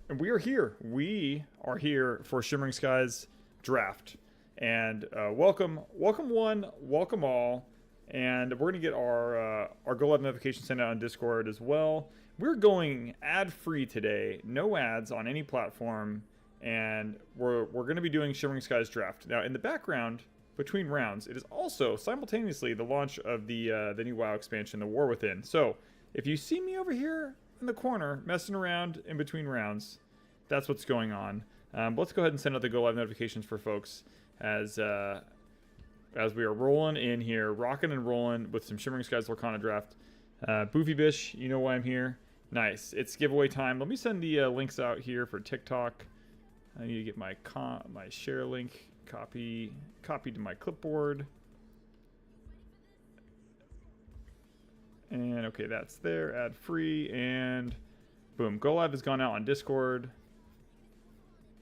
And we are here. We are here for Shimmering Skies draft. And welcome one, welcome all. And we're gonna get our Go Live notification sent out on Discord as well. We're going ad-free today, no ads on any platform, and we're gonna be doing Shimmering Skies draft. Now, in the background, between rounds, it is also simultaneously the launch of the new WoW expansion, the War Within. So, if you see me over here in the corner messing around in between rounds, that's what's going on. Let's go ahead and send out the Go Live notifications for folks as we are rolling in here, rocking and rolling with some Shimmering Skies Lorcana draft. Boofy Bish, you know why I'm here. Nice. It's giveaway time. Let me send the links out here for TikTok. I need to get my share link copied to my clipboard. And okay, that's there, ad free, and boom, Go Live has gone out on Discord.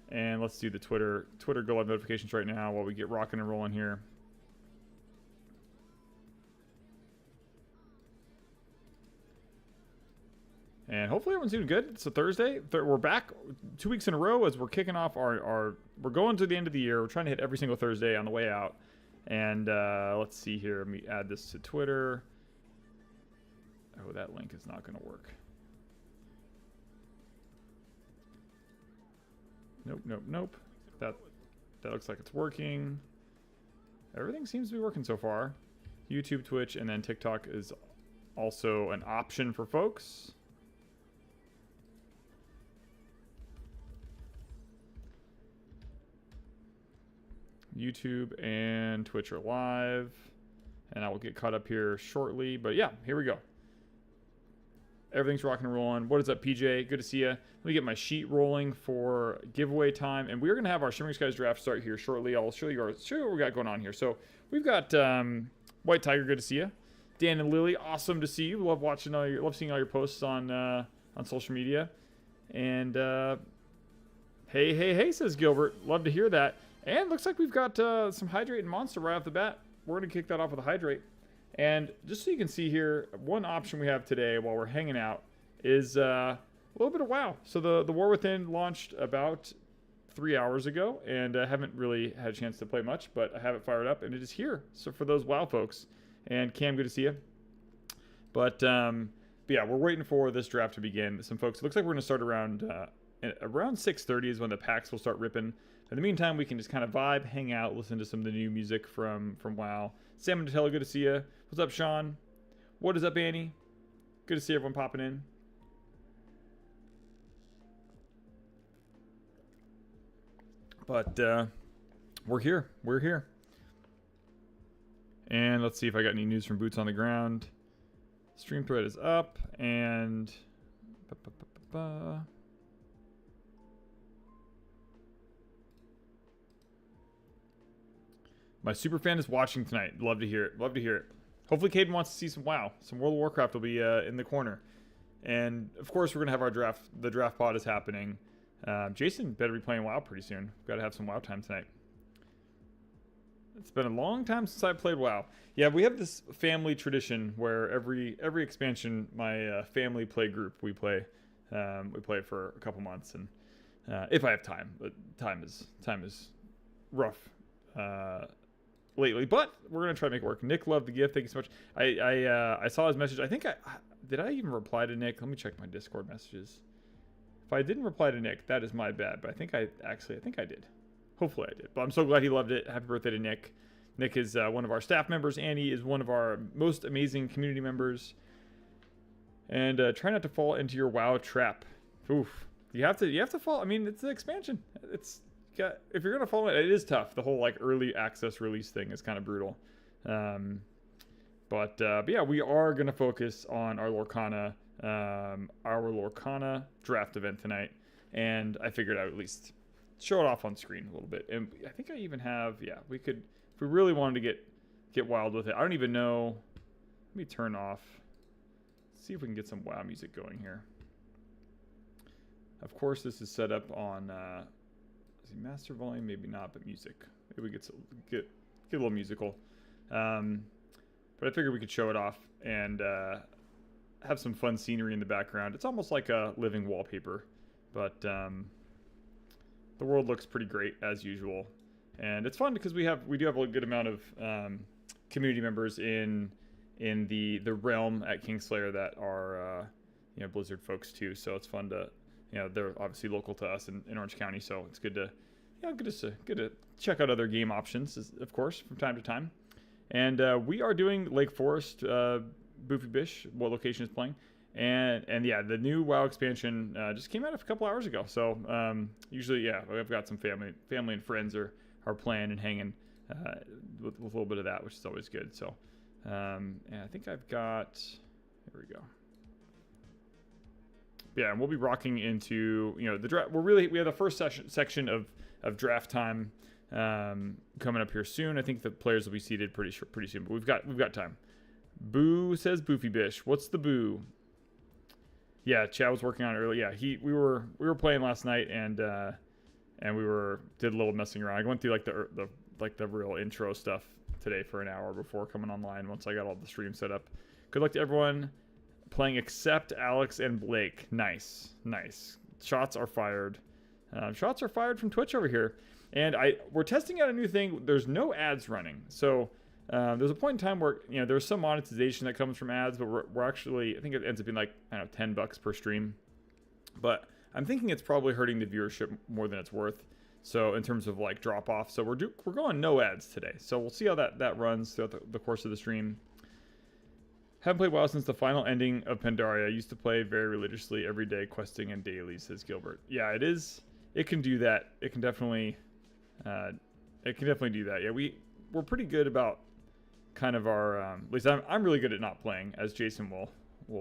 And let's do the Twitter Go Live notifications right now while we get rocking and rolling here. And hopefully everyone's doing good. It's a Thursday. We're back 2 weeks in a row as we're kicking off we're going to the end of the year. We're trying to hit every single Thursday on the way out. And let's see here. Let me add this to Twitter. Oh, that link is not going to work. Nope. That looks like it's working. Everything seems to be working so far. YouTube, Twitch, and then TikTok is also an option for folks. YouTube and Twitch are live. And I will get caught up here shortly. But yeah, here we go. Everything's rocking and rolling. What is up, PJ? Good to see you. Let me get my sheet rolling for giveaway time. And we're going to have our Shimmering Skies draft start here shortly. I'll show you what we got going on here. So we've got White Tiger. Good to see you. Dan and Lily, awesome to see you. Love seeing all your posts on social media. And hey, says Gilbert. Love to hear that. And looks like we've got some Hydrate and Monster right off the bat. We're going to kick that off with a Hydrate. And just so you can see here, one option we have today while we're hanging out is a little bit of WoW. So the War Within launched about 3 hours ago, and I haven't really had a chance to play much, but I have it fired up, and it is here. So for those WoW folks, and Cam, good to see you. But yeah, we're waiting for this draft to begin. Some folks, it looks like we're going to start around 6:30 is when the packs will start ripping. In the meantime, we can just kind of vibe, hang out, listen to some of the new music from WoW. Sam and Nutella, good to see you. What's up, Sean? What is up, Annie? Good to see everyone popping in. But we're here. We're here. And let's see if I got any news from Boots on the Ground. Stream thread is up, and my super fan is watching tonight. Love to hear it. Love to hear it. Hopefully Caden wants to see some WoW. Some World of Warcraft will be in the corner. And, of course, we're going to have our draft. The draft pod is happening. Jason better be playing WoW pretty soon. We've got to have some WoW time tonight. It's been a long time since I played WoW. Yeah, we have this family tradition where every expansion, my family play group, we play for a couple months. And if I have time. But time is rough. Lately, but we're gonna try to make it work. Nick, loved the gift. Thank you so much. I saw his message. I think did I even reply to Nick? Let me check my Discord messages. If I didn't reply to Nick, that is my bad. But I think I did. Hopefully I did. But I'm so glad he loved it. Happy birthday to Nick. Nick is one of our staff members. Annie is one of our most amazing community members. And try not to fall into your WoW trap. Oof. You have to fall. I mean, it's an expansion. If you're gonna follow it, it is tough. The whole like early access release thing is kind of brutal. But yeah, we are gonna focus on our Lorcana draft event tonight, and I figured I would at least show it off on screen a little bit. And I think I even have, we could, if we really wanted to get wild with it. I don't even know. Let me turn off. See if we can get some WoW music going here. Of course, this is set up on. Master volume, maybe not, but music. Maybe we get a little musical. But I figured we could show it off and have some fun scenery in the background. It's almost like a living wallpaper. But the world looks pretty great as usual, and it's fun because we do have a good amount of community members in the realm at Kingslayer that are Blizzard folks too. So it's fun to they're obviously local to us in Orange County, so it's good to good to check out other game options, of course, from time to time. And we are doing Lake Forest, Boofy Bish, what location is playing. And yeah, the new WoW expansion just came out a couple hours ago. So usually, I've got some family and friends are playing and hanging with a little bit of that, which is always good. So and I think I've got, here we go. Yeah, and we'll be rocking into the draft. We have the first section of draft time coming up here soon. I think the players will be seated pretty soon, but we've got time. Boo says Boofy Bish. What's the boo? Yeah, Chad was working on it earlier. Yeah, we were playing last night and we did a little messing around. I went through the real intro stuff today for an hour before coming online. Once I got all the stream set up. Good luck to everyone playing except Alex and Blake. Nice. Shots are fired. Shots are fired from Twitch over here, and we're testing out a new thing. There's no ads running, so there's a point in time where there's some monetization that comes from ads, but we're actually, I think it ends up being like, I don't know, $10 per stream. But I'm thinking it's probably hurting the viewership more than it's worth. So in terms of like drop off, so we're going no ads today. So we'll see how that runs throughout the course of the stream. Haven't played WoW since the final ending of Pandaria. I used to play very religiously every day, questing and daily, says Gilbert. Yeah, it is. It can do that. It can definitely do that. Yeah, we're pretty good about kind of our. At least I'm really good at not playing, as Jason will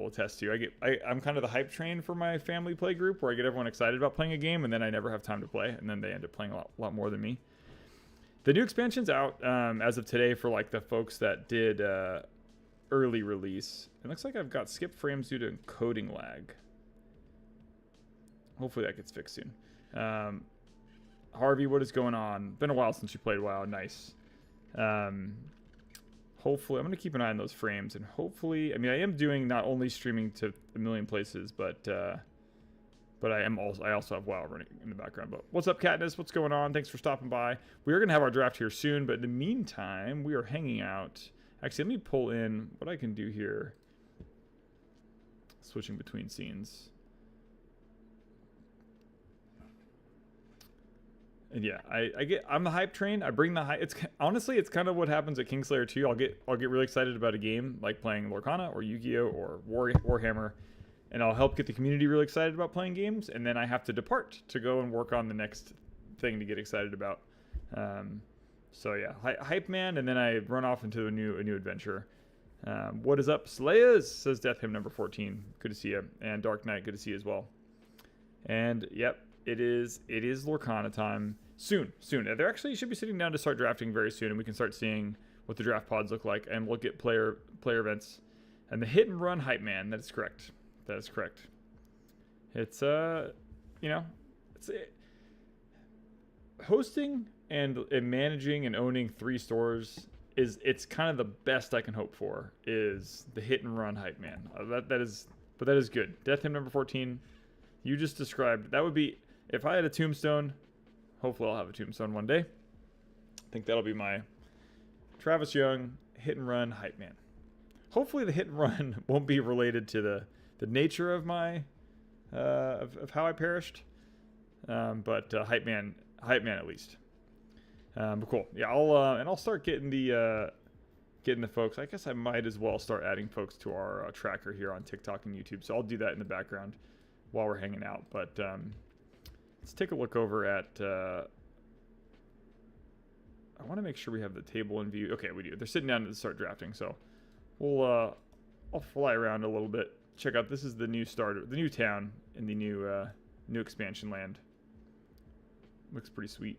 attest to. I'm kind of the hype train for my family play group, where I get everyone excited about playing a game, and then I never have time to play, and then they end up playing a lot more than me. The new expansion's out as of today for like the folks that did early release. It looks like I've got skip frames due to encoding lag. Hopefully that gets fixed soon. Harvey, what is going on? Been a while since you played WoW. Nice. Hopefully, I'm going to keep an eye on those frames, and hopefully, I am doing not only streaming to a million places, but I also have WoW running in the background. But what's up, Katniss? What's going on? Thanks for stopping by. We are going to have our draft here soon, but in the meantime, we are hanging out. Actually, let me pull in what I can do here. Switching between scenes. And yeah, I'm the hype train. I bring the hype. Honestly, it's kind of what happens at Kingslayer 2. I'll get really excited about a game like playing Lorcana or Yu-Gi-Oh or Warhammer, and I'll help get the community really excited about playing games, and then I have to depart to go and work on the next thing to get excited about. So yeah, hype man, and then I run off into a new adventure. What is up, Slayers? Says Death Hymn number 14. Good to see you. And Dark Knight, good to see you as well. And yep, it is Lorcana time. Soon. They're actually should be sitting down to start drafting very soon, and we can start seeing what the draft pods look like, and we'll get player events. And the hit and run hype man. That is correct. It's hosting and managing and owning 3 stores it's kind of the best I can hope for, is the hit and run hype man. That is good. Death Hymn number 14. You just described. That would be, if I had a tombstone. Hopefully I'll have a tombstone one day. I think that'll be my Travis Young hit and run hype man. Hopefully the hit and run won't be related to the nature of my of how I perished. But hype man at least. But cool. Yeah, I'll start getting the folks. I guess I might as well start adding folks to our tracker here on TikTok and YouTube. So I'll do that in the background while we're hanging out. But let's take a look over at. I want to make sure we have the table in view. Okay, we do. They're sitting down to start drafting. So I'll fly around a little bit. Check out. This is the new starter, the new town in the new expansion land. Looks pretty sweet.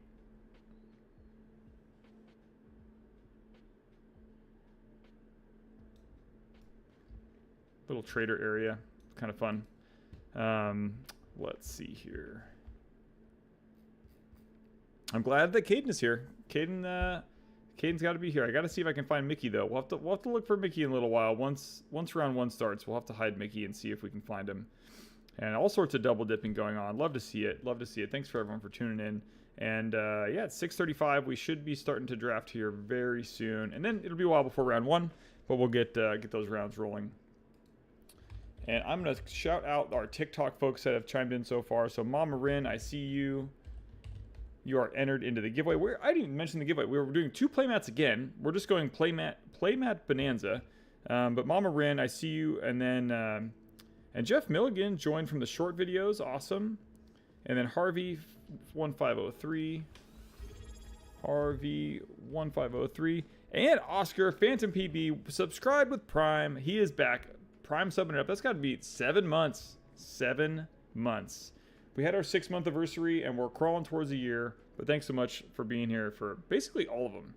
Little trader area, kind of fun. Let's see here. I'm glad that Caden is here. Caden's got to be here. I got to see if I can find Mickey though. We'll have to look for Mickey in a little while. Once round 1 starts, we'll have to hide Mickey and see if we can find him. And all sorts of double dipping going on. Love to see it. Love to see it. Thanks for everyone for tuning in. And yeah, it's 6:35. We should be starting to draft here very soon. And then it'll be a while before round 1, but we'll get those rounds rolling. And I'm going to shout out our TikTok folks that have chimed in so far. So Mama Rin, I see you. You are entered into the giveaway. I didn't even mention the giveaway. We were doing 2 playmats again. We're just going playmat bonanza. But Mama Rin, I see you. And then and Jeff Milligan joined from the short videos. Awesome. And then Harvey 1503. Harvey 1503. And Oscar Phantom PB subscribed with Prime. He is back. Prime subbing up. That's got to be 7 months. 7 months. We had our 6-month anniversary, and we're crawling towards a year. But thanks so much for being here for basically all of them.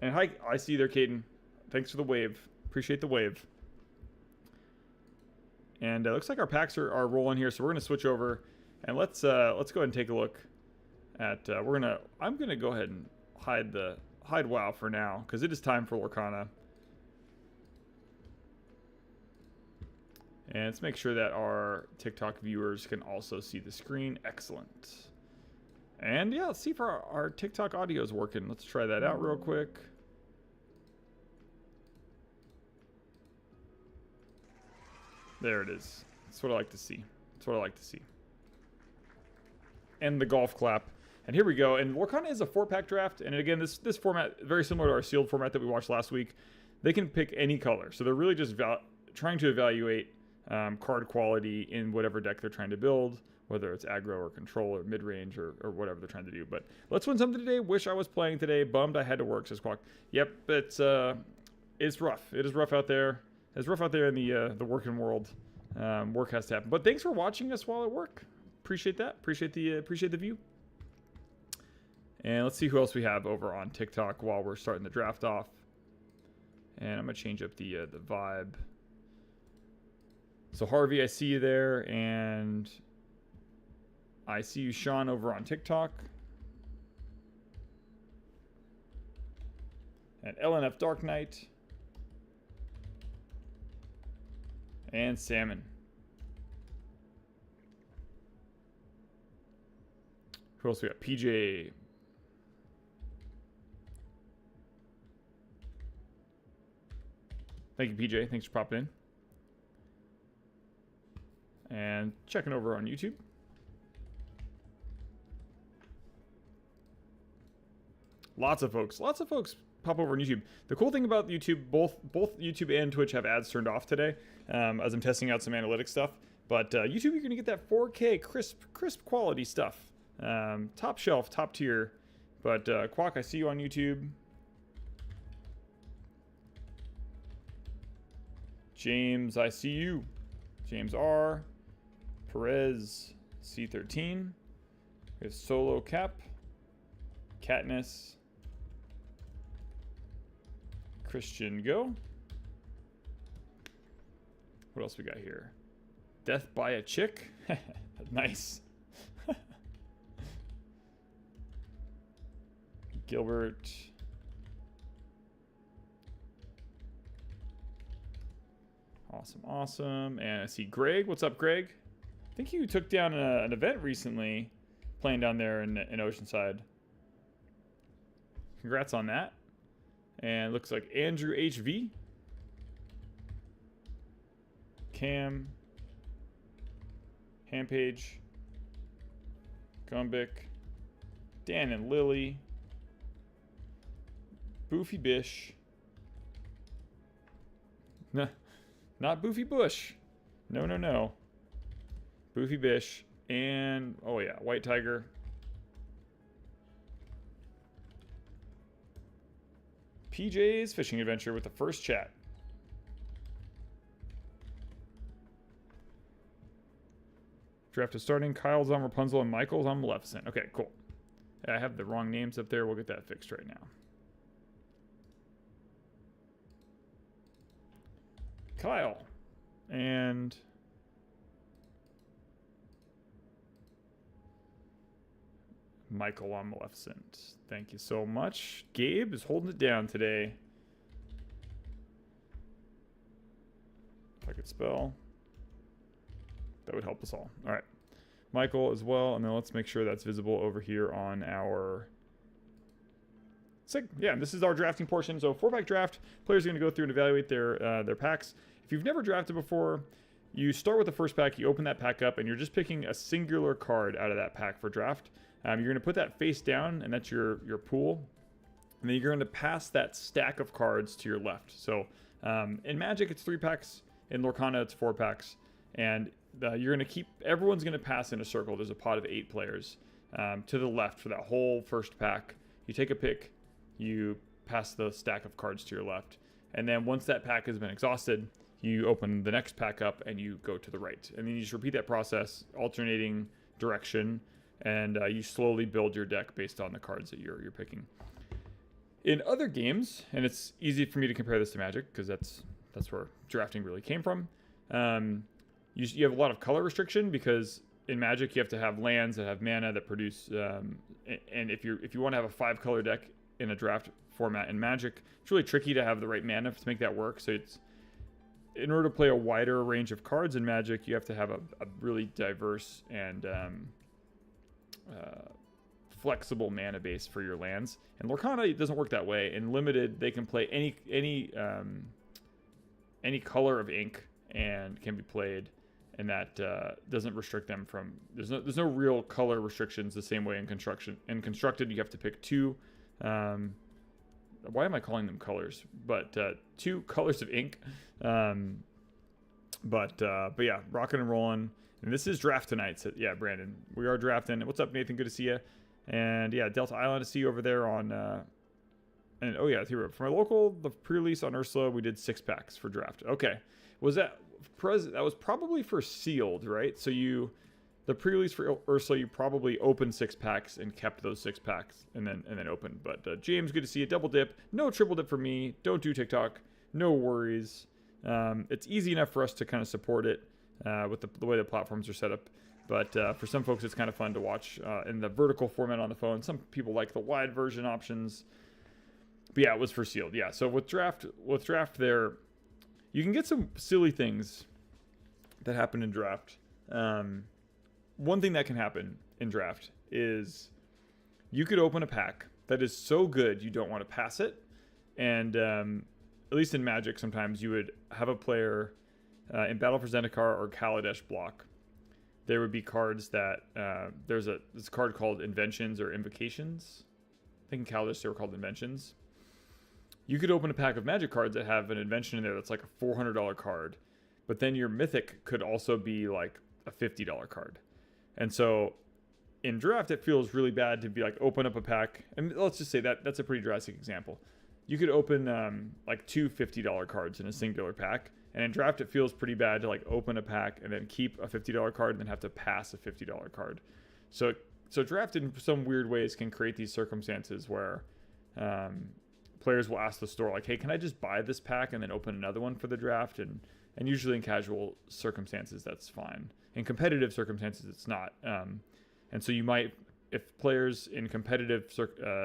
And hi, I see you there, Caden. Thanks for the wave. Appreciate the wave. And it looks like our packs are rolling here, so we're gonna switch over, and let's go ahead and take a look at. I'm gonna go ahead and hide WoW for now, because it is time for Lorcana. And let's make sure that our TikTok viewers can also see the screen. Excellent. And yeah, let's see if our TikTok audio is working. Let's try that out real quick. There it is. That's what I like to see. That's what I like to see. And the golf clap. And here we go. And Lorcana is a 4-pack draft. And again, this format, very similar to our sealed format that we watched last week. They can pick any color. So they're really just trying to evaluate card quality in whatever deck they're trying to build, whether it's aggro or control or mid-range or whatever they're trying to do. But let's win something today. Wish I was playing today. Bummed I had to work, says Quack. Yep, it's rough. It is rough out there. It's rough out there in the working world. Work has to happen. But thanks for watching us while at work. Appreciate that. Appreciate the view. And let's see who else we have over on TikTok while we're starting the draft off. And I'm gonna change up the vibe. So Harvey, I see you there, and I see you, Sean, over on TikTok. And LNF Dark Knight. And Salmon. Who else we got? PJ. Thank you, PJ. Thanks for popping in. And checking over on YouTube. Lots of folks pop over on YouTube. The cool thing about YouTube, both YouTube and Twitch have ads turned off today, as I'm testing out some analytics stuff. But YouTube, you're gonna get that 4K crisp quality stuff, top shelf, top tier. But Quack, I see you on YouTube. James, I see you. James R. Perez C13. We have Solo Cap. Katniss. Christian Go. What else we got here? Death by a Chick. Nice. Gilbert. Awesome. And I see Greg. What's up, Greg? I think you took down an event recently, playing down there in Oceanside. Congrats on that. And looks like Andrew HV. Cam. Hampage. Gumbic. Dan and Lily. Boofy Bish. Nah. Not Boofy Bush. No. Boofy Bish. And, oh yeah, White Tiger. PJ's Fishing Adventure with the first chat. Draft is starting. Kyle's on Rapunzel and Michael's on Maleficent. Okay, cool. I have the wrong names up there. We'll get that fixed right now. Kyle and Michael on Maleficent. Thank you so much. Gabe is holding it down today. If I could spell. would help us all. All right. Michael as well, and then let's make sure that's visible over here on our... Yeah, this is our drafting portion. So 4-pack draft, players are going to go through and evaluate their packs. If you've never drafted before, you start with the first pack, you open that pack up, and you're just picking a singular card out of that pack for draft. You're going to put that face down, and that's your pool. And then you're going to pass that stack of cards to your left. So in Magic, it's 3 packs. In Lorcana, it's 4 packs. And you're going to everyone's going to pass in a circle. There's a pot of 8 players to the left for that whole first pack. You take a pick. You pass the stack of cards to your left. And then once that pack has been exhausted, you open the next pack up and you go to the right. And then you just repeat that process, alternating direction, and you slowly build your deck based on the cards that you're picking. In other games, and it's easy for me to compare this to Magic because that's where drafting really came from, you have a lot of color restriction because in Magic you have to have lands that have mana that produce, and if you want to have a 5-color deck in a draft format in Magic, it's really tricky to have the right mana to make that work. So it's, in order to play a wider range of cards in Magic, you have to have a really diverse and flexible mana base for your lands. And Lorcana, it doesn't work that way. In Limited, they can play any color of ink and can be played, and that doesn't restrict them from... There's no real color restrictions the same way in Construction. In Constructed, you have to pick 2... why am I calling them colors? But 2 colors of ink. But yeah, rocking and rolling. And this is draft tonight. So yeah, Brandon, we are drafting. What's up, Nathan? Good to see you. And yeah, Delta Island to see you over there on. And oh yeah, here for my local, the pre-release on Ursula, we did 6 packs for draft. Okay, that was probably for sealed, right? So the pre-release for Ursula, you probably opened 6 packs and kept those 6 packs and then opened. But James, good to see you. Double dip, no triple dip for me. Don't do TikTok. No worries. It's easy enough for us to kind of support it with the way the platforms are set up. But for some folks, it's kind of fun to watch in the vertical format on the phone. Some people like the wide version options. But yeah, it was for sealed. Yeah, so with draft there, you can get some silly things that happen in draft. One thing that can happen in draft is you could open a pack that is so good you don't want to pass it. And at least in Magic, sometimes you would have a player in Battle for Zendikar or Kaladesh block. There would be cards that there's a card called Inventions or Invocations. I think in Kaladesh they were called Inventions. You could open a pack of Magic cards that have an invention in there that's like a $400 card, but then your Mythic could also be like a $50 card. And so in draft, it feels really bad to be like open up a pack. And let's just say that's a pretty drastic example. You could open like 2 $50 cards in a singular pack. And in draft, it feels pretty bad to like open a pack and then keep a $50 card and then have to pass a $50 card. So draft in some weird ways can create these circumstances where players will ask the store like, hey, can I just buy this pack and then open another one for the draft? And usually in casual circumstances, that's fine. In competitive circumstances, it's not. And so you might, if players in competitive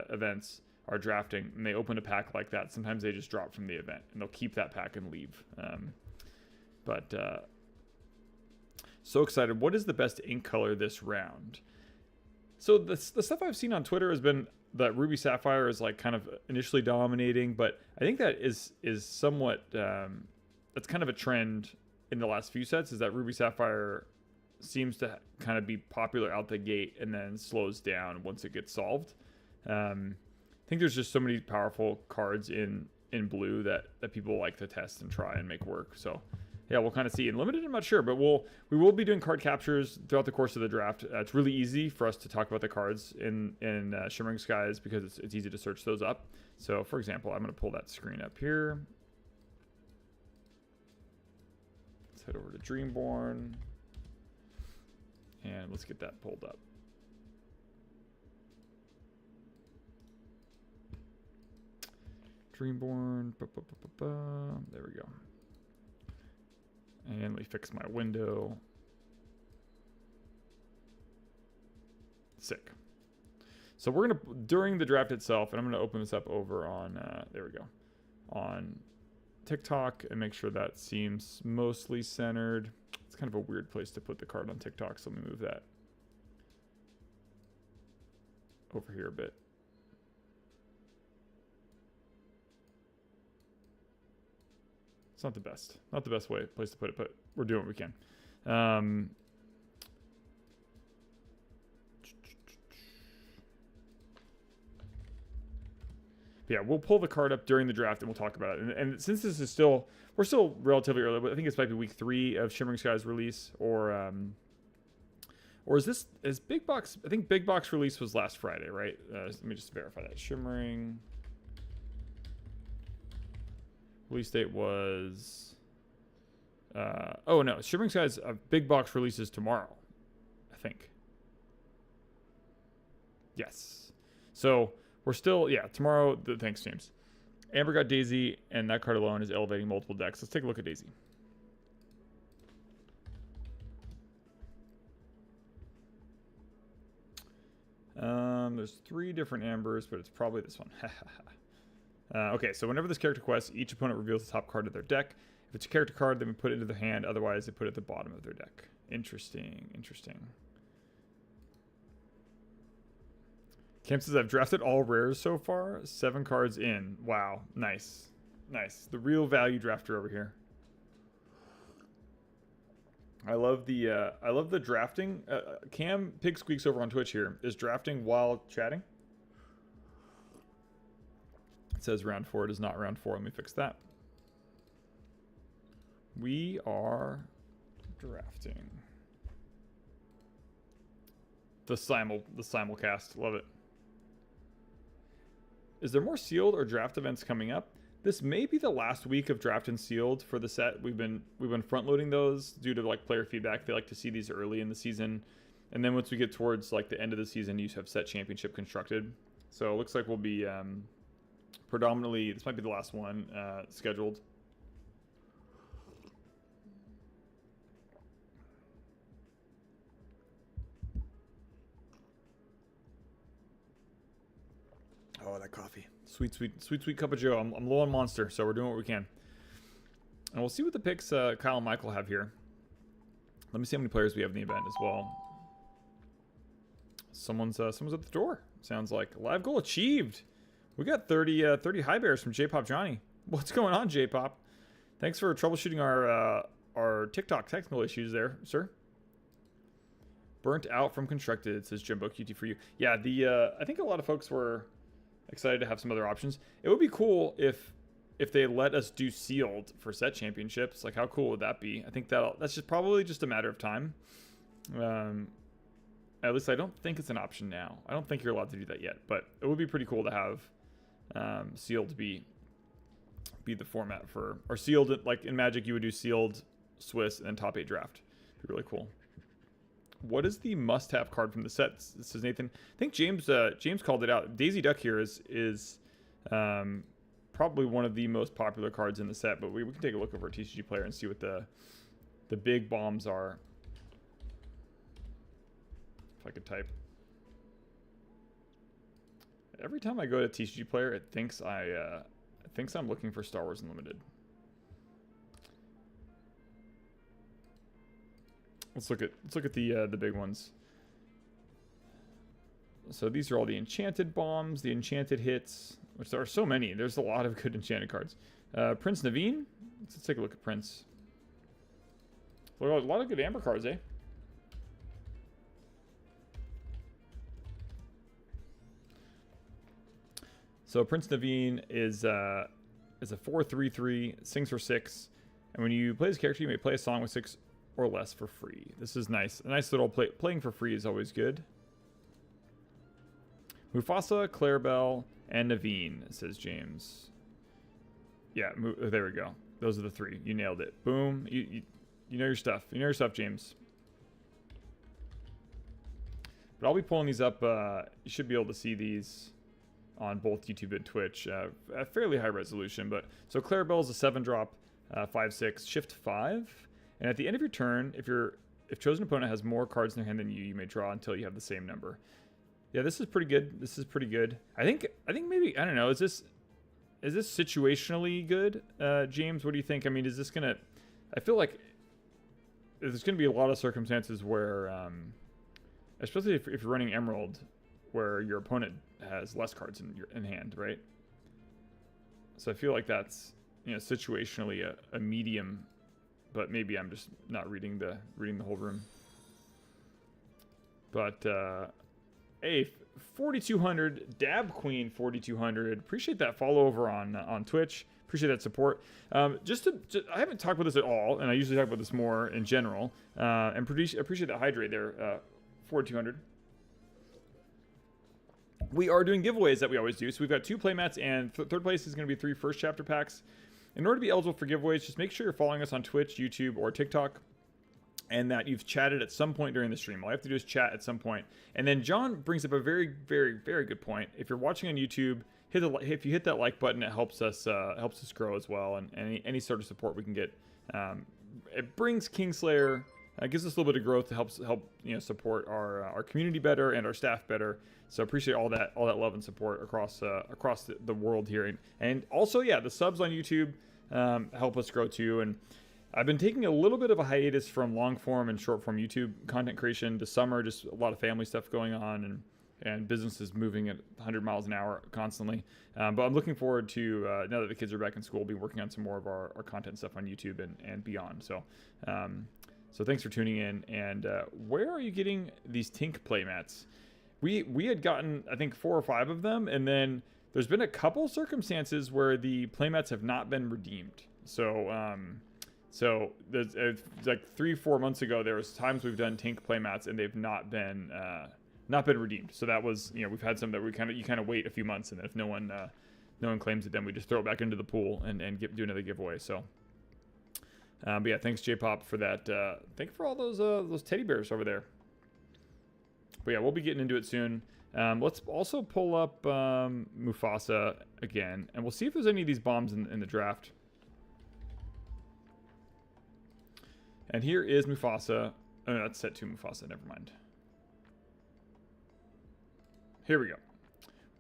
events are drafting and they open a pack like that, sometimes they just drop from the event and they'll keep that pack and leave. But so excited. What is the best ink color this round? So the stuff I've seen on Twitter has been that Ruby Sapphire is like kind of initially dominating, but I think that is somewhat, that's kind of a trend in the last few sets, is that Ruby Sapphire seems to kind of be popular out the gate and then slows down once it gets solved. I think there's just so many powerful cards in blue that people like to test and try and make work. So yeah, we'll kind of see. In Limited, I'm not sure, but we will be doing card captures throughout the course of the draft. It's really easy for us to talk about the cards in Shimmering Skies because it's easy to search those up. So for example, I'm going to pull that screen up here. Let's head over to Dreamborn. And let's get that pulled up. Dreamborn. There we go. And let me fix my window. Sick. So we're going to, during the draft itself, and I'm going to open this up over on, there we go, on TikTok and make sure that seems mostly centered. It's kind of a weird place to put the card on TikTok, so let me move that over here a bit. It's not the best. Not the best place to put it, but we're doing what we can. Yeah, we'll pull the card up during the draft and we'll talk about it. And since this is still, we're still relatively early, but I think it's might be week 3 of Shimmering Skies release, or is Big Box? I think Big Box release was last Friday, right? Let me just verify that. Shimmering release date was. Oh no, Shimmering Skies Big Box releases tomorrow, I think. Yes, so. We're still, yeah, tomorrow, thanks, James. Amber got Daisy, and that card alone is elevating multiple decks. Let's take a look at Daisy. There's 3 different Ambers, but it's probably this one. Okay, so whenever this character quests, each opponent reveals the top card of their deck. If it's a character card, then we put it into their hand. Otherwise, they put it at the bottom of their deck. Interesting, interesting. Cam says, I've drafted all rares so far. 7 cards in. Wow. Nice. Nice. The real value drafter over here. I love the drafting. Cam Pig Squeaks over on Twitch here is drafting while chatting. It says round 4. It is not round 4. Let me fix that. We are drafting. The simulcast. Love it. Is there more sealed or draft events coming up? This may be the last week of draft and sealed for the set. We've been front loading those due to like player feedback. They like to see these early in the season, and then once we get towards like the end of the season, you have set championship constructed. So it looks like we'll be predominantly. This might be the last one scheduled. Oh, that coffee. Sweet cup of joe. I'm low on Monster, so we're doing what we can. And we'll see what the picks Kyle and Michael have here. Let me see how many players we have in the event as well. Someone's at the door. Sounds like live goal achieved. We got 30 high bears from J-Pop Johnny. What's going on, J-Pop? Thanks for troubleshooting our TikTok technical issues there, sir. Burnt out from constructed, says Jumbo QT for you. Yeah, I think a lot of folks were excited to have some other options. It would be cool if they let us do sealed for set championships. Like, how cool would that be? I think that's probably just a matter of time. At least I don't think it's an option now. I don't think you're allowed to do that yet, but it would be pretty cool to have sealed be the format for, or sealed, like in Magic you would do sealed Swiss and then top 8 draft. It'd be really cool. What is the must-have card from the set? This is Nathan. I think James called it out. Daisy Duck here is probably one of the most popular cards in the set, but we can take a look over at TCG Player and see what the big bombs are. If I could type. Every time I go to TCG Player, it thinks I'm looking for Star Wars Unlimited. Let's look at the big ones. So these are all the enchanted bombs, the enchanted hits, which there are so many. There's a lot of good enchanted cards. Prince Naveen. Let's take a look at Prince. A lot of good Amber cards, eh? So Prince Naveen is a 4/3/3, sings for 6, and when you play this character, you may play a song with 6 or less for free. This is nice. A nice little playing for free is always good. Mufasa, Clarabelle, and Naveen, says James. Yeah, there we go. Those are the 3. You nailed it. Boom. You know your stuff. You know your stuff, James. But I'll be pulling these up. You should be able to see these on both YouTube and Twitch at fairly high resolution. But so Clarabelle is a 7-drop, 5/6, shift 5. And at the end of your turn, if chosen opponent has more cards in their hand than you may draw until you have the same number. Yeah, this is pretty good. This is pretty good. I think maybe, I don't know, is this situationally good? James, what do you think? I mean, is this gonna, I feel like there's going to be a lot of circumstances where, especially if you're running Emerald, where your opponent has less cards in hand, right? So I feel like that's, you know, situationally a medium, but maybe I'm just not reading the whole room. But hey, 4200 Dab Queen 4200. Appreciate that follow over on Twitch. Appreciate that support. I haven't talked about this at all, and I usually talk about this more in general. And appreciate that hydrate there, 4200. We are doing giveaways that we always do. So we've got 2 playmats, and third place is going to be 3 first chapter packs. In order to be eligible for giveaways, just make sure you're following us on Twitch, YouTube, or TikTok, and that you've chatted at some point during the stream. All you have to do is chat at some point. And then John brings up a very, very, very good point. If you're watching on YouTube, if you hit that like button, it helps us grow as well. And any sort of support we can get, it brings Kingslayer, gives us a little bit of growth to help support our community better and our staff better. So appreciate all that love and support across the world here. And also, yeah, the subs on YouTube help us grow too. And I've been taking a little bit of a hiatus from long form and short form YouTube content creation this summer. Just a lot of family stuff going on and businesses moving at 100 miles an hour constantly. But I'm looking forward to, now that the kids are back in school, be working on some more of our content stuff on YouTube and beyond. So thanks for tuning in. And where are you getting these Tink Playmats? We had gotten, I think, 4 or 5 of them, and then there's been a couple circumstances where the playmats have not been redeemed. So there's like 3-4 months ago, there was times we've done Tink Playmats and they've not been redeemed. So that was, we've had some that you kind of wait a few months, and then if no one claims it, then we just throw it back into the pool and do another giveaway. So, but yeah, thanks J-Pop for that. Thank you for all those teddy bears over there. But yeah, we'll be getting into it soon. Let's also pull up Mufasa again, and we'll see if there's any of these bombs in the draft. And here is Mufasa. Oh, no, that's set to Mufasa. Never mind. Here we go.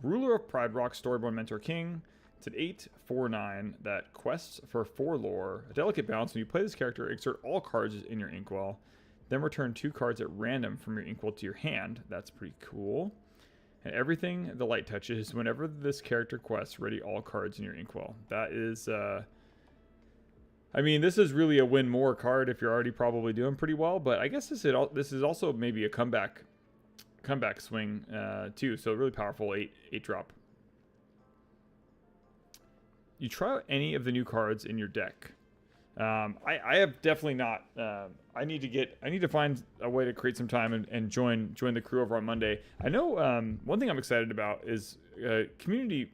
Ruler of Pride Rock, Storyborn Mentor King. It's an 8/4/9 that quests for 4 lore. A delicate balance. When you play this character, exert all cards in your inkwell. Then return 2 cards at random from your inkwell to your hand. That's pretty cool. And everything the light touches, whenever this character quests, ready all cards in your inkwell. That is, I mean, this is really a win more card if you're already probably doing pretty well. But I guess this is also maybe a comeback swing too. So really powerful 8 drop. You try out any of the new cards in your deck. I have definitely not. I need to find a way to create some time and join the crew over on Monday. I know one thing I'm excited about is community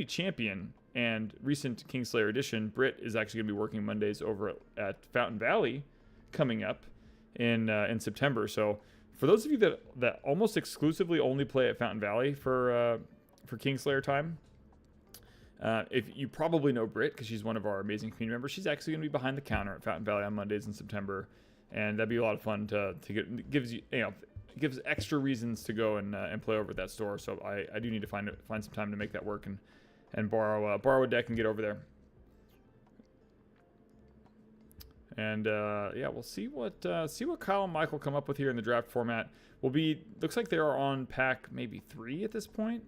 champion and recent Kingslayer edition. Britt is actually going to be working Mondays over at Fountain Valley coming up in September. So for those of you that almost exclusively only play at Fountain Valley for Kingslayer time. If you probably know Britt because she's one of our amazing community members. She's actually going to be behind the counter at Fountain Valley on Mondays in September, and that'd be a lot of fun to get. Gives extra reasons to go and play over at that store. So I do need to find some time to make that work and borrow a deck and get over there. And yeah, we'll see what Kyle and Michael come up with here in the draft format. Looks like they are on pack maybe 3 at this point.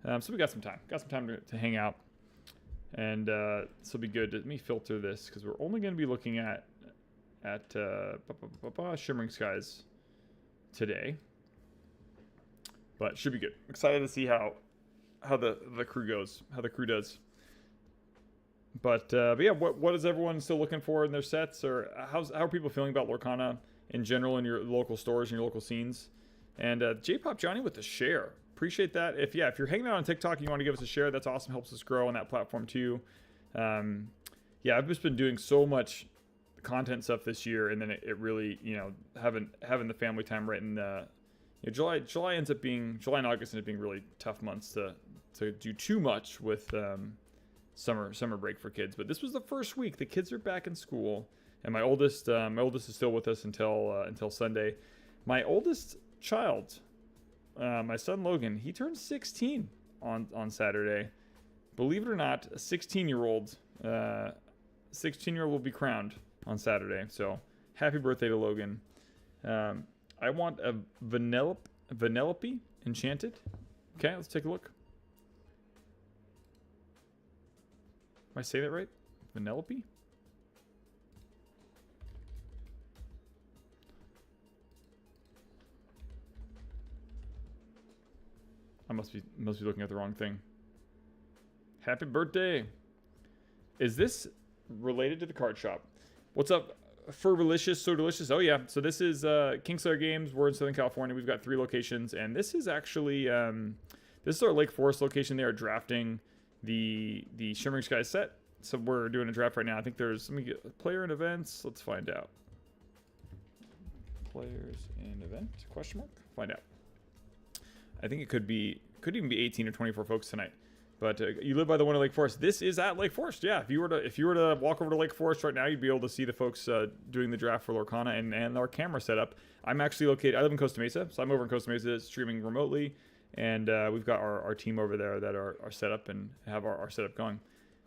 So we got some time to hang out. And this will be good. Let me filter this because we're only going to be looking at Shimmering Skies today. But should be good. Excited to see how the crew goes, how the crew does. But yeah, what is everyone still looking for in their sets, or how are people feeling about Lorcana in general in your local stores and your local scenes? And J-Pop Johnny with the share. Appreciate that. If you're hanging out on TikTok and you want to give us a share, that's awesome. Helps us grow on that platform too. Yeah, I've just been doing so much content stuff this year, and then it really, having the family time right in the July and August end up being really tough months to do too much with summer break for kids. But this was the first week the kids are back in school, and my oldest is still with us until Sunday. My oldest child, my son Logan, he turned 16 on Saturday. Believe it or not, a 16-year-old will be crowned on Saturday. So Happy birthday to Logan. I want a Vanellope Enchanted. Okay, let's take a look. Am I saying that right? Vanellope? I must be looking at the wrong thing. Happy birthday. Is this related to the card shop? What's up, Furbalicious, So Delicious? Oh yeah, so this is Kingslayer Games. We're in Southern California. We've got 3 locations, and this is actually this is our Lake Forest location. They are drafting the Shimmering Sky set. So we're doing a draft right now. I think there's, let me get player and events. Let's find out. Players and event, question mark? Find out. I think it could even be 18 or 24 folks tonight. But you live by the one at Lake Forest. This is at Lake Forest. Yeah, if you were to walk over to Lake Forest right now, you'd be able to see the folks doing the draft for Lorcana and our camera setup. I'm actually located. I live in Costa Mesa, so I'm over in Costa Mesa streaming remotely, and we've got our team over there that are set up and have our setup going.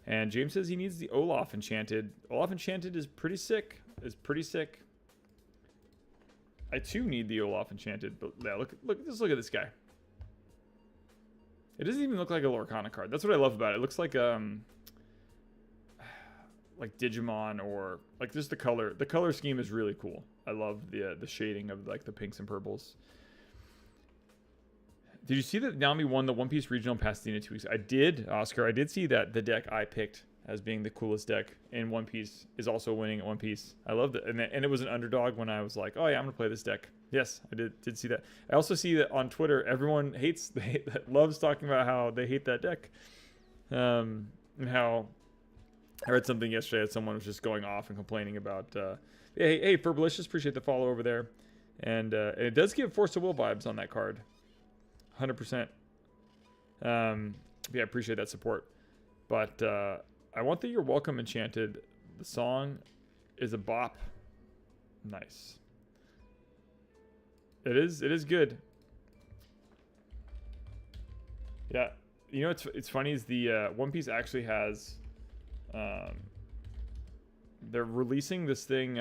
And James says he needs the Olaf Enchanted. Olaf Enchanted is pretty sick. I too need the Olaf Enchanted, but yeah, just look at this guy. It doesn't even look like a Lorcana card. That's what I love about it. It looks like Digimon, or like just the color. The color scheme is really cool. I love the shading of like the pinks and purples. Did you see that Naomi won the One Piece Regional in Pasadena 2 weeks? I did, Oscar. I did see that the deck I picked as being the coolest deck in One Piece is also winning at One Piece. I loved it. And it was an underdog when I was like, oh yeah, I'm going to play this deck. Yes, I did see that. I also see that on Twitter, everyone loves talking about how they hate that deck. And how I read something yesterday that someone was just going off and complaining about, hey, Furbalicious, appreciate the follow over there. And it does give Force of Will vibes on that card. 100%. Yeah, I appreciate that support. But I want the You're Welcome Enchanted. The song is a bop. Nice. It is good. Yeah. You know, it's funny is the One Piece actually has they're releasing this thing,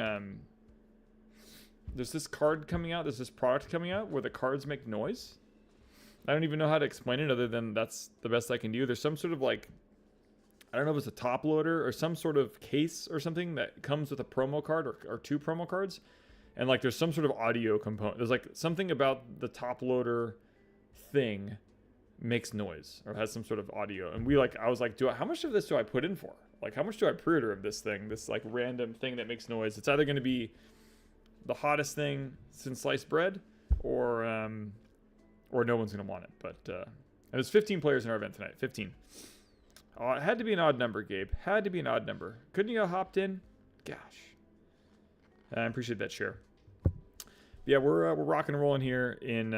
there's this card coming out, there's this product coming out where the cards make noise. I don't even know how to explain it other than that's the best I can do. There's some sort of like, I don't know if it's a top loader or some sort of case or something that comes with a promo card or 2 promo cards. And like there's some sort of audio component. There's like something about the top loader thing makes noise or has some sort of audio. And I was like, how much of this do I put in for? Like how much do I pre-order of this thing? This like random thing that makes noise. It's either going to be the hottest thing since sliced bread or no one's going to want it. But there's 15 players in our event tonight. 15. Oh, it had to be an odd number, Gabe. Had to be an odd number. Couldn't you have hopped in? Gosh. I appreciate that share. Yeah, we're rocking and rolling here in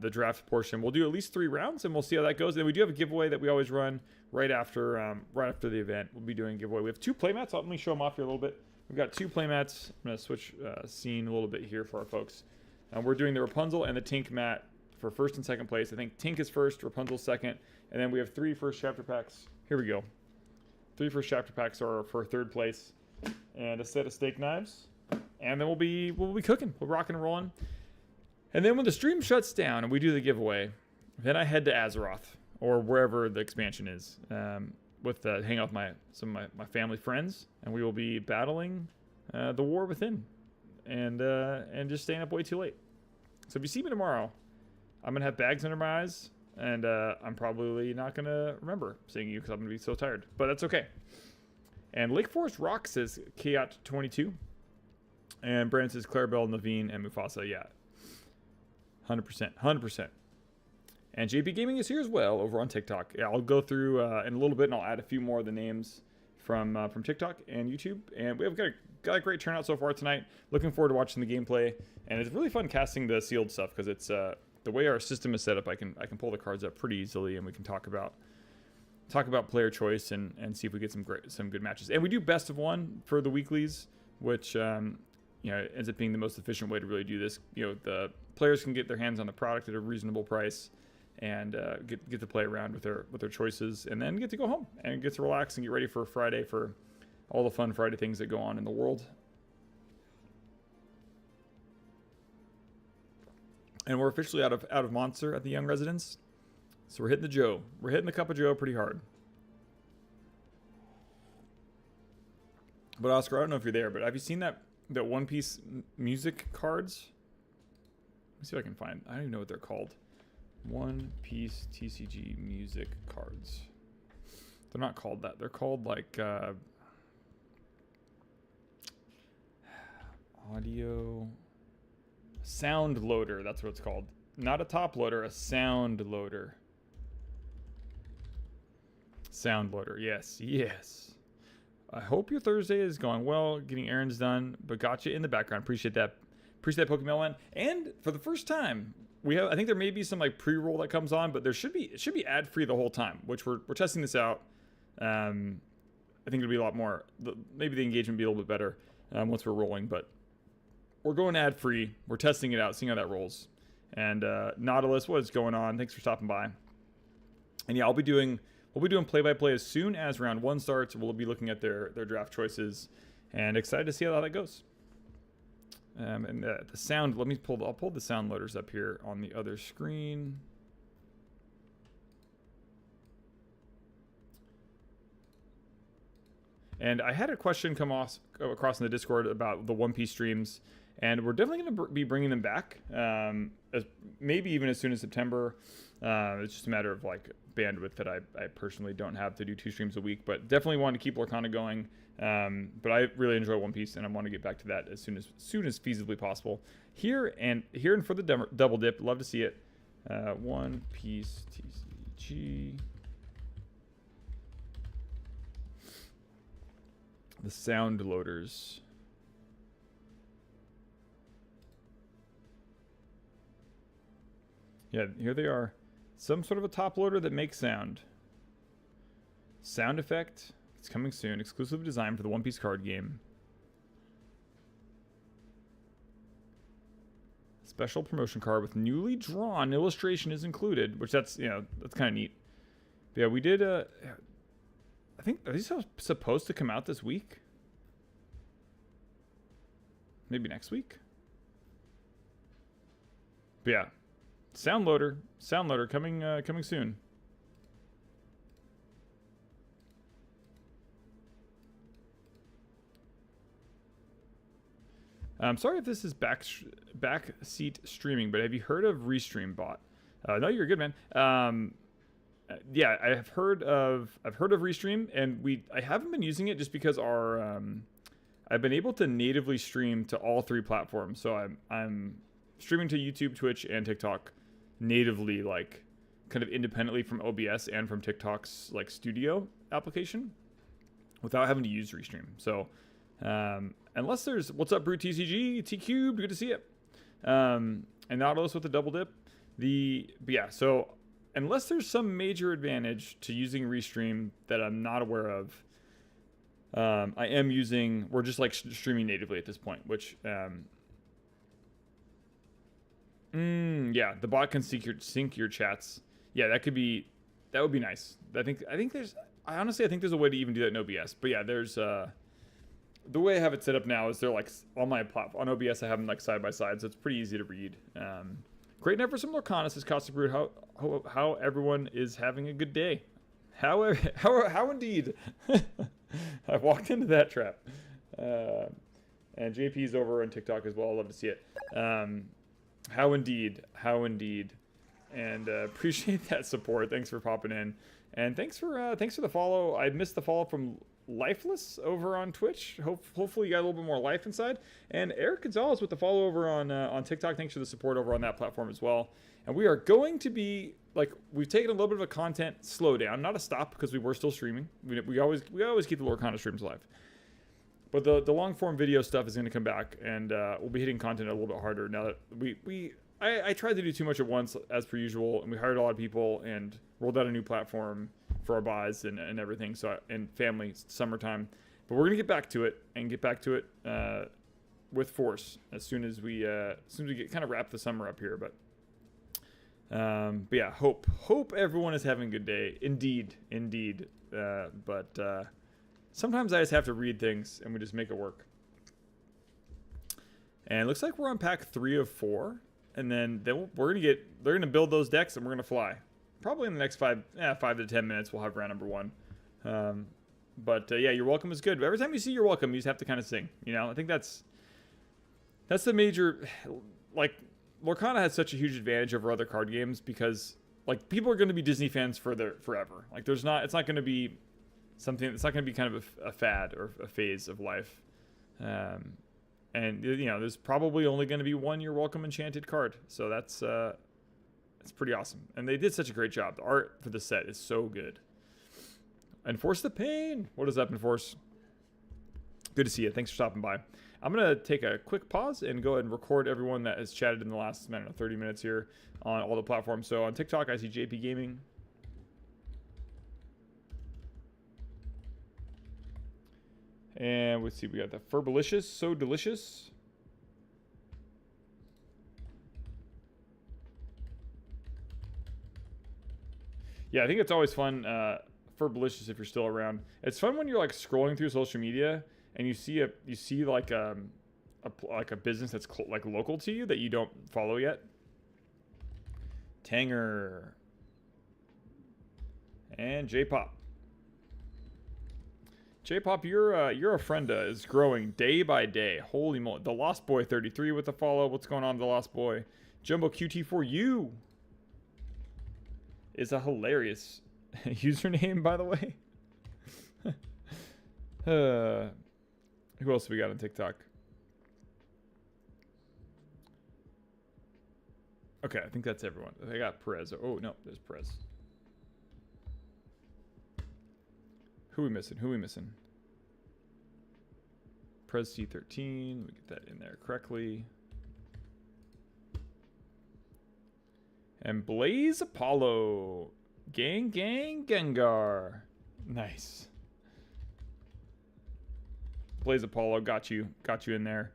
the draft portion. We'll do at least 3 rounds, and we'll see how that goes. And we do have a giveaway that we always run right after the event. We'll be doing a giveaway. We have 2 playmats. Let me show them off here a little bit. We've got 2 playmats. I'm going to switch scene a little bit here for our folks. We're doing the Rapunzel and the Tink mat for first and second place. I think Tink is first, Rapunzel second, and then we have 3 first chapter packs. Here we go. 3 first chapter packs are for third place, and a set of steak knives. And then we'll be cooking. We're rocking and rolling. And then when the stream shuts down and we do the giveaway, then I head to Azeroth or wherever the expansion is, hang out with some of my family friends, and we will be battling the war within, and just staying up way too late. So if you see me tomorrow, I'm gonna have bags under my eyes, and I'm probably not gonna remember seeing you because I'm gonna be so tired. But that's okay. And Lake Forest Rock says Kayat 22. And Brandon says Clarabelle, Naveen, and Mufasa. Yeah. 100%. 100%. And JP Gaming is here as well over on TikTok. Yeah, I'll go through in a little bit, and I'll add a few more of the names from TikTok and YouTube. And we have got a great turnout so far tonight. Looking forward to watching the gameplay. And it's really fun casting the sealed stuff because it's the way our system is set up. I can pull the cards up pretty easily, and we can talk about player choice and see if we get some good matches. And we do best of 1 for the weeklies, which ends up being the most efficient way to really do this. The players can get their hands on the product at a reasonable price and get to play around with their choices, and then get to go home and get to relax and get ready for Friday for all the fun Friday things that go on in the world. And we're officially out of Monster at the Young Residence. So we're hitting the Joe. We're hitting the Cup of Joe pretty hard. But Oscar, I don't know if you're there, but have you seen that One Piece music cards? Let me see if I can find. I don't even know what they're called. One Piece TCG music cards. They're not called that. They're called like audio sound loader. That's what it's called. Not a top loader, a sound loader. Sound loader. Yes, yes. I hope your Thursday is going well, getting errands done, but got you in the background. Appreciate that. Appreciate that, Pokemon one. And for the first time, we have. I think there may be some like pre-roll that comes on, but it should be ad free the whole time. Which we're testing this out. I think it'll be a lot more. Maybe the engagement will be a little bit better once we're rolling, but we're going ad free. We're testing it out, seeing how that rolls. And Nautilus, what is going on? Thanks for stopping by. And yeah, we'll be doing play-by-play as soon as round 1 starts. We'll be looking at their draft choices, and excited to see how that goes. And the sound. I'll pull the sound loaders up here on the other screen. And I had a question come across in the Discord about the One Piece streams, and we're definitely going to be bringing them back, maybe even as soon as September. It's just a matter of like bandwidth that I personally don't have to do 2 streams a week, but definitely want to keep Lorcana going. But I really enjoy One Piece, and I want to get back to that as soon as feasibly possible. Here and for the double dip, love to see it. One Piece TCG. The sound loaders. Yeah, here they are. Some sort of a top loader that makes sound. Sound effect. It's coming soon. Exclusively designed for the One Piece card game. Special promotion card with newly drawn illustration is included, which that's kind of neat. But yeah, we did I think, are these supposed to come out this week? Maybe next week? But yeah. Sound loader coming soon. I'm sorry if this is backseat streaming, but have you heard of Restream Bot? No, you're good, man. Yeah, I've heard of Restream, and I haven't been using it just because I've been able to natively stream to all 3 platforms. So I'm streaming to YouTube, Twitch, and TikTok natively, like kind of independently from OBS and from TikTok's like studio application, without having to use Restream. So unless there's what's up, Brute TCG, T Cubed, good to see it, and Nautilus with the double dip. But yeah, so unless there's some major advantage to using Restream that I'm not aware of, we're just like streaming natively at this point, which yeah, the bot can sync your chats. Yeah, that would be nice. I honestly think there's a way to even do that in OBS. But yeah, there's the way I have it set up now is they're like on my platform. On OBS I have them like side by side, so it's pretty easy to read. Great night for some Lorcana, says Caustic Brood. How everyone is having a good day. How indeed. I walked into that trap. And JP's over on TikTok as well. I love to see it. How indeed. And appreciate that support. Thanks for popping in. And thanks for the follow. I missed the follow from Lifeless over on Twitch. Hopefully you got a little bit more life inside. And Eric Gonzalez with the follow over on TikTok. Thanks for the support over on that platform as well. And we are going to be we've taken a little bit of a content slowdown, not a stop, because we were still streaming. We always keep the Lorcana streams alive. But the long form video stuff is going to come back, and we'll be hitting content a little bit harder now that I tried to do too much at once as per usual, and we hired a lot of people and rolled out a new platform for our buys and everything. So and family summertime, but we're gonna get back to it with force as soon as we get kind of wrap the summer up here. But yeah, hope everyone is having a good day. Indeed. But sometimes I just have to read things and we just make it work. And it looks like we're on pack 3 of 4. and then they're gonna build those decks, and we're gonna fly. Probably in the next 5 to 10 minutes, we'll have round number 1. But yeah, you're welcome is good. Every time you see you're welcome, you just have to kind of sing. You know, I think that's the major. Like, Lorcana has such a huge advantage over other card games because like people are going to be Disney fans forever. Like, it's not going to be something. It's not going to be kind of a fad or a phase of life. And you know, there's probably only going to be one You're Welcome enchanted card. So that's pretty awesome. And they did such a great job. The art for the set is so good. Enforce the Pain. What is up, Enforce? Good to see you. Thanks for stopping by. I'm going to take a quick pause and go ahead and record everyone that has chatted in the last, 30 minutes here on all the platforms. So on TikTok, I see JP Gaming. And let's see, we got the Furbalicious, So Delicious. Yeah, I think it's always fun, Furbalicious, if you're still around. It's fun when you're like scrolling through social media and you see like a business that's like local to you that you don't follow yet. Tanger and J-Pop. J-Pop, your frienda is growing day by day. Holy moly! The Lost Boy 33 with the follow. What's going on, The Lost Boy? Jumbo QT4U is a hilarious username, by the way. Who else have we got on TikTok? Okay, I think that's everyone. I got Perez. Oh, no, there's Perez. Who we missing? Perez C13. Let me get that in there correctly. And Blaze Apollo. Gang Gengar. Nice. Blaze Apollo, got you in there.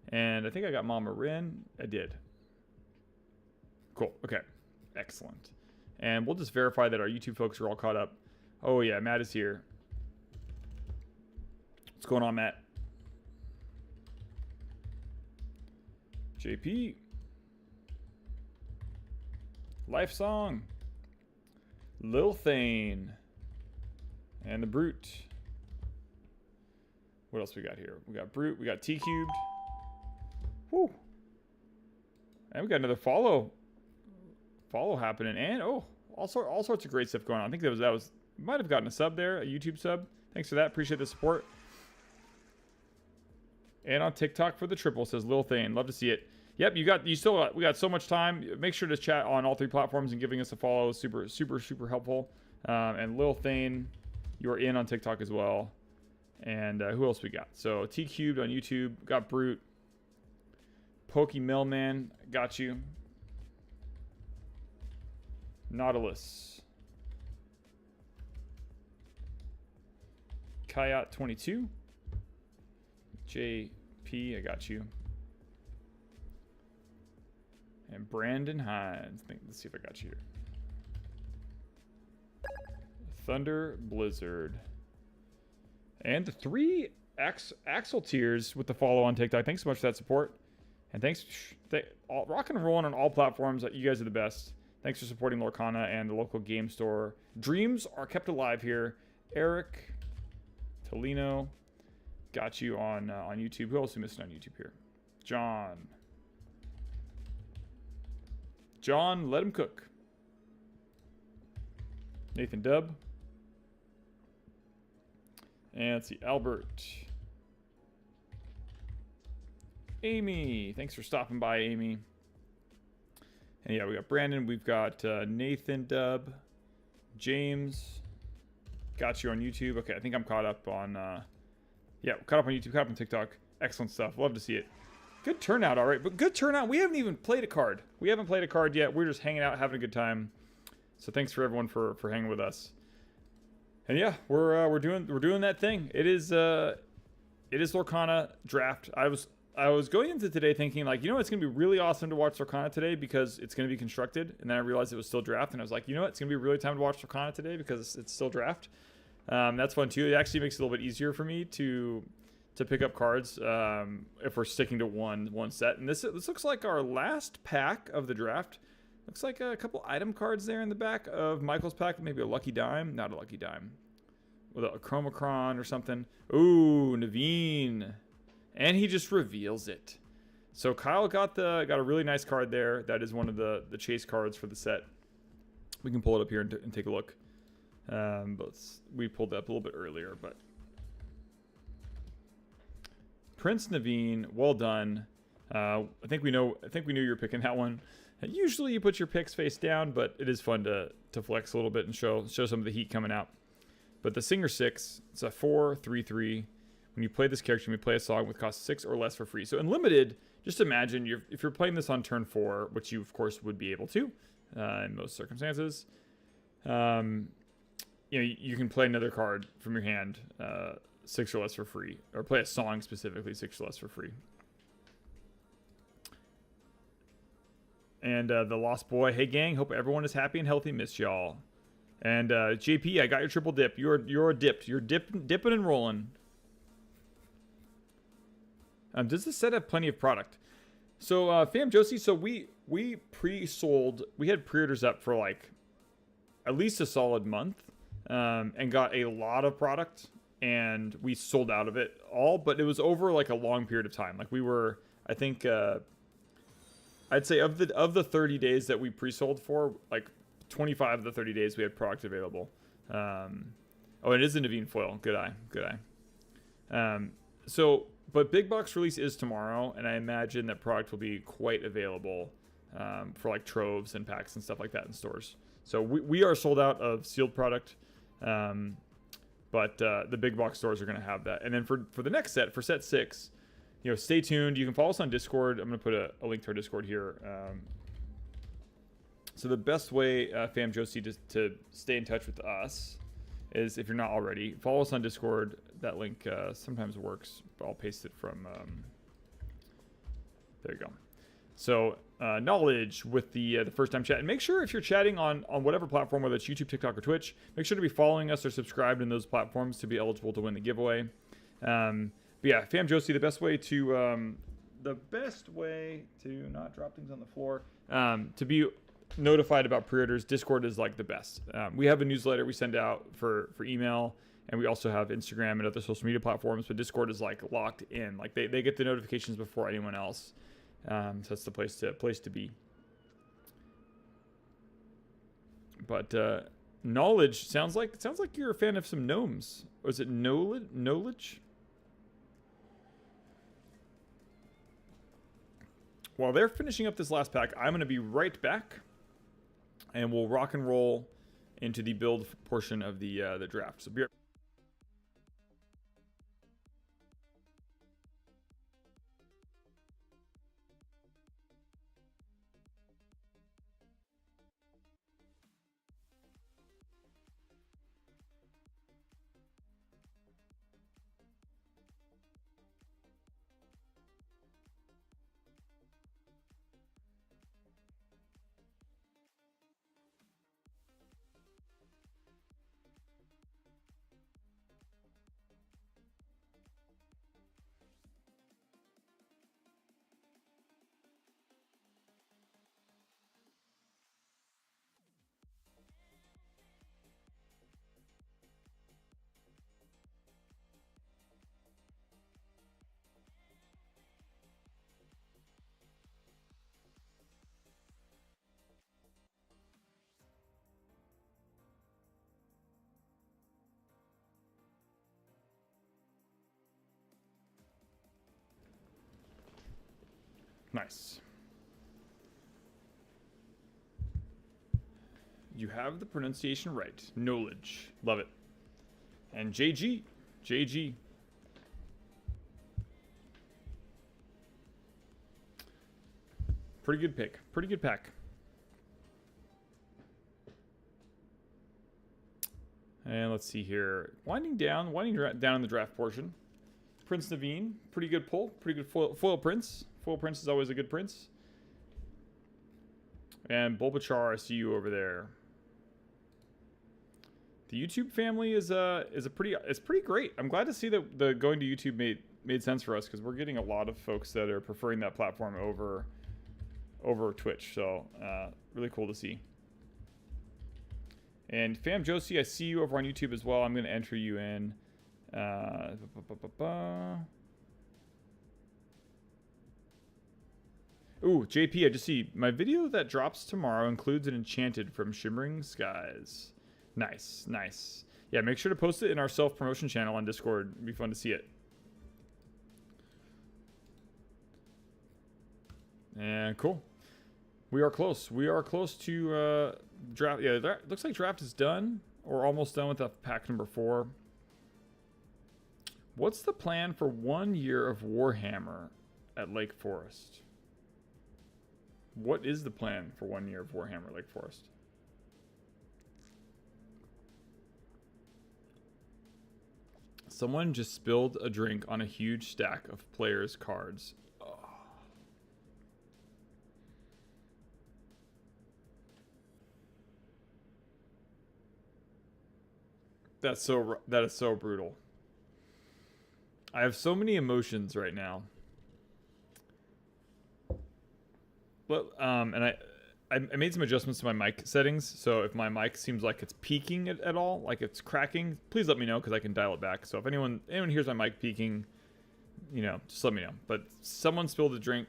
And I think I got Mama Rin. I did. Cool. Okay. Excellent. And we'll just verify that our YouTube folks are all caught up. Oh yeah, Matt is here. What's going on, Matt? JP. Life Song. Lil Thane. And the Brute. What else we got here? We got Brute. We got T Cubed. Woo. And we got another follow happening. And all sorts of great stuff going on. I think that was might have gotten a sub there, a YouTube sub. Thanks for that. Appreciate the support. And on TikTok for the triple, says Lil Thane. Love to see it. Yep, we got so much time. Make sure to chat on all 3 platforms and giving us a follow is super helpful. And Lil Thane, you're in on TikTok as well. And who else we got? So T Cubed on YouTube, got Brute. Pokey Millman, got you. Nautilus. Kayat 22. JP, I got you. And Brandon Hines. Let's see if I got you here. Thunder Blizzard. And the 3 Axel Tiers with the follow on TikTok. Thanks so much for that support. And thanks, rock and rolling on all platforms. You guys are the best. Thanks for supporting Lorcana and the local game store. Dreams are kept alive here. Eric Tolino, got you on YouTube. Who else are we missing on YouTube here? John, let him cook. Nathan Dubb. And let's see, Albert. Amy, thanks for stopping by, Amy. And yeah, we got Brandon. We've got Nathan Dubb. James. Got you on YouTube. Okay, I think I'm caught up on... yeah, caught up on YouTube, caught up on TikTok. Excellent stuff. Love to see it. Good turnout, all right. But good turnout. We haven't even played a card. We haven't played a card yet. We're just hanging out, having a good time. So thanks for everyone for hanging with us. And yeah, we're doing that thing. It is Lorcana draft. I was going into today thinking, like, it's going to be really awesome to watch Lorcana today because it's going to be constructed. And then I realized it was still draft. And I was like, it's going to be really time to watch Lorcana today because it's still draft. That's fun too. It actually makes it a little bit easier for me to to pick up cards if we're sticking to one set. And this looks like our last pack of the draft. Looks like a couple item cards there in the back of Michael's pack. Maybe a lucky dime. Not a lucky dime. With a Chromacron or something. Ooh, Naveen. And he just reveals it. So Kyle got a really nice card there. That is one of the chase cards for the set. We can pull it up here and take a look. But we pulled that up a little bit earlier. But Prince Naveen, well done. I think we knew you're picking that one. Usually you put your picks face down, but it is fun to flex a little bit and show some of the heat coming out. But the Singer 6, it's a 4/3/3. When you play this character, you may play a song with cost 6 or less for free. So in limited, just imagine if you're playing this on turn 4, which you of course would be able to in most circumstances. You can play another card from your hand, 6 or less for free, or play a song specifically 6 or less for free. And the Lost Boy, hey gang, hope everyone is happy and healthy. Miss y'all. And JP, I got your triple dip. You're dipped. You're dipping and rolling. Does this set have plenty of product? So Fam Josie, so we pre-sold. We had pre-orders up for like at least a solid month, and got a lot of product, and we sold out of it all. But it was over like a long period of time. Like we were, I think. I'd say of the 30 days that we pre-sold for, like 25 of the 30 days we had product available. Oh, it is a Naveen foil. Good eye. But big box release is tomorrow, and I imagine that product will be quite available for like troves and packs and stuff like that in stores. So we are sold out of sealed product, but the big box stores are going to have that. And then for the next set, for set 6. Stay tuned. You can follow us on Discord. I'm going to put a link to our Discord here. So the best way, Fam Josie, to stay in touch with us is, if you're not already, follow us on Discord. That link sometimes works, but I'll paste it from... there you go. So knowledge with the first time chat. And make sure if you're chatting on whatever platform, whether it's YouTube, TikTok, or Twitch, make sure to be following us or subscribed in those platforms to be eligible to win the giveaway. But yeah, Fam Josie, the best way to not drop things on the floor, to be notified about pre-orders, Discord is like the best. We have a newsletter we send out for email, and we also have Instagram and other social media platforms, but Discord is like locked in. Like they get the notifications before anyone else. So that's the place to be. But knowledge sounds like you're a fan of some gnomes. Or is it knowledge? While they're finishing up this last pack, I'm going to be right back, and we'll rock and roll into the build portion of the draft. So be right back. Nice. You have the pronunciation right. Knowledge. Love it. And JG. Pretty good pick. Pretty good pack. And let's see here. Winding down in the draft portion. Prince Naveen. Pretty good pull. Pretty good foil Prince. Foil Prince is always a good Prince. And Bulbachar, I see you over there. The YouTube family is pretty great. I'm glad to see that the going to YouTube made sense for us because we're getting a lot of folks that are preferring that platform over Twitch. So really cool to see. And Fam Josie, I see you over on YouTube as well. I'm going to enter you in. Ooh, JP, I just see my video that drops tomorrow includes an enchanted from Shimmering Skies. Nice, nice. Yeah, make sure to post it in our self-promotion channel on Discord. It'd be fun to see it. And cool. We are close. We are close to draft. Yeah, that looks like draft is done or almost done with the pack number 4. What's the plan for 1 year of Warhammer at Lake Forest? What is the plan for 1 year of Warhammer Lake Forest? Someone just spilled a drink on a huge stack of players' cards. Oh. That is so brutal. I have so many emotions right now. But and I made some adjustments to my mic settings, so if my mic seems like it's peaking at all, like it's cracking, please let me know because I can dial it back. So if anyone hears my mic peaking, you know, just let me know. But someone spilled a drink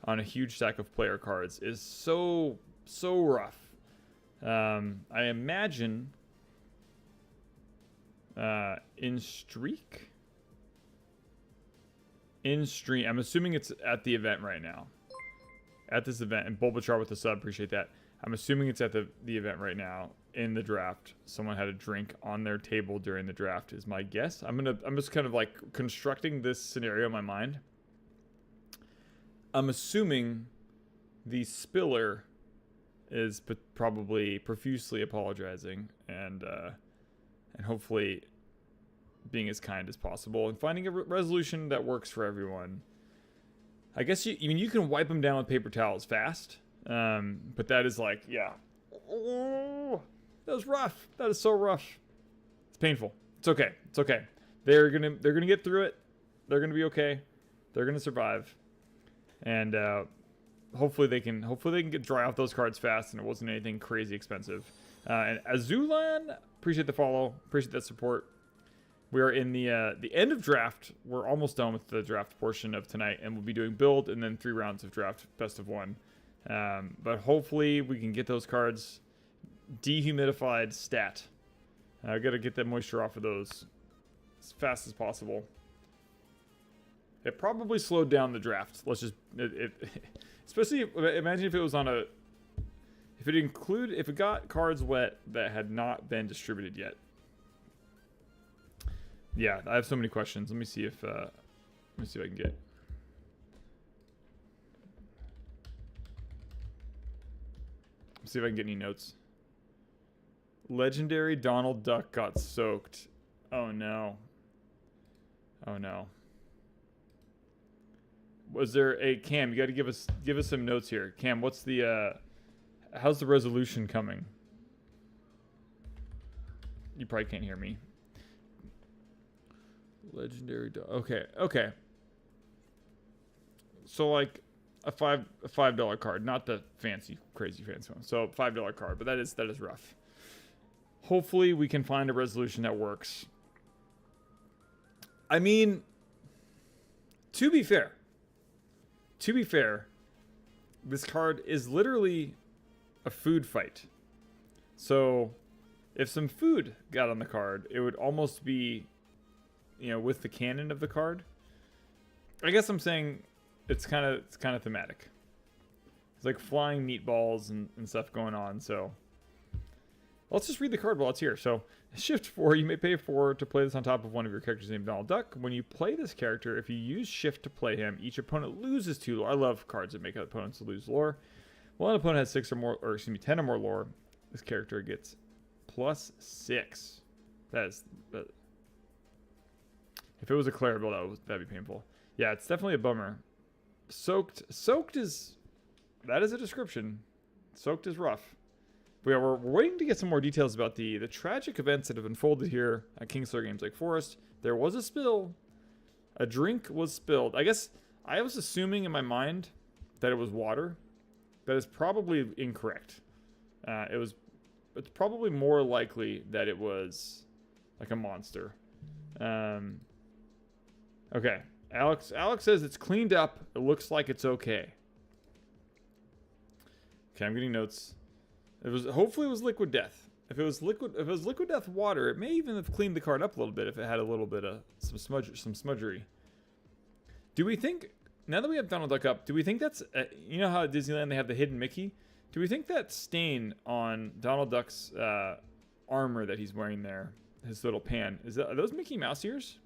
on a huge stack of player cards is so rough. I imagine in stream, I'm assuming it's at the event right now. At this event, and Bulbachar with the sub, appreciate that. I'm assuming it's at the event right now in the draft. Someone had a drink on their table during the draft is my guess. I'm just kind of like constructing this scenario in my mind. I'm assuming the spiller is probably profusely apologizing and hopefully being as kind as possible and finding a resolution that works for everyone. I guess you can wipe them down with paper towels fast, but that is like, yeah. Oh, that was rough. That is so rough. It's painful. It's okay. It's okay. They're gonna get through it. They're gonna be okay. They're gonna survive, and hopefully they can get dry off those cards fast, and it wasn't anything crazy expensive. And Azulan, appreciate the follow. Appreciate that support. We are in the end of draft. We're almost done with the draft portion of tonight, and we'll be doing build and then 3 rounds of draft, best of 1. But hopefully we can get those cards dehumidified stat. I got to get that moisture off of those as fast as possible. It probably slowed down the draft. Let's just especially imagine if it was on a if it got cards wet that had not been distributed yet. Yeah, I have so many questions. Let me see if I can get. See if I can get any notes. Legendary Donald Duck got soaked. Oh no. Oh no. Was there a Cam? You got to give us some notes here. Cam, what's the how's the resolution coming? You probably can't hear me. Legendary dog. Okay. So like a $5 card, not the crazy fancy one. So $5 card, but that is rough. Hopefully we can find a resolution that works. I mean, to be fair, this card is literally a food fight. So if some food got on the card, it would almost be, with the canon of the card. I guess I'm saying it's kind of thematic. It's like flying meatballs and stuff going on. So let's just read the card while it's here. So shift 4, you may pay 4 to play this on top of one of your characters named Donald Duck. When you play this character, if you use shift to play him, each opponent loses 2 lore. I love cards that make opponents lose lore. Well, an opponent has 10 or more lore. This character gets +6. If it was a Claire build, that'd be painful. Yeah, it's definitely a bummer. Soaked is that is a description. Soaked is rough. But yeah, we're waiting to get some more details about the tragic events that have unfolded here at Kingslayer Games Lake Forest. There was a spill. A drink was spilled. I guess I was assuming in my mind that it was water. That is probably incorrect. It's probably more likely that it was like a monster. Okay. Alex says it's cleaned up. It looks like it's okay. Okay, I'm getting notes. Hopefully it was liquid death. If it was liquid death water, it may even have cleaned the card up a little bit if it had a little bit of some smudgery. Do we think, now that we have Donald Duck up, do we think that's you know how at Disneyland they have the hidden Mickey? Do we think that stain on Donald Duck's armor that he's wearing there, his little pan, are those Mickey Mouse ears?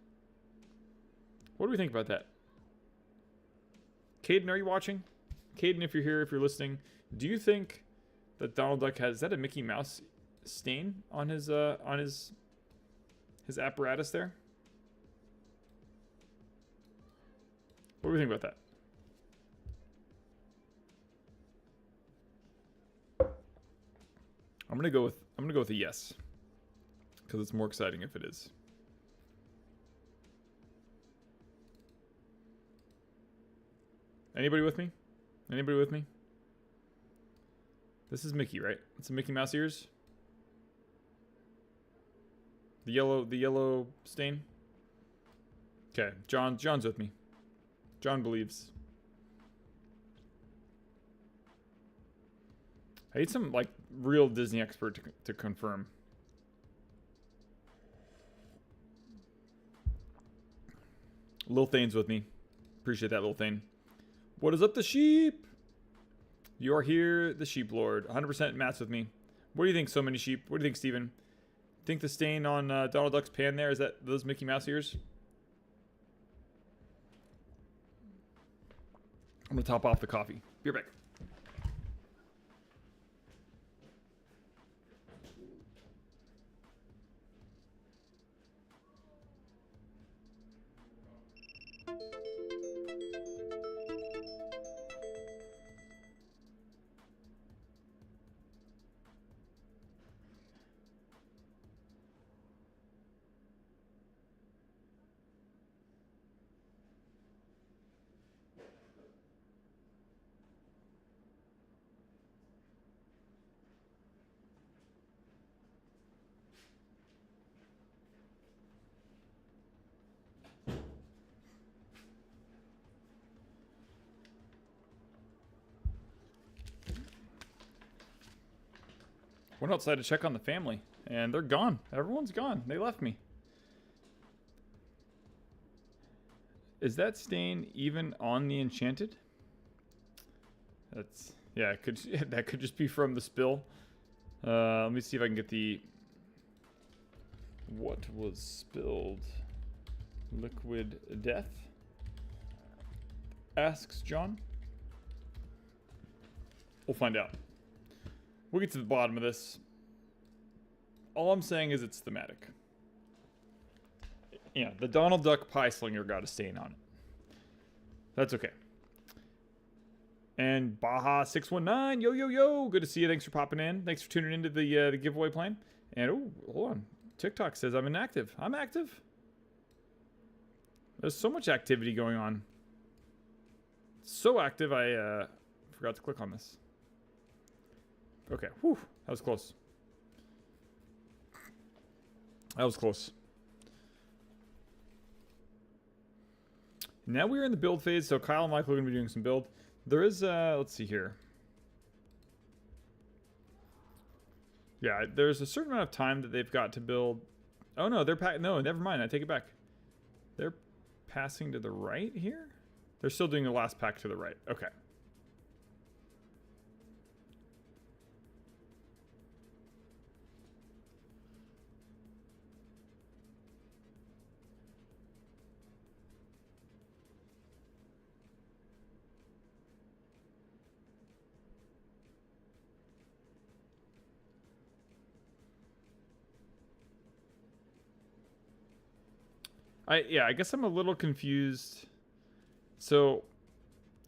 What do we think about that? Caden, are you watching? Caden, if you're here, if you're listening, do you think that Donald Duck is that a Mickey Mouse stain on his apparatus there? What do we think about that? I'm gonna go with a yes, because it's more exciting if it is. Anybody with me? Anybody with me? This is Mickey, right? It's a Mickey Mouse ears. The yellow stain. Okay, John's with me. John believes. I need some like real Disney expert to confirm. Lil Thane's with me. Appreciate that, Lil Thane. What is up, the sheep? You are here, the sheep lord. 100% Matt's with me. What do you think, so many sheep? What do you think, Steven? Think the stain on Donald Duck's pan there, is that those Mickey Mouse ears? I'm gonna top off the coffee. Be right back. Went outside to check on the family, and they're gone. Everyone's gone. They left me. Is that stain even on the Enchanted? That's, yeah, it could, that could just be from the spill. Let me see if I can get the, what was spilled? Liquid death? Asks John. We'll find out. We'll get to the bottom of this. All I'm saying is it's thematic. Yeah, the Donald Duck pie slinger got a stain on it. That's okay. And Baja619, yo. Good to see you. Thanks for popping in. Thanks for tuning into the giveaway plan. And, oh, hold on. TikTok says I'm inactive. I'm active. There's so much activity going on. So active, I forgot to click on this. Okay, whew, that was close. That was close. Now we're in the build phase, so Kyle and Michael are going to be doing some build. There is, let's see here. Yeah, there's a certain amount of time that they've got to build. Oh no, no, never mind, I take it back. They're passing to the right here? They're still doing the last pack to the right, okay. I guess I'm a little confused. So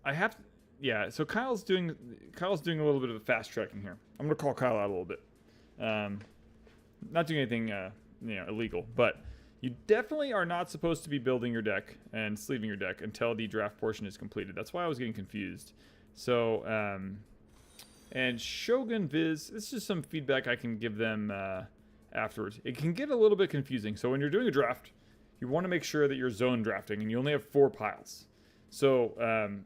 I have to, yeah, so Kyle's doing a little bit of a fast tracking here. I'm gonna call Kyle out a little bit. Not doing anything illegal, but You definitely are not supposed to be building your deck and sleeving your deck until the draft portion is completed. That's why I was getting confused. So, and Shogun Viz, this is some feedback I can give them afterwards. It can get a little bit confusing. So when you're doing a draft, you want to make sure that you're zone drafting, and you only have 4 piles. So,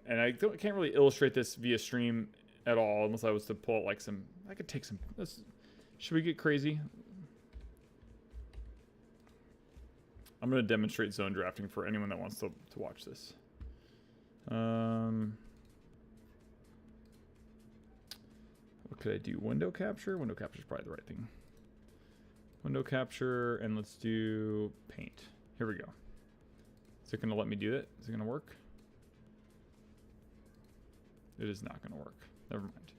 and I can't really illustrate this via stream at all unless I was to pull like some, I could take some, should we get crazy? I'm going to demonstrate zone drafting for anyone that wants to watch this. What could I do? Window capture? Window capture is probably the right thing. Window capture, and let's do paint. Here we go. Is it going to let me do it? Is it going to work? It is not going to work. Never mind.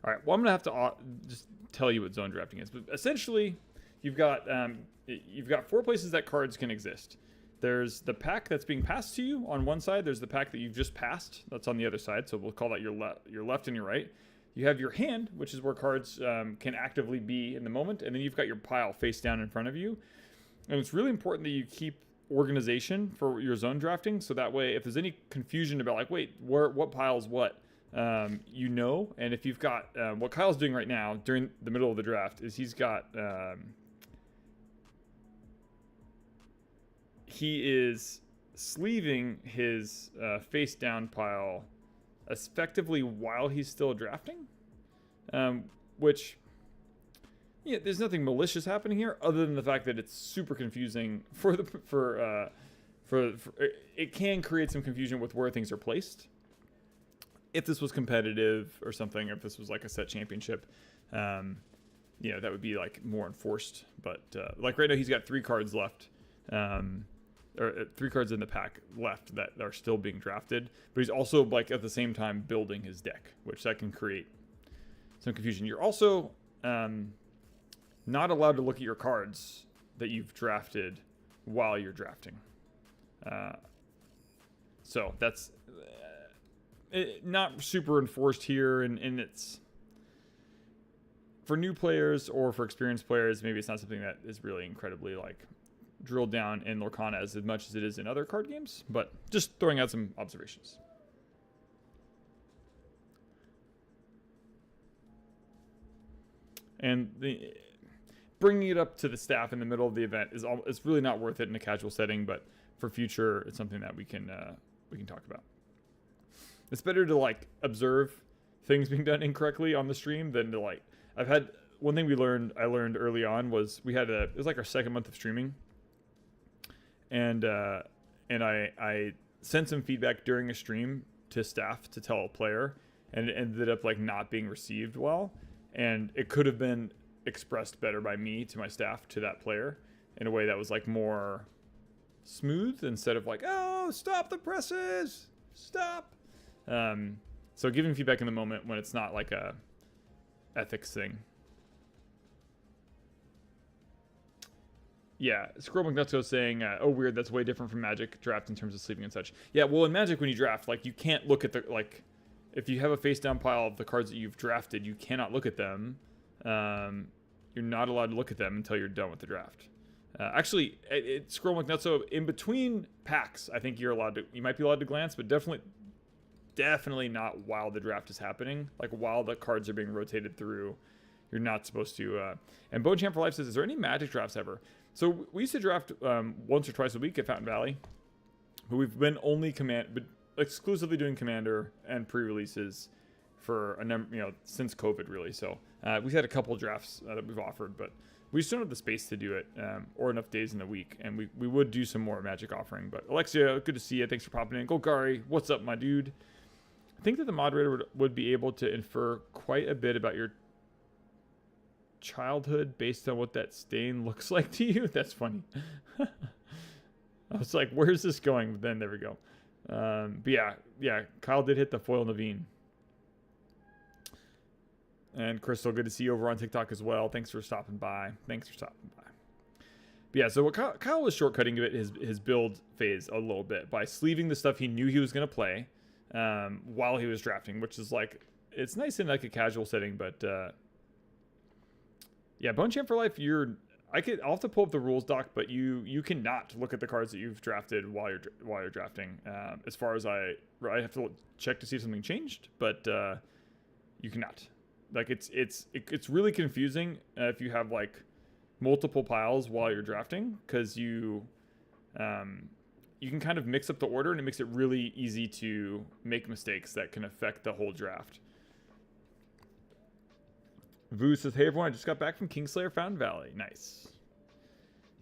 All right. Well, I'm going to have to just tell you what zone drafting is. But essentially, you've got 4 places that cards can exist. There's the pack that's being passed to you on one side. There's the pack that you've just passed. That's on the other side. So we'll call that your left and your right. You have your hand, which is where cards can actively be in the moment. And then you've got your pile face down in front of you. And it's really important that you keep organization for your zone drafting. So that way, if there's any confusion about like, wait, what pile's what, you know. And if you've got what Kyle's doing right now during the middle of the draft is he's got he is sleeving his face down pile effectively while he's still drafting, which, yeah, there's nothing malicious happening here other than the fact that it's super confusing for it can create some confusion with where things are placed. If this was competitive or something, or if this was like a set championship, that would be like more enforced. But like right now, he's got 3 cards left, or 3 cards in the pack left that are still being drafted. But he's also like at the same time building his deck, which that can create some confusion. You're also not allowed to look at your cards that you've drafted while you're drafting. So that's not super enforced here, and it's for new players or for experienced players. Maybe it's not something that is really incredibly like drilled down in Lorcana as much as it is in other card games, but just throwing out some observations. And bringing it up to the staff in the middle of the event is really not worth it in a casual setting, but for future, it's something that we can talk about. It's better to like observe things being done incorrectly on the stream than to like. I've had one thing I learned early on was it was like our 2nd month of streaming, and I sent some feedback during a stream to staff to tell a player, and it ended up like not being received well, and it could have been expressed better by me to my staff to that player in a way that was like more smooth instead of like, oh, stop the presses, stop. So giving feedback in the moment when it's not like a ethics thing. Yeah, Scroll McNutso saying, oh, weird, that's way different from Magic draft in terms of sleeping and such. Yeah, well, in Magic, when you draft, like, you can't look at the, like, if you have a face-down pile of the cards that you've drafted, you cannot look at them. You're not allowed to look at them until you're done with the draft. Actually, Scroll McNutso, in between packs, I think you might be allowed to glance, but definitely not while the draft is happening. Like, while the cards are being rotated through, you're not supposed to. And Bone Champ for Life says, is there any Magic drafts ever? So we used to draft once or twice a week at Fountain Valley, but we've been exclusively doing Commander and pre-releases for a number, since COVID really. So we've had a couple drafts that we've offered, but we just don't have the space to do it or enough days in the week. And we would do some more Magic offering. But Alexia, good to see you. Thanks for popping in. Golgari, what's up, my dude? I think that the moderator would be able to infer quite a bit about your childhood based on what that stain looks like to you. That's funny. I was like, where's this going? But then there we go. But yeah, Kyle did hit the foil Naveen. And Crystal, good to see you over on TikTok as well. Thanks for stopping by. But yeah, so what Kyle was shortcutting his build phase a little bit by sleeving the stuff he knew he was going to play while he was drafting, which is like, it's nice in like a casual setting, but yeah, Bone Champ for Life, I'll have to pull up the rules doc, but you cannot look at the cards that you've drafted while you're drafting. As far as I have to check to see if something changed, but you cannot. Like it's really confusing if you have like multiple piles while you're drafting, because you can kind of mix up the order, and it makes it really easy to make mistakes that can affect the whole draft. Vu says, hey everyone, I just got back from Kingslayer Fountain Valley. Nice.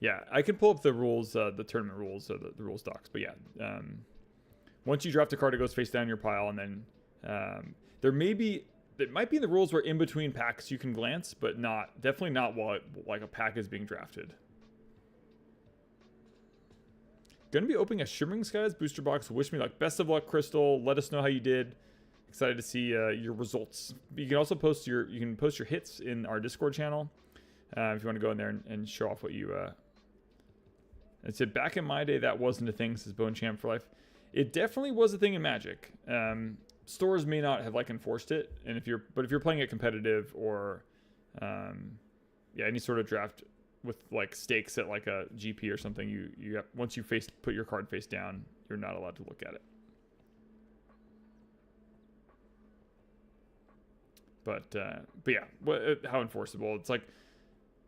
Yeah, I can pull up the rules, the tournament rules, the rules docs. But yeah, once you draft a card, it goes face down in your pile, and then it might be in the rules where in between packs you can glance, but definitely not while like a pack is being drafted. Gonna be opening a Shimmering Skies booster box. Wish me luck. Best of luck, Crystal. Let us know how you did. Excited to see your results. You can also post your hits in our Discord channel if you want to go in there and show off what you. I said back in my day that wasn't a thing. Says Bone Champ for life. It definitely was a thing in Magic. Stores may not have like enforced it, and if you're playing it competitive or any sort of draft with like stakes at like a GP or something, you have, once you put your card face down, you're not allowed to look at it. But yeah, how enforceable? It's like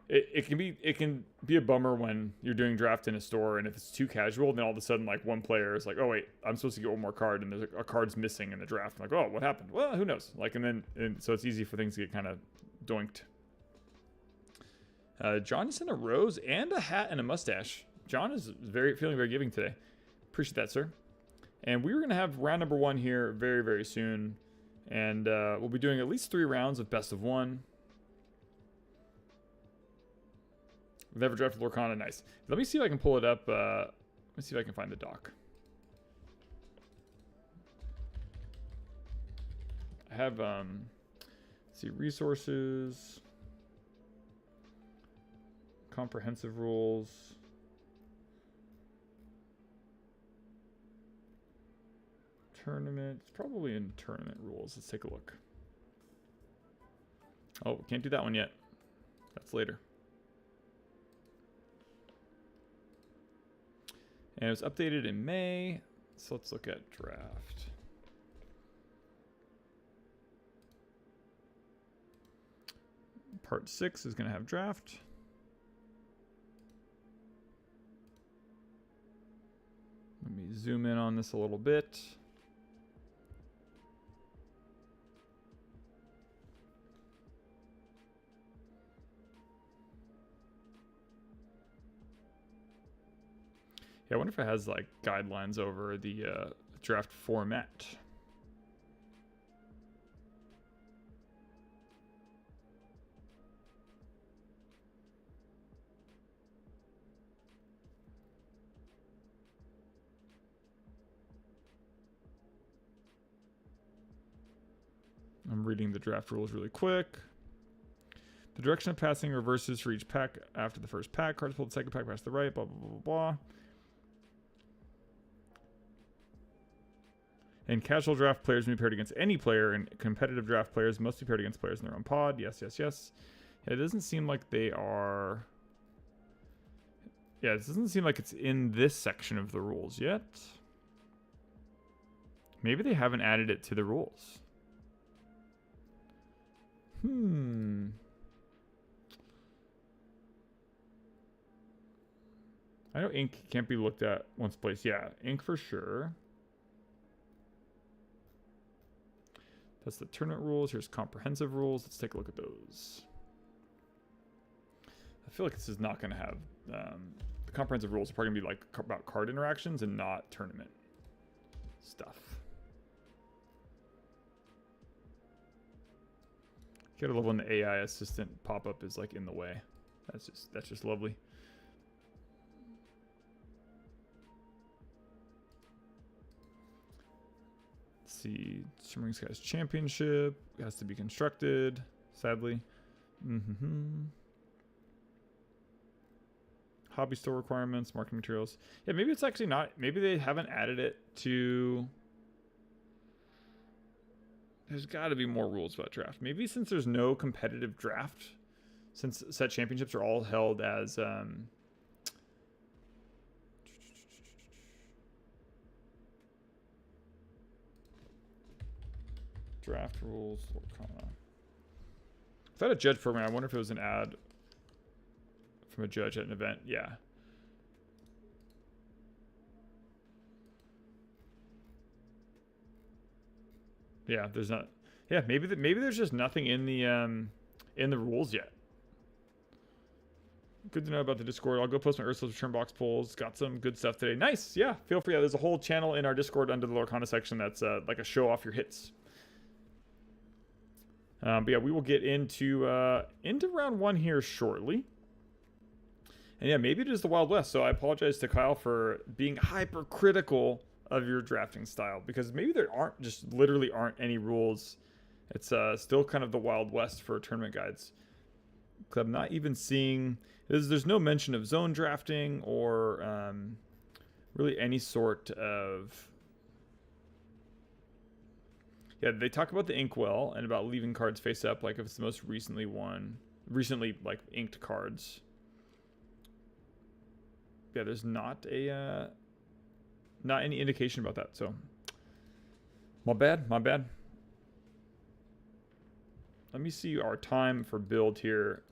it can be a bummer when you're doing draft in a store, and if it's too casual, then all of a sudden like one player is like, oh wait, I'm supposed to get one more card, and there's a card's missing in the draft. I'm like, oh, what happened? Well, who knows? Like, and so it's easy for things to get kind of doinked. John is in a rose and a hat and a mustache. John is feeling very giving today. Appreciate that, sir. And we're gonna have round number 1 here very, very soon. And we'll be doing at least 3 rounds of best of 1. We've never drafted Lorcana. Nice. Let me see if I can pull it up. Let me see if I can find the doc. I have, let's see, resources, comprehensive rules. Tournament. It's probably in tournament rules. Let's take a look. Oh, can't do that one yet. That's later. And it was updated in May. So let's look at draft. Part 6 is going to have draft. Let me zoom in on this a little bit. Yeah, I wonder if it has like guidelines over the draft format. I'm reading the draft rules really quick. The direction of passing reverses for each pack after the first pack. Cards pulled the second pack past the right, blah, blah, blah, blah, blah. In casual draft, players may be paired against any player, and competitive draft players must be paired against players in their own pod. Yes, yes, yes. Yeah, it doesn't seem like they are... Yeah, it doesn't seem like it's in this section of the rules yet. Maybe they haven't added it to the rules. I know ink can't be looked at once placed. Yeah, ink for sure. That's the tournament rules. Here's comprehensive rules. Let's take a look at those. I feel like this is not going to have... the comprehensive rules are probably going to be like about card interactions and not tournament stuff. You gotta love when the AI assistant pop-up is like in the way. That's just lovely. Let's see, Shimmering Skies Championship has to be constructed, sadly. Hobby store requirements, marketing materials. Yeah, maybe it's actually not. Maybe they haven't added it to... There's got to be more rules about draft. Maybe since there's no competitive draft, since set championships are all held as draft rules. Without a judge program, I wonder if it was an ad from a judge at an event. Yeah. Yeah, there's not. Yeah, maybe there's just nothing in the rules yet. Good to know about the Discord. I'll go post my Ursula's Return Box polls. Got some good stuff today. Nice. Yeah, feel free. Yeah, there's a whole channel in our Discord under the Lorcana section that's like a show off your hits. But yeah, we will get into round 1 here shortly. And yeah, maybe it is the Wild West. So I apologize to Kyle for being hypercritical of your drafting style, because maybe there literally aren't any rules. It's still kind of the Wild West for tournament guides. Because I'm not even seeing, there's no mention of zone drafting or really any sort of. Yeah, they talk about the inkwell and about leaving cards face up, like if it's the most recently like inked cards. Yeah, there's not any indication about that. So, my bad. Let me see our time for build here.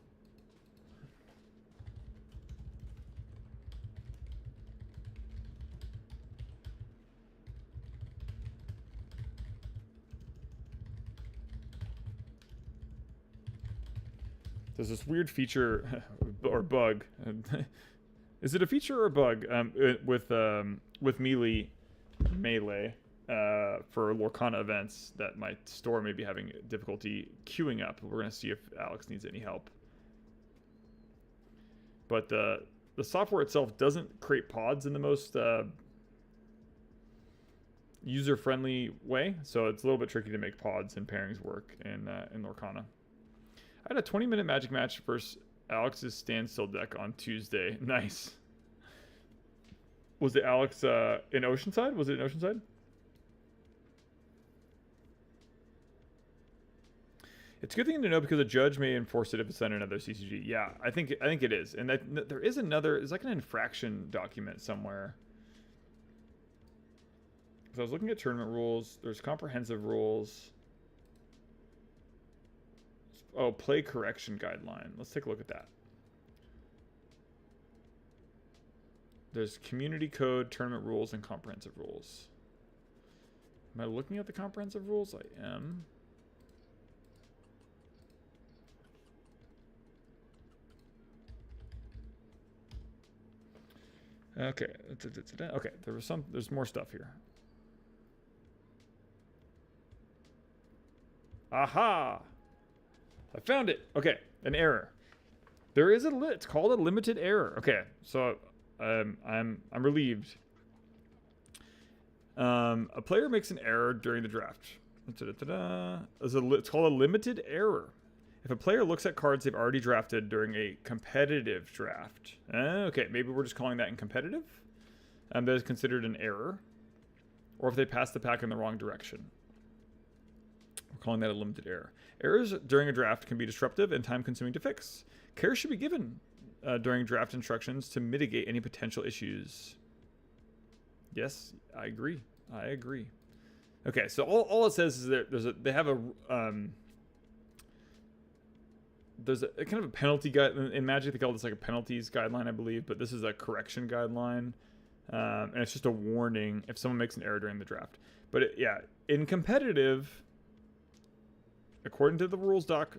There's this weird feature or bug. Is it a feature or a bug with Melee for Lorcana events that my store may be having difficulty queuing up? We're gonna see if Alex needs any help. But the software itself doesn't create pods in the most user-friendly way, so it's a little bit tricky to make pods and pairings work in Lorcana. I had a 20-minute Magic match versus Alex's standstill deck on Tuesday. Nice. Was it Alex in Oceanside? Was it in Oceanside? It's a good thing to know because a judge may enforce it if it's on another CCG. Yeah, I think it is. And that, there is another, there's like an infraction document somewhere. So I was looking at tournament rules. There's comprehensive rules. Oh, play correction guideline. Let's take a look at that. There's community code, tournament rules, and comprehensive rules. Am I looking at the comprehensive rules? I am. Okay. Okay, there's more stuff here. Aha! I found it. Okay, an error. There is it's called a limited error. Okay, so I'm relieved. A player makes an error during the draft. It's called a limited error. If a player looks at cards they've already drafted during a competitive draft. Okay, maybe we're just calling that in competitive. That is considered an error. Or if they pass the pack in the wrong direction. We're calling that a limited error. Errors during a draft can be disruptive and time-consuming to fix. Care should be given during draft instructions to mitigate any potential issues. Yes, I agree. Okay, so all it says is that they have there's a kind of a penalty guide in Magic. They call this like a penalties guideline, I believe, but this is a correction guideline, and it's just a warning if someone makes an error during the draft. But in competitive, according to the rules doc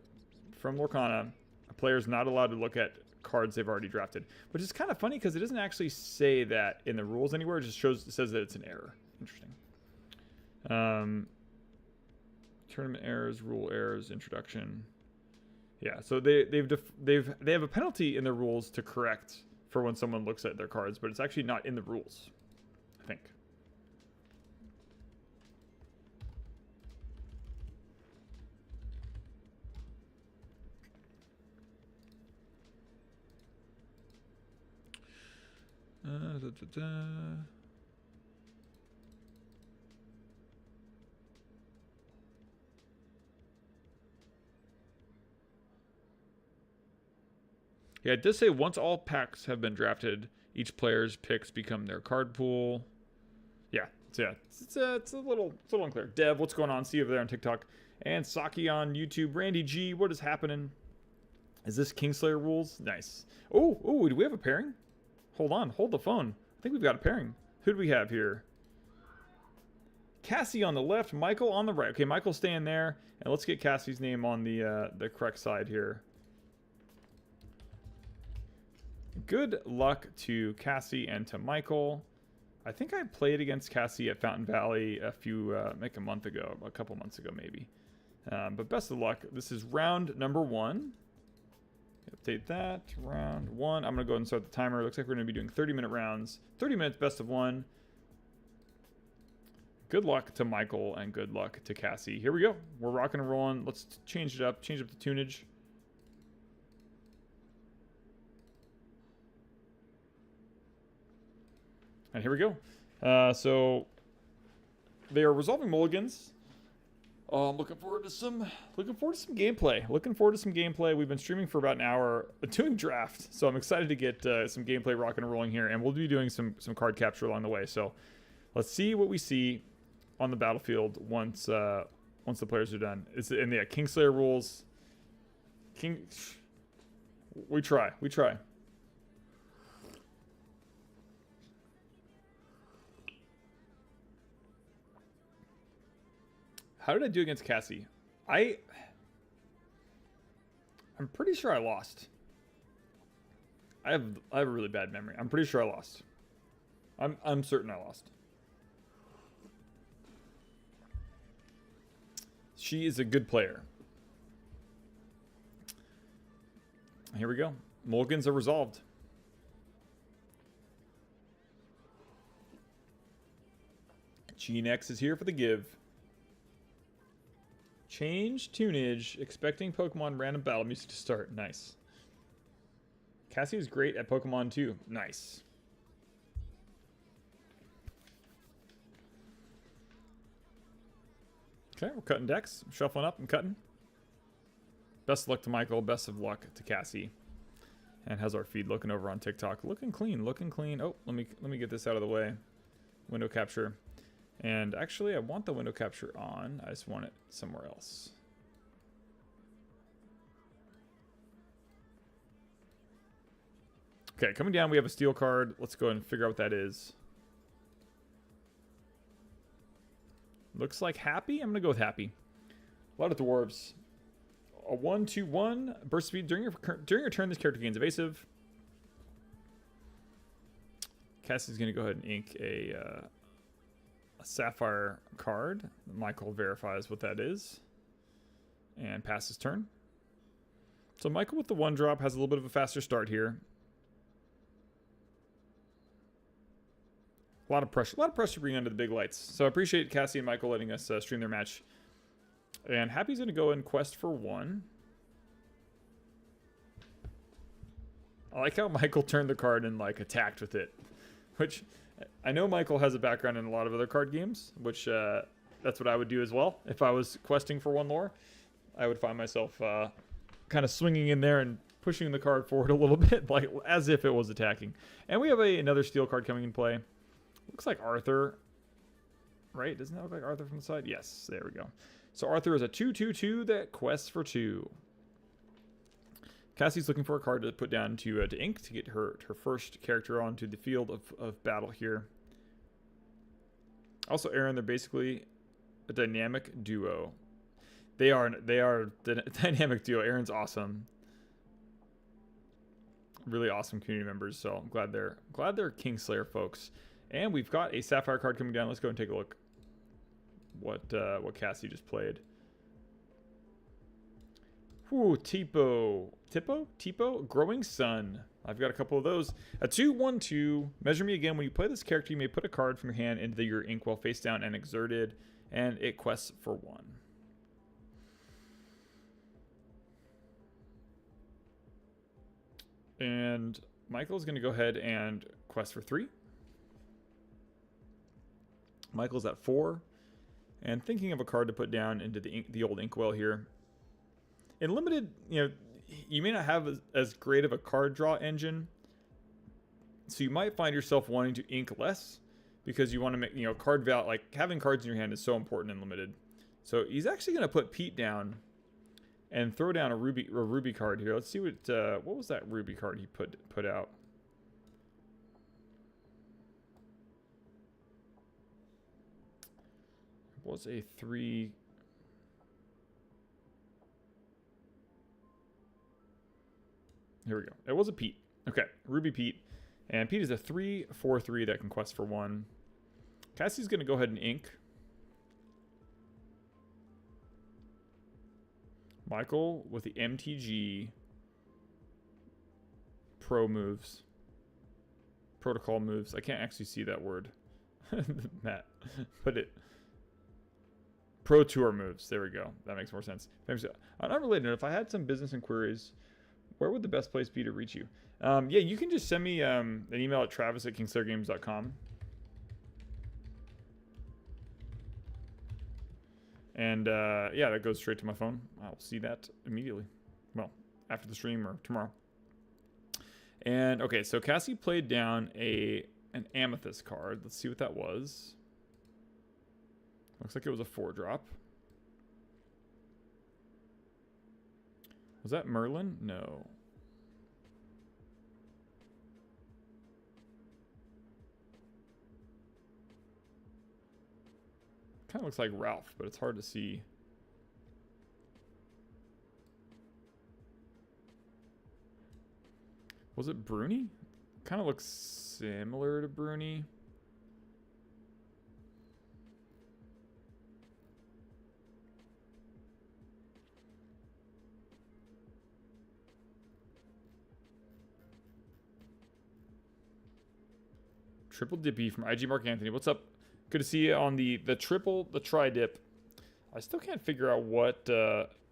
from Lorcana, a player is not allowed to look at cards they've already drafted, which is kind of funny because it doesn't actually say that in the rules anywhere. It just says that it's an error. Interesting. Tournament errors, rule errors, introduction. Yeah, so they have a penalty in their rules to correct for when someone looks at their cards, but it's actually not in the rules, I think. Yeah, it does say once all packs have been drafted, each player's picks become their card pool. Yeah, so yeah, it's a little unclear. Dev, what's going on? See you over there on TikTok. And Saki on YouTube. Randy G, what is happening? Is this Kingslayer rules? Nice. Oh, do we have a pairing? Hold on, hold the phone. I think we've got a pairing. Who do we have here? Cassie on the left, Michael on the right. Okay, Michael's staying there, and let's get Cassie's name on the correct side here. Good luck to Cassie and to Michael. I think I played against Cassie at Fountain Valley a couple months ago maybe. But best of luck. This is round number 1. Update that. Round 1. I'm going to go ahead and start the timer. Looks like we're going to be doing 30-minute rounds. 30 minutes, best of 1. Good luck to Michael and good luck to Cassie. Here we go. We're rocking and rolling. Let's change it up. Change up the tunage. And here we go. So they are resolving mulligans. I'm looking forward to some gameplay. We've been streaming for about an hour doing draft, so I'm excited to get some gameplay rocking and rolling here, and we'll be doing some card capture along the way. So let's see what we see on the battlefield once the players are done. It's in the Kingslayer rules. We try. How did I do against Cassie? I'm pretty sure I lost. I have a really bad memory. I'm pretty sure I lost. I'm certain I lost. She is a good player. Here we go. Mulligans are resolved. GNX is here for the give. Change tunage, expecting Pokemon random battle music to start. Nice. Cassie is great at Pokemon too. Nice. Okay, we're cutting decks. Shuffling up and cutting. Best of luck to Michael. Best of luck to Cassie. And how's our feed looking over on TikTok? Looking clean, looking clean. Oh, let me get this out of the way. Window capture. And actually, I want the window capture on. I just want it somewhere else. Okay, coming down, we have a steel card. Let's go ahead and figure out what that is. Looks like Happy. I'm going to go with Happy. A lot of dwarves. A 1/2/1 burst speed. During your turn, this character gains evasive. Cassie's going to go ahead and ink a sapphire card. Michael verifies what that is and passes turn. So Michael with the 1-drop has a little bit of a faster start here. A lot of pressure bringing under the big lights. So I appreciate Cassie and Michael letting us stream their match. And Happy's going to go and quest for 1. I like how Michael turned the card and like attacked with it, which I know Michael has a background in a lot of other card games, which that's what I would do as well. If I was questing for 1 lore, I would find myself kind of swinging in there and pushing the card forward a little bit, like as if it was attacking. And we have another steel card coming in play. Looks like Arthur, right? Doesn't that look like Arthur from the side? Yes, there we go. So Arthur is a 2/2/2 that quests for 2. Cassie's looking for a card to put down to ink to get her first character onto the field of battle here. Also, Aaron, they're basically a dynamic duo. They are the dynamic duo. Aaron's awesome. Really awesome community members. So I'm glad they're Kingslayer folks. And we've got a Sapphire card coming down. Let's go and take a look what Cassie just played. Ooh, Tipo, Growing Sun. I've got a couple of those. A 2/1/2. Measure me again. When you play this character, you may put a card from your hand into your ink while face down and exerted, and it quests for 1. And Michael's going to go ahead and quest for 3. Michael's at 4. And thinking of a card to put down into the old inkwell here. In limited, you may not have as great of a card draw engine, so you might find yourself wanting to ink less because you want to make, you know, card value, like having cards in your hand is so important in limited. So he's actually going to put Pete down and throw down a ruby card here. Let's see what was that ruby card he put out. It was a 3. Here we go. It was a Pete. Okay, Ruby Pete. And Pete is a 3/4/3 that can quest for 1. Cassie's going to go ahead and ink. Michael with the MTG Pro moves. Protocol moves. I can't actually see that word. Matt, put it. Pro Tour moves. There we go. That makes more sense. On unrelated note, if I had some business inquiries, where would the best place be to reach you? Yeah, you can just send me an email at travis@kingslayergames.com. And yeah, that goes straight to my phone. I'll see that immediately. Well, after the stream or tomorrow. And okay, so Cassie played down an amethyst card. Let's see what that was. Looks like it was a 4-drop. Was that Merlin? No. Kind of looks like Ralph, but it's hard to see. Was it Bruni? Kind of looks similar to Bruni. Triple Dippy from IG Mark Anthony. What's up? Good to see you on the tri-dip. I still can't figure out what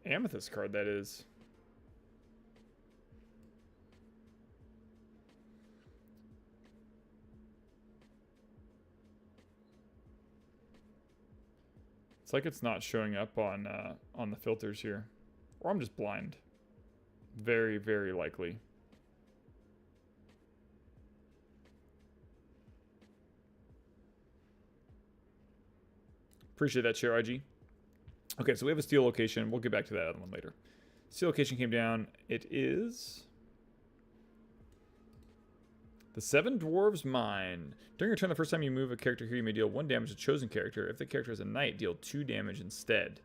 amethyst card that is. It's like it's not showing up on the filters here. Or I'm just blind. Very, very likely. Appreciate that share, IG. Okay, so we have a steel location. We'll get back to that other one later. Steel location came down. It is the Seven Dwarves Mine. During your turn, the first time you move a character here, you may deal 1 damage to a chosen character. If the character is a knight, deal 2 damage instead.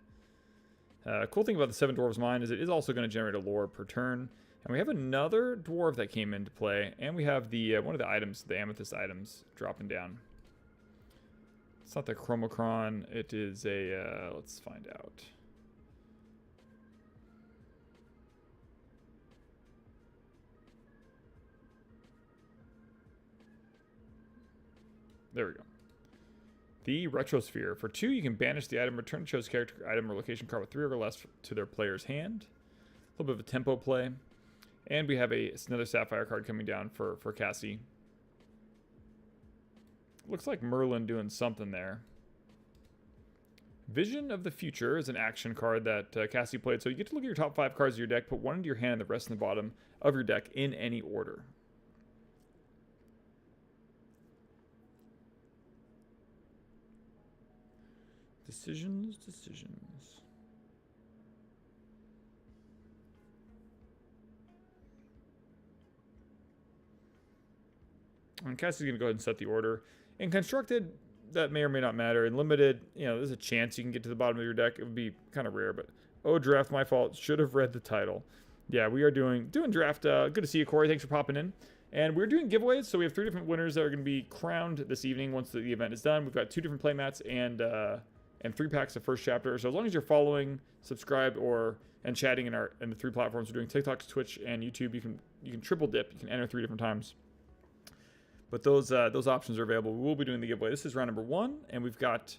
Cool thing about the Seven Dwarves Mine is it is also going to generate a lore per turn. And we have another dwarf that came into play. And we have the one of the items, the amethyst items, dropping down. It's not the Chromocron. It is a, let's find out. There we go. The Retrosphere. For 2, you can banish the item, return a chosen character, item, or location card with 3 or less to their player's hand. A little bit of a tempo play. And we have another Sapphire card coming down for Cassie. Looks like Merlin doing something there. Vision of the Future is an action card that Cassie played. So you get to look at your top 5 cards of your deck, put 1 into your hand and the rest in the bottom of your deck in any order. Decisions. And Cassie's going to go ahead and set the order. In Constructed, that may or may not matter. In Limited, you know, there's a chance you can get to the bottom of your deck. It would be kind of rare, but oh, draft, my fault. Should have read the title. Yeah, we are doing draft. Good to see you, Corey. Thanks for popping in. And we're doing giveaways, so we have 3 different winners that are going to be crowned this evening once the event is done. We've got 2 different playmats and 3 packs of first chapter. So as long as you're following, subscribed, and chatting in the 3 platforms, we're doing TikTok, Twitch, and YouTube. You can triple dip. You can enter 3 different times. But those options are available. We will be doing the giveaway. This is round number 1, and we've got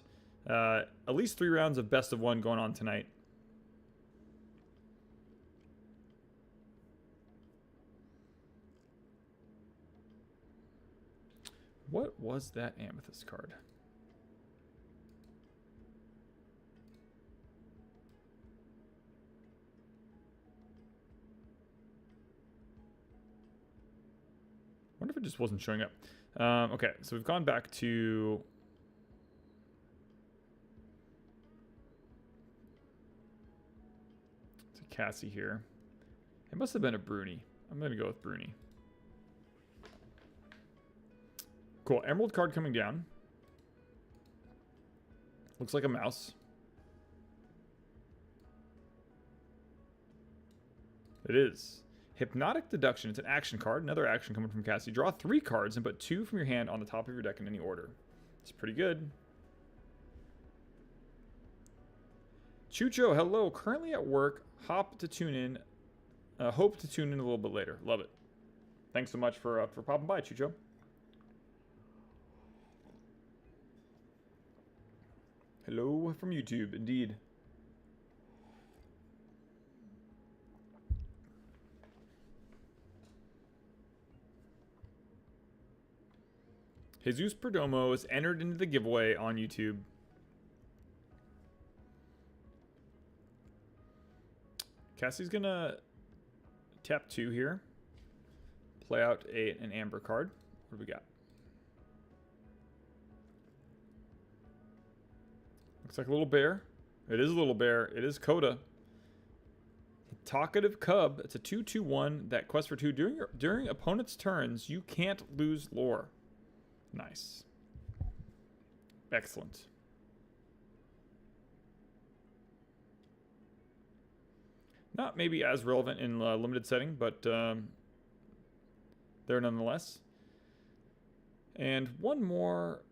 at least 3 rounds of best of 1 going on tonight. What was that amethyst card? wonder if it just wasn't showing up. Okay, so we've gone back to... Cassie here. It must have been a Bruni. I'm going to go with Bruni. Cool. Emerald card coming down. Looks like a mouse. It is. Hypnotic Deduction. It's an action card. Another action coming from Cassie. Draw 3 cards and put 2 from your hand on the top of your deck in any order. It's pretty good. Chucho, hello. Currently at work. Hope to tune in a little bit later. Love it. Thanks so much for popping by, Chucho. Hello from YouTube, indeed. Jesus Perdomo is entered into the giveaway on YouTube. Cassie's gonna tap 2 here. Play out an amber card. What do we got? Looks like a little bear. It is a little bear. It is Coda. Talkative Cub. It's a 2/2/1 that quests for 2. During opponent's turns, you can't lose lore. Nice. Excellent. Not maybe as relevant in limited setting, but there nonetheless. And one more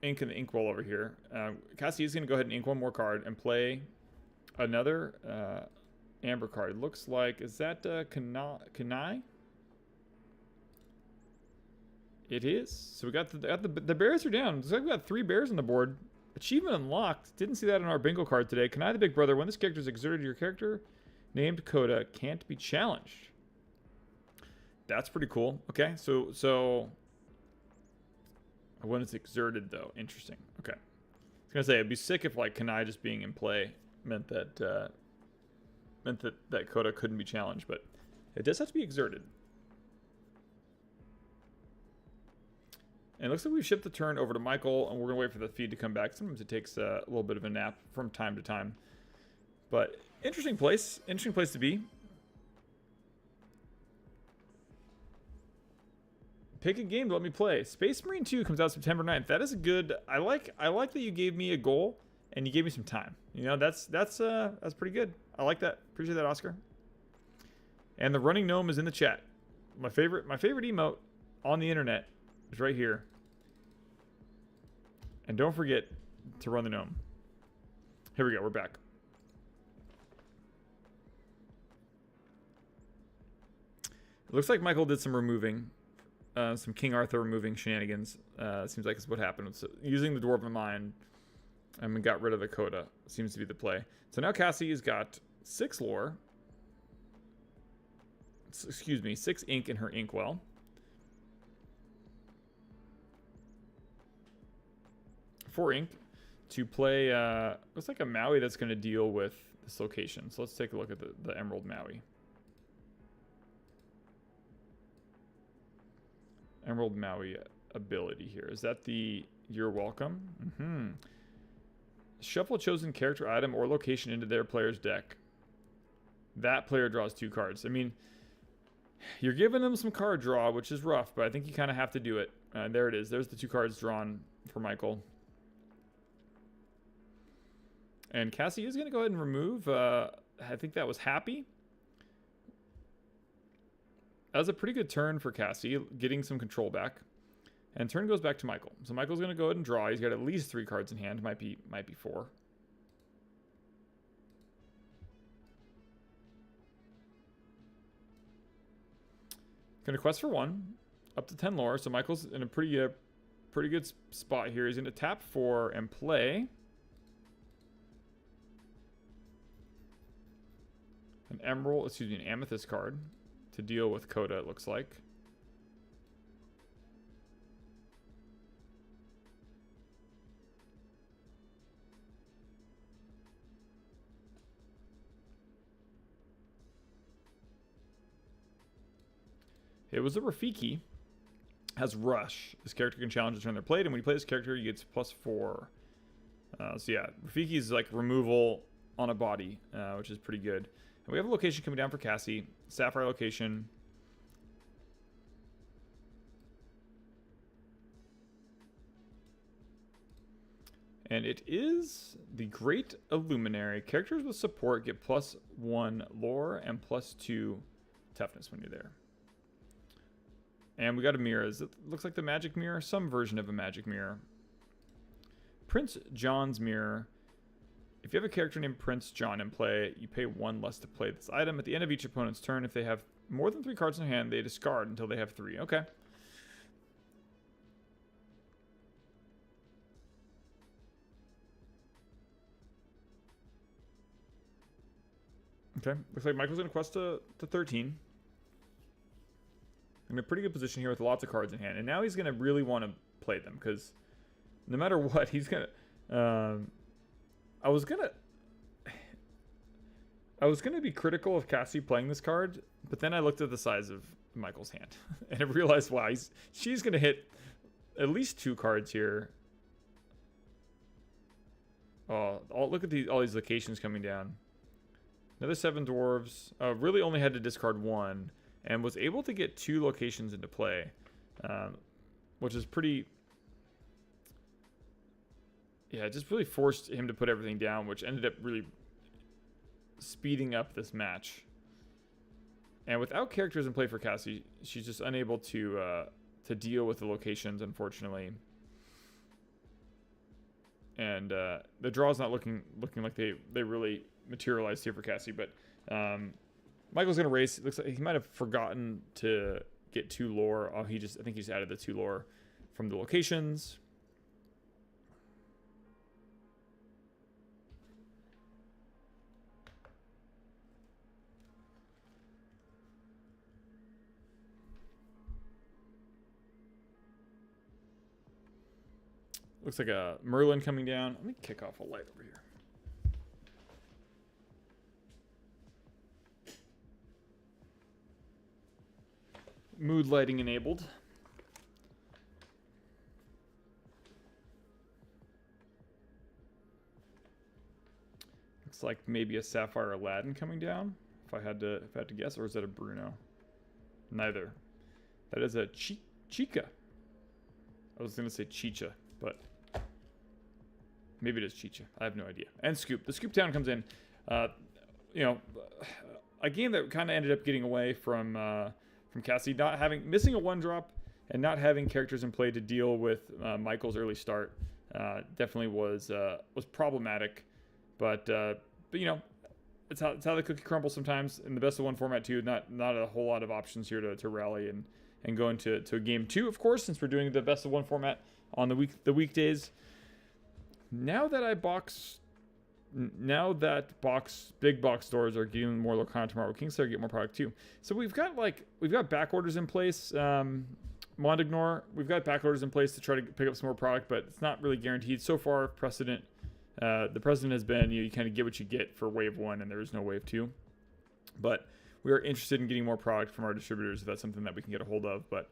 ink in the inkwell over here. Cassie is going to go ahead and ink one more card and play another amber card. Looks like, is that Kanai? It is. So we got the bears are down. Looks like we got 3 bears on the board. Achievement unlocked. Didn't see that on our bingo card today. Kanai the Big Brother. When this character is exerted, your character named Coda can't be challenged. That's pretty cool. Okay, so when it's exerted though, interesting. Okay, I was gonna say it'd be sick if like Kanai just being in play meant that that Coda couldn't be challenged, but it does have to be exerted. And it looks like we've shipped the turn over to Michael, and we're going to wait for the feed to come back. Sometimes it takes a little bit of a nap from time to time. But interesting place to be. Pick a game to let me play. Space Marine 2 comes out September 9th. That is a good... I like that you gave me a goal, and you gave me some time. You know, that's pretty good. I like that. Appreciate that, Oscar. And the running gnome is in the chat. My favorite emote on the internet is right here. And don't forget to run the gnome. Here we go. We're back. It looks like Michael did some removing. Some King Arthur removing shenanigans. Seems like it's what happened. So using the Dwarven Mind and we got rid of the Coda. Seems to be the play. So now Cassie has got 6 lore. Excuse me, 6 ink in her inkwell. For ink to play, looks like a Maui that's going to deal with this location. So let's take a look at the Emerald Maui. Emerald Maui ability here. Is that the You're Welcome? Mm-hmm. Shuffle a chosen character item or location into their player's deck. That player draws 2 cards. I mean, you're giving them some card draw, which is rough, but I think you kind of have to do it. There it is. There's the 2 cards drawn for Michael. And Cassie is going to go ahead and remove, I think that was Happy. That was a pretty good turn for Cassie, getting some control back. And turn goes back to Michael. So Michael's going to go ahead and draw. He's got at least 3 cards in hand. Might be 4. Going to quest for 1. Up to 10 lore. So Michael's in a pretty good spot here. He's going to tap 4 and play an an amethyst card to deal with Coda, it looks like. It was a Rafiki. Has Rush. This character can challenge a turn they're played, and when you play this character, you get +4. So yeah, Rafiki is like removal on a body, which is pretty good. And we have a location coming down for Cassie. Sapphire location. And it is the Great Illuminary. Characters with support get +1 lore and +2 toughness when you're there. And we got a mirror. It looks like the magic mirror. Some version of a magic mirror. Prince John's mirror. If you have a character named Prince John in play, you pay 1 less to play this item. At the end of each opponent's turn, if they have more than 3 cards in their hand, they discard until they have 3. Okay. Okay. Looks like Michael's going to quest to 13. I'm in a pretty good position here with lots of cards in hand. And now he's going to really want to play them because no matter what, he's going to... I was going to be critical of Cassie playing this card, but then I looked at the size of Michael's hand and I realized, wow, she's going to hit at least 2 cards here. Oh, look at all these locations coming down. Another 7 dwarves. Really only had to discard 1 and was able to get 2 locations into play, which is pretty... Yeah, it just really forced him to put everything down, which ended up really speeding up this match. And without characters in play for Cassie, she's just unable to deal with the locations, unfortunately. And the draw's not looking like they really materialized here for Cassie, but Michael's gonna race. It looks like he might have forgotten to get 2 lore. Oh, I think he just added the 2 lore from the locations. Looks like a Merlin coming down. Let me kick off a light over here. Mood lighting enabled. Looks like maybe a Sapphire Aladdin coming down. If I had to guess, or is that a Bruno? Neither. That is a Chica. I was gonna say Chicha, but maybe it is Chicha. I have no idea. And Scoop. The Scoop Town comes in. You know, a game that kind of ended up getting away from Cassie, missing a 1-drop and not having characters in play to deal with Michael's early start. Definitely was problematic. But you know, it's how the cookie crumbles sometimes in the best of 1 format too. Not a whole lot of options here to rally and go into game 2, of course, since we're doing the best of 1 format on the weekdays. Now that big box stores are getting more Lorcana tomorrow, Kingslayer get more product too. So we've got back orders in place. Mondignor, we've got back orders in place to try to pick up some more product, but it's not really guaranteed. So far, the precedent has been you kind of get what you get for wave 1, and there is no wave 2. But we are interested in getting more product from our distributors if that's something that we can get a hold of. But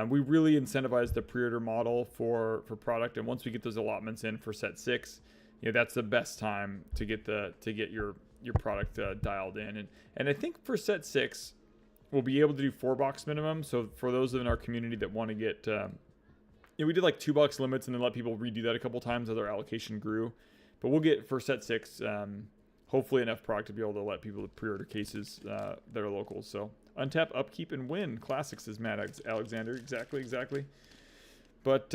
we really incentivize the pre-order model for product, and once we get those allotments in for set 6, you know, that's the best time to get your product dialed in. And I think for set 6, we'll be able to do 4-box minimum. So for those in our community that want to get, we did like 2-box limits and then let people redo that a couple times as our allocation grew. But we'll get for set 6, hopefully enough product to be able to let people pre-order cases that are local. So untap, upkeep, and win. Classics is Matt Alexander. Exactly. But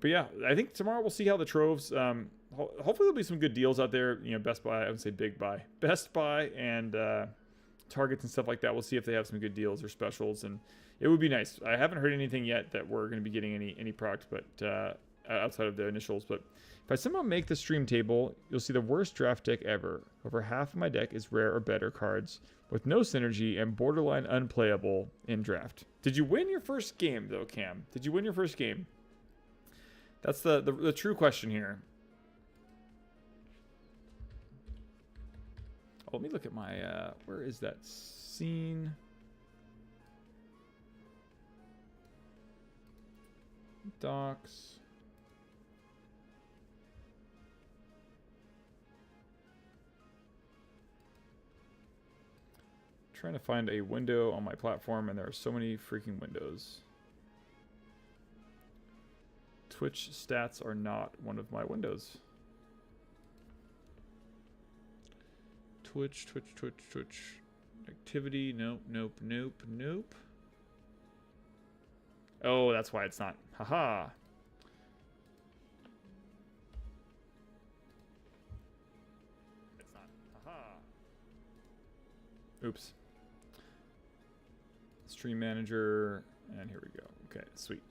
yeah, I think tomorrow we'll see how the troves. Hopefully there'll be some good deals out there. You know, Best Buy. I would say Big Buy, Best Buy, and Targets and stuff like that. We'll see if they have some good deals or specials, and it would be nice. I haven't heard anything yet that we're going to be getting any product, but outside of the initials. But if I somehow make the stream table, you'll see the worst draft deck ever. Over half of my deck is rare or better cards with no synergy and borderline unplayable in draft. Did you win your first game though, Cam? Did you win your first game? That's the true question here. Oh, let me look at my where is that scene? Docks. Trying to find a window on my platform, and there are so many freaking windows. Twitch stats are not one of my windows. Twitch. Activity, nope. Oh, that's why it's not. Haha. It's not. Haha. Oops. Stream manager, and here we go. Okay, sweet.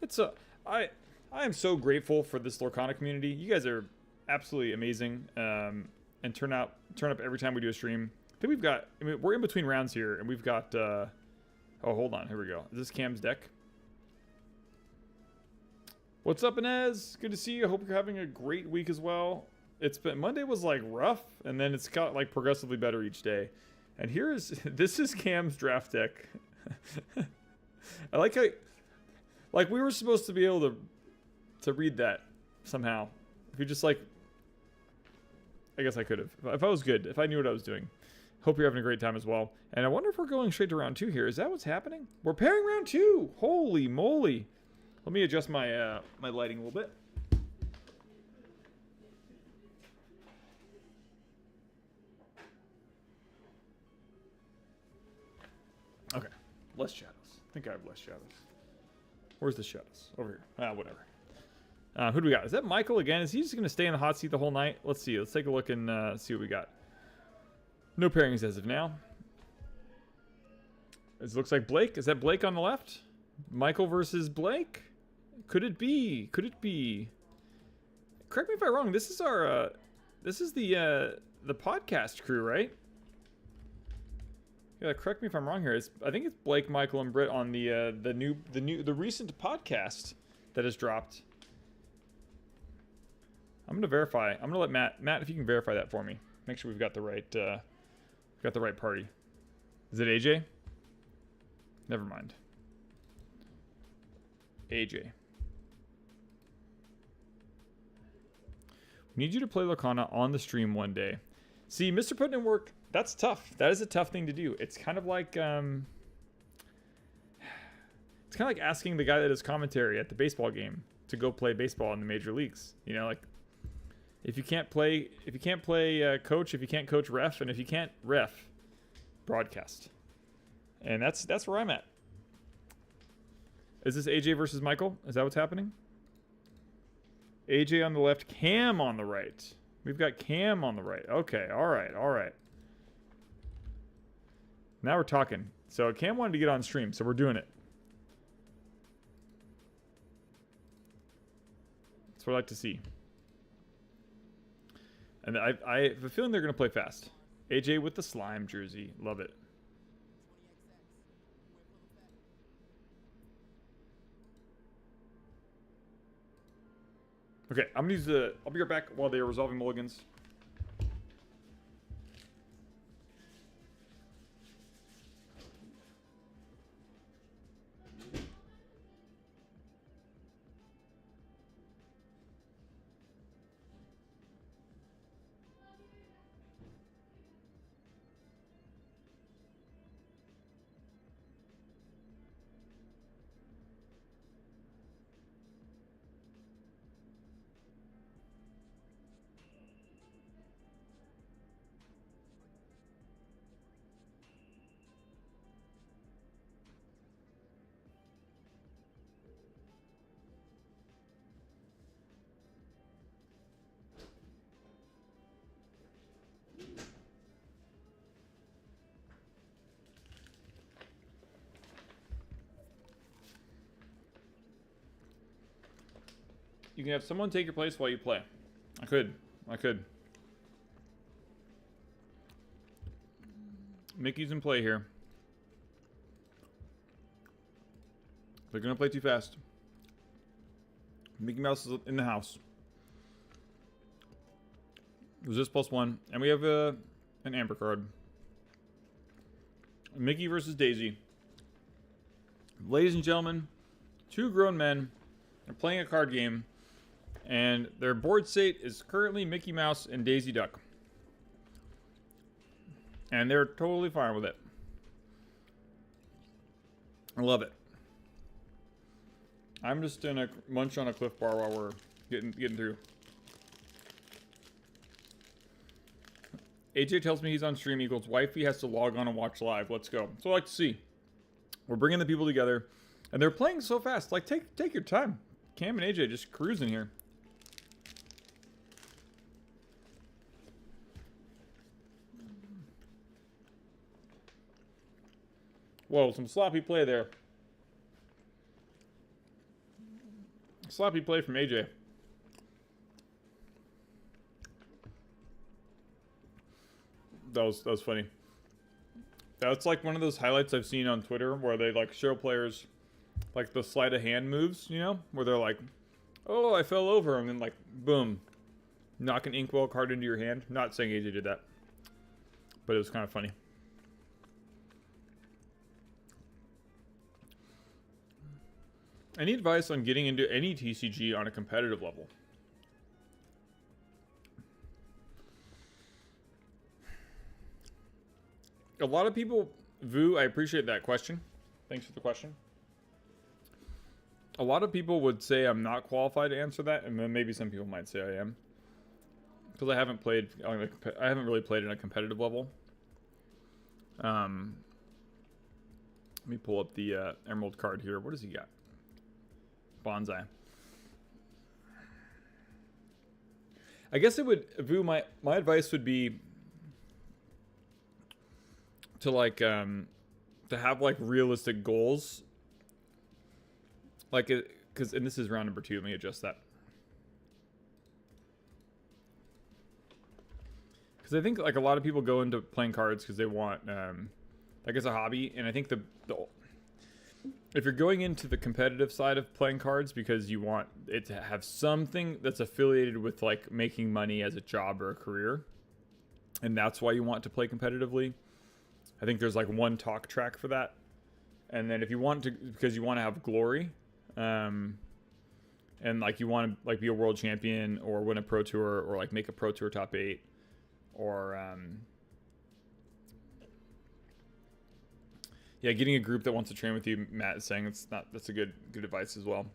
It's I am so grateful for this Lorcana community. You guys are absolutely amazing. And turn up every time we do a stream. I think we've got, I mean, we're in between rounds here, and we've got, oh, hold on, here we go. Is this Cam's deck? What's up, Inez? Good to see you. I hope you're having a great week as well. It's been, Monday was like rough, and then it's got like progressively better each day. And here is, this is Cam's draft deck. I like how, like we were supposed to be able to read that somehow. If you just like, I guess I could have. If I was good, if I knew what I was doing. Hope you're having a great time as well. And I wonder if we're going straight to round 2 here. Is that what's happening? We're pairing round 2. Holy moly. Let me adjust my my lighting a little bit. Okay. Less shadows. I think I have less shadows. Where's the shadows? Over here. Ah, whatever. Who do we got? Is that Michael again? Is he just going to stay in the hot seat the whole night? Let's see. Let's take a look and see what we got. No pairings as of now. It looks like Blake. Is that Blake on the left? Michael versus Blake? Could it be? Could it be? Correct me if I'm wrong. This is our this is the podcast crew, right? Yeah, correct me if I'm wrong here. I think it's Blake, Michael, and Britt on the recent podcast that has dropped. I'm gonna verify. I'm gonna let Matt, if you can verify that for me. Make sure we've got the right party. Is it AJ? Never mind. AJ. We need you to play Lorcana on the stream one day. See, Mr. Putting in work, that's tough. That is a tough thing to do. It's kind of like asking the guy that does commentary at the baseball game to go play baseball in the major leagues. You know, like if you can't play coach, if you can't coach ref, and if you can't ref, broadcast. And that's where I'm at. Is this AJ versus Michael? Is that what's happening? AJ on the left, Cam on the right. We've got Cam on the right. Okay, all right. Now we're talking. So Cam wanted to get on stream, so we're doing it. That's what I like to see. And I have a feeling they're going to play fast. AJ with the slime jersey. Love it. Okay, I'm going to use the... I'll be right back while they are resolving mulligans. You can have someone take your place while you play. I could. Mickey's in play here. They're gonna play too fast. Mickey Mouse is in the house. Resist +1, and we have an Amber card. Mickey versus Daisy. Ladies and gentlemen, Two grown men are playing a card game, and their board state is currently Mickey Mouse and Daisy Duck. And they're totally fine with it. I love it. I'm just gonna munch on a Cliff Bar while we're getting through. AJ tells me he's on stream equals wifey has to log on and watch live. Let's go. So I like to see. We're bringing the people together, and they're playing so fast. Like, take your time. Cam and AJ just cruising here. Whoa, some sloppy play there. Sloppy play from AJ. That was funny. That's like one of those highlights I've seen on Twitter where they like show players like the sleight of hand moves, you know, where they're like, "Oh, I fell over," and then like, boom, knock an inkwell card into your hand. Not saying AJ did that, but it was kind of funny. Any advice on getting into any TCG on a competitive level? A lot of people, Vu, I appreciate that question. Thanks for the question. A lot of people would say I'm not qualified to answer that, and then maybe some people might say I am, because I haven't really played at a competitive level. Let me pull up the Emerald card here. What does he got? Bonsai. I guess it would, Vu, my advice would be to like to have like realistic goals, like because and this is round number 2. Let me adjust that, because I think like a lot of people go into playing cards because they want like it's a hobby, and I think the if you're going into the competitive side of playing cards because you want it to have something that's affiliated with like making money as a job or a career, and that's why you want to play competitively, I think there's like one talk track for that. And then if you want to, because you want to have glory, and like you want to like be a world champion or win a pro tour or like make a pro tour top 8 or yeah, getting a group that wants to train with you, Matt is saying that's a good advice as well.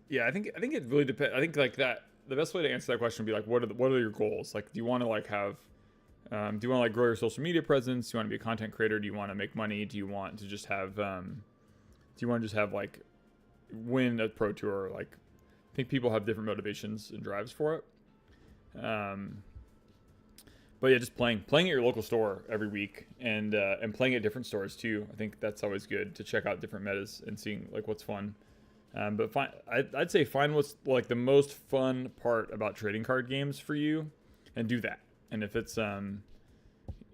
Yeah, I think it really depends. I think like that the best way to answer that question would be like, what are your goals? Like, do you want to like have do you want to like grow your social media presence? Do you want to be a content creator? Do you want to make money? Do you want to just have like win a pro tour? Like, I think people have different motivations and drives for it. But yeah, just playing at your local store every week and playing at different stores too. I think that's always good to check out different metas and seeing like what's fun. But I'd say find what's like the most fun part about trading card games for you, and do that. And if it's I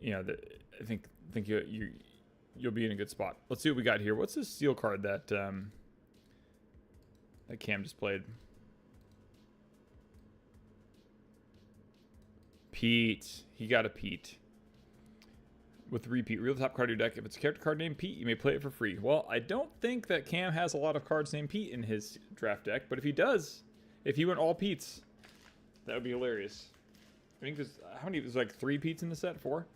think you'll be in a good spot. Let's see what we got here. What's this steel card that that Cam just played? Pete. He got a Pete. With repeat, reveal the top card of your deck. If it's a character card named Pete, you may play it for free. Well, I don't think that Cam has a lot of cards named Pete in his draft deck, but if he does, if he went all Petes, that would be hilarious. I think there's there's like 3 Petes in the set? 4?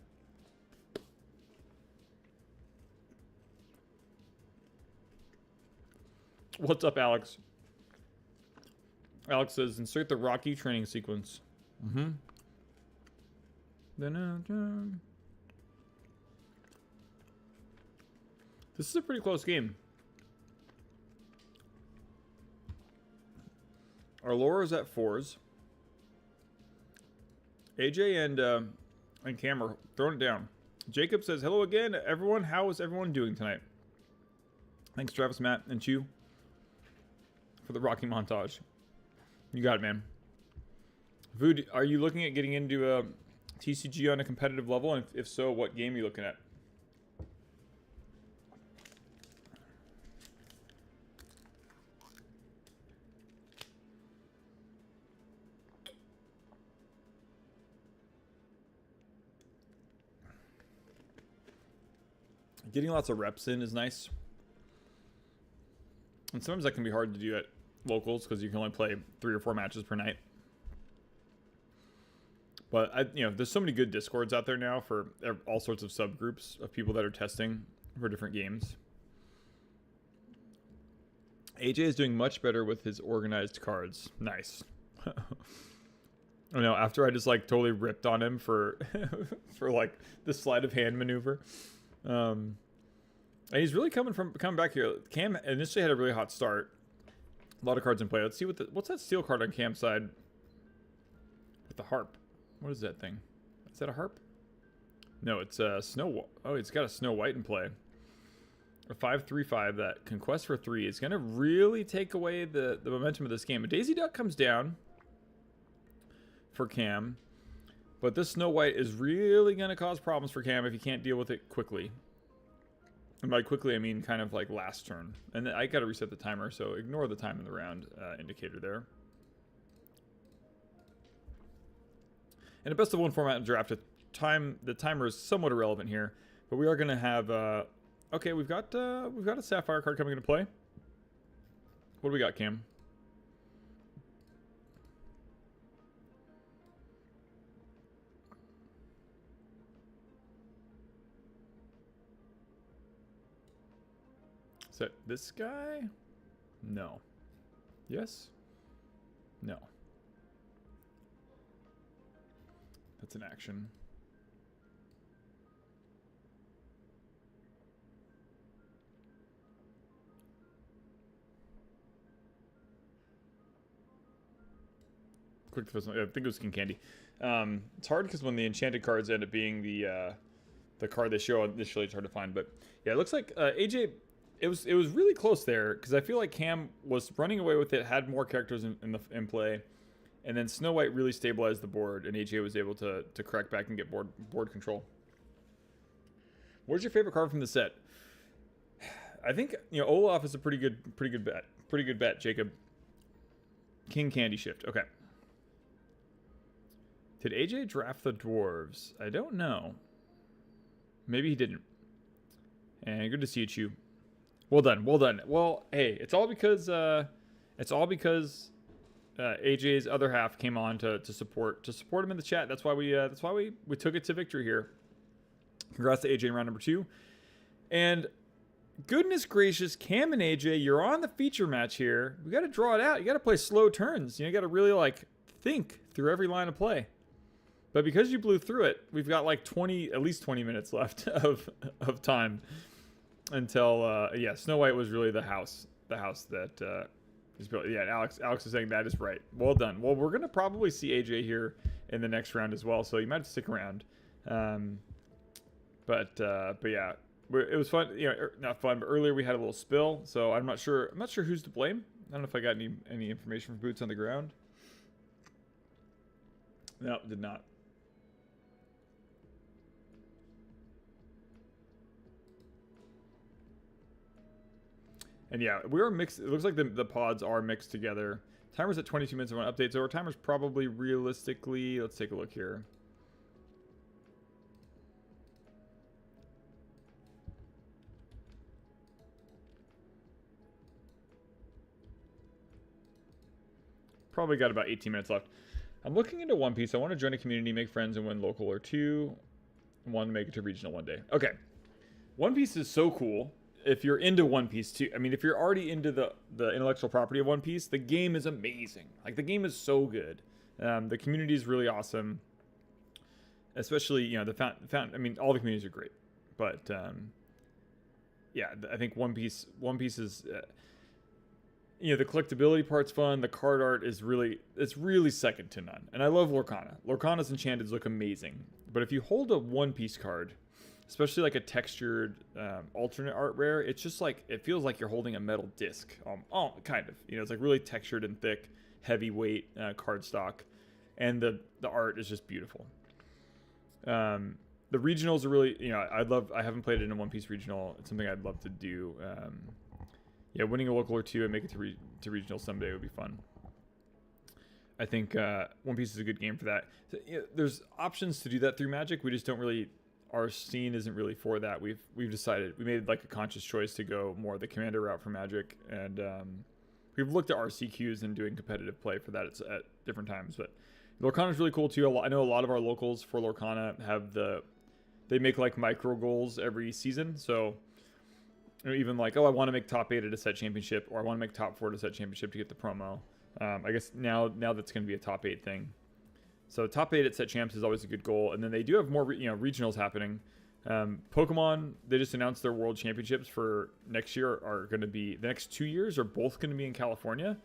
What's up, Alex? Alex says, insert the Rocky training sequence. Mm-hmm. This is a pretty close game. Our lore is at 4s. AJ and Cam are throwing it down. Jacob says, hello again, everyone. How is everyone doing tonight? Thanks, Travis, Matt, and Chew for the Rocky montage. You got it, man. Vood, are you looking at getting into a TCG on a competitive level? And if so, what game are you looking at? Getting lots of reps in is nice. And sometimes that can be hard to do at locals because you can only play 3 or 4 matches per night. But there's so many good Discords out there now for all sorts of subgroups of people that are testing for different games. AJ is doing much better with his organized cards. Nice. Oh no, after I just like totally ripped on him for for like the sleight of hand maneuver. And he's really coming back here. Cam initially had a really hot start. A lot of cards in play. Let's see what's that steel card on Cam's side with the harp. What is that thing? Is that a harp? No, it's a Snow. Oh, it's got a Snow White in play. A 5/3/5 that Conquest for 3 is going to really take away the momentum of this game. A Daisy Duck comes down for Cam, but this Snow White is really going to cause problems for Cam if he can't deal with it quickly. And by quickly, I mean kind of like last turn. And I got to reset the timer, so ignore the time in the round indicator there. In a best of 1 format and draft, the timer is somewhat irrelevant here, but we are going to have. Okay, we've got a Sapphire card coming into play. What do we got, Cam? Is that this guy? No. Yes? No. That's an action. Quick, I think it was King Candy. It's hard because when the enchanted cards end up being the card they show initially, it's hard to find. But yeah, it looks like AJ. It was really close there because I feel like Cam was running away with it, had more characters in play, and then Snow White really stabilized the board, and AJ was able to crack back and get board control. What's your favorite card from the set? I think Olaf is a pretty good bet. Jacob. King Candy Shift. Okay. Did AJ draft the dwarves? I don't know. Maybe he didn't. And good to see you, Chew. Well done. Well, hey, it's all because AJ's other half came on to support him in the chat. That's why we took it to victory here. Congrats to AJ in round number 2. And goodness gracious, Cam and AJ, you're on the feature match here. We got to draw it out. You got to play slow turns. You got to really think through every line of play. But because you blew through it, we've got at least 20 minutes left of time until Snow White was really the house that is built. Yeah, Alex is saying that is right. Well done. Well, we're gonna probably see AJ here in the next round as well, so you might have to stick around. But yeah, it was fun. Not fun, but earlier we had a little spill, so I'm not sure who's to blame. I don't know if I got any information from boots on the ground. No, did not. And yeah, we are mixed. It looks like the pods are mixed together. Timer's at 22 minutes of one update, so our timer's probably realistically. Let's take a look here. Probably got about 18 minutes left. I'm looking into One Piece. I want to join a community, make friends, and win local or 2. I want to make it to regional one day. Okay. One Piece is so cool. If you're into One Piece too, I mean, if you're already into the intellectual property of One Piece, the game is amazing. Like, the game is so good. The community is really awesome. Especially, I mean, all the communities are great. But, yeah, I think One Piece is, the collectability part's fun. The card art is really second to none. And I love Lorcana. Lorcana's enchanteds look amazing. But if you hold a One Piece card, especially like a textured alternate art rare, it's just like, it feels like you're holding a metal disc. Kind of. It's like really textured and thick, heavyweight cardstock, and the art is just beautiful. The regionals are really, I haven't played it in a One Piece regional. It's something I'd love to do. Winning a local or 2 and make it to regional someday would be fun. I think One Piece is a good game for that. So, there's options to do that through Magic. We just don't really our scene isn't really for that. We've decided, we made like a conscious choice to go more the commander route for Magic, and we've looked at RCQs and doing competitive play for that at different times. But Lorcana is really cool too. I know a lot of our locals for Lorcana have they make like micro goals every season. So even like, oh, I want to make top 8 at a set championship, or I want to make top 4 at a set championship to get the promo. I guess now that's going to be a top 8 thing. So top 8 at set champs is always a good goal. And then they do have more, regionals happening. Pokemon, they just announced their world championships for next year are going to be, the next 2 years are both going to be in California.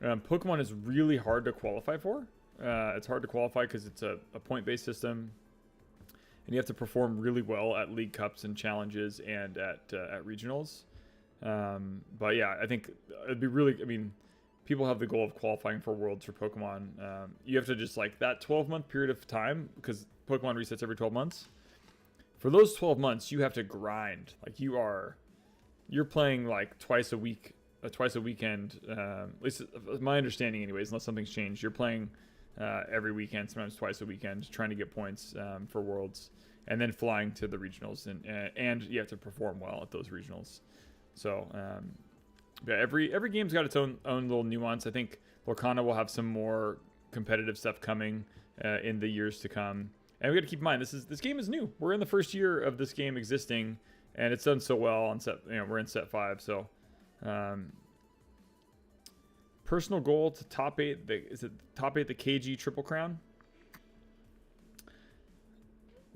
Pokemon is really hard to qualify for. It's hard to qualify because it's a point-based system. And you have to perform really well at League Cups and challenges and at regionals. But yeah, I think it'd be really, people have the goal of qualifying for Worlds for Pokemon. You have to just like that 12-month period of time, because Pokemon resets every 12 months. For those 12 months, you have to grind. Like you're playing like twice a weekend. At least my understanding anyways, unless something's changed. You're playing every weekend, sometimes twice a weekend, trying to get points for Worlds, and then flying to the regionals, and you have to perform well at those regionals. So yeah, every game's got its own little nuance. I think Lorcana will have some more competitive stuff coming in the years to come. And we got to keep in mind, this game is new. We're in the first year of this game existing, and it's done so well on set. We're in set 5, so personal goal to top 8. Is it top 8 the KG Triple Crown?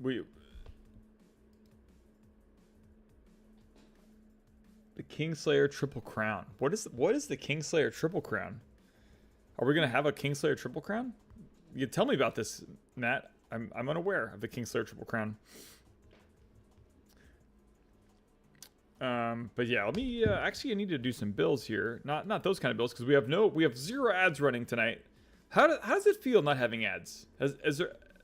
The Kingslayer Triple Crown. What is the Kingslayer Triple Crown? Are we gonna have a Kingslayer Triple Crown? You tell me about this, Matt. I'm unaware of the Kingslayer Triple Crown. But yeah, let me actually I need to do some bills here. Not those kind of bills, because we have 0 ads running tonight. How does it feel not having ads?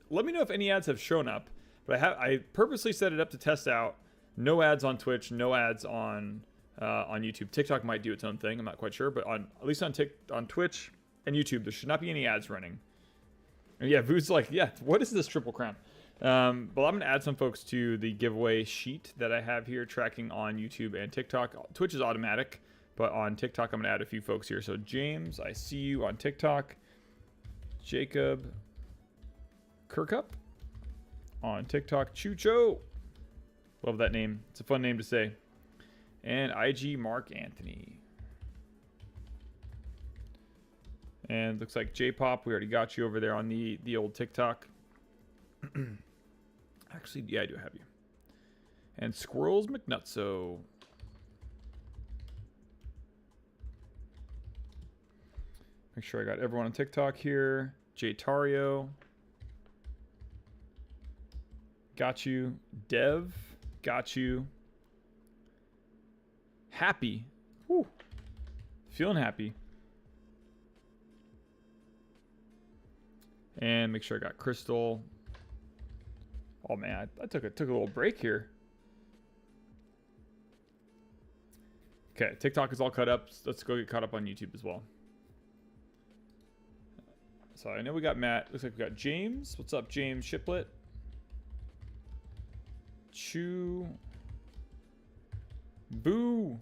Let me know if any ads have shown up. But I purposely set it up to test out. No ads on Twitch, no ads on YouTube. TikTok might do its own thing. I'm not quite sure, but at least on Twitch and YouTube, there should not be any ads running. And yeah, Vu's like, yeah, what is this Triple Crown? But I'm going to add some folks to the giveaway sheet that I have here, tracking on YouTube and TikTok. Twitch is automatic, but on TikTok, I'm going to add a few folks here. So James, I see you on TikTok. Jacob Kirkup on TikTok. Chucho. Love that name. It's a fun name to say. And IG Mark Anthony. And looks like J-Pop. We already got you over there on the old TikTok. Actually, yeah, I do have you. And Squirrels McNutso. Make sure I got everyone on TikTok here. J Tario. Got you. Dev. Got you. Happy. Whew. Feeling happy. And make sure I got Crystal. Oh man, I took a little break here. Okay, TikTok is all cut up. Let's go get caught up on YouTube as well. So I know we got Matt. Looks like we got James. What's up, James Shiplet? Chew. Boo.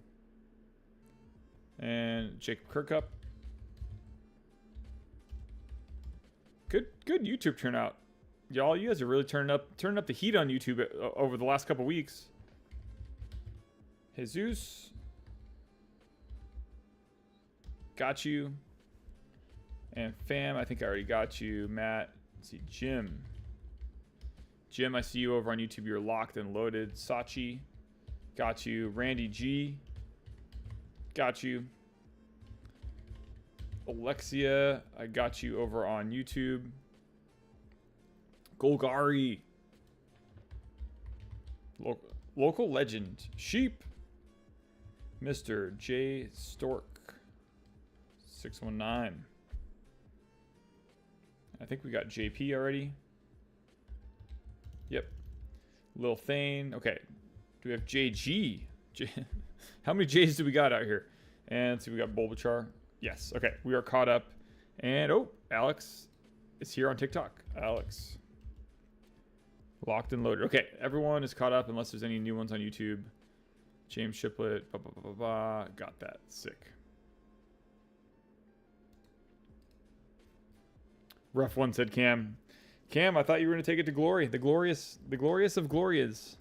And Jacob Kirkup. Good YouTube turnout. Y'all, you guys are really turning up the heat on YouTube over the last couple weeks. Jesus. Got you. And Fam, I think I already got you. Matt. Let's see, Jim. Jim, I see you over on YouTube. You're locked and loaded. Sachi. Got you. Randy G. Got you. Alexia, I got you over on YouTube. Golgari. Local legend. Sheep. Mr. J. Stork. 619. I think we got JP already. Yep. Lil Thane. Okay. Do we have JG? How many J's do we got out here? And let's see, we got Bulbachar. Yes. Okay. We are caught up. And, oh, Alex is here on TikTok. Alex. Locked and loaded. Okay, everyone is caught up unless there's any new ones on YouTube. James Shiplet. Got that. Sick. Rough one, said Cam. Cam, I thought you were going to take it to glory. The glorious of glories.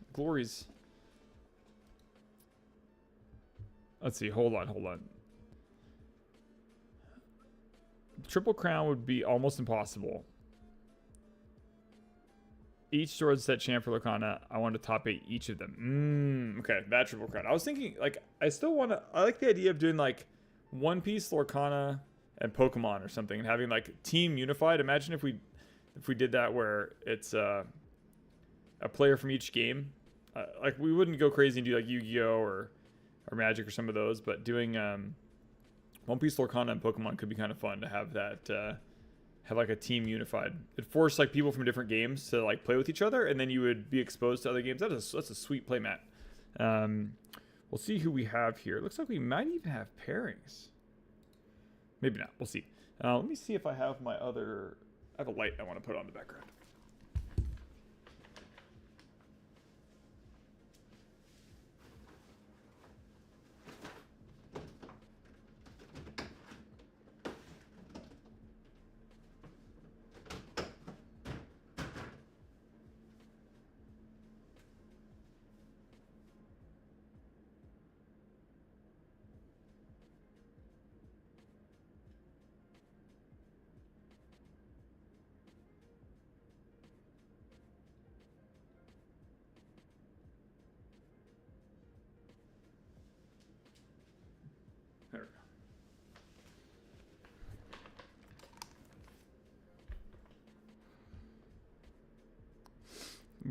Let's see. Hold on. Triple Crown would be almost impossible. Each sword set champ for Lorcana. I want to top 8 each of them. Okay, that Triple Crown. I was thinking, like, I like the idea of doing, like, One Piece, Lorcana, and Pokemon or something, and having, like, team unified. Imagine if we did that where it's a player from each game. Like, we wouldn't go crazy and do, like, Yu-Gi-Oh! or Magic or some of those, but doing One Piece, Lorcana, and Pokemon could be kind of fun to have that, have like a team unified. It forced like people from different games to like play with each other, and then you would be exposed to other games. That's a sweet playmat. We'll see who we have here. It looks like we might even have pairings. Maybe not. We'll see. Let me see if I have my other... I have a light I want to put on the background.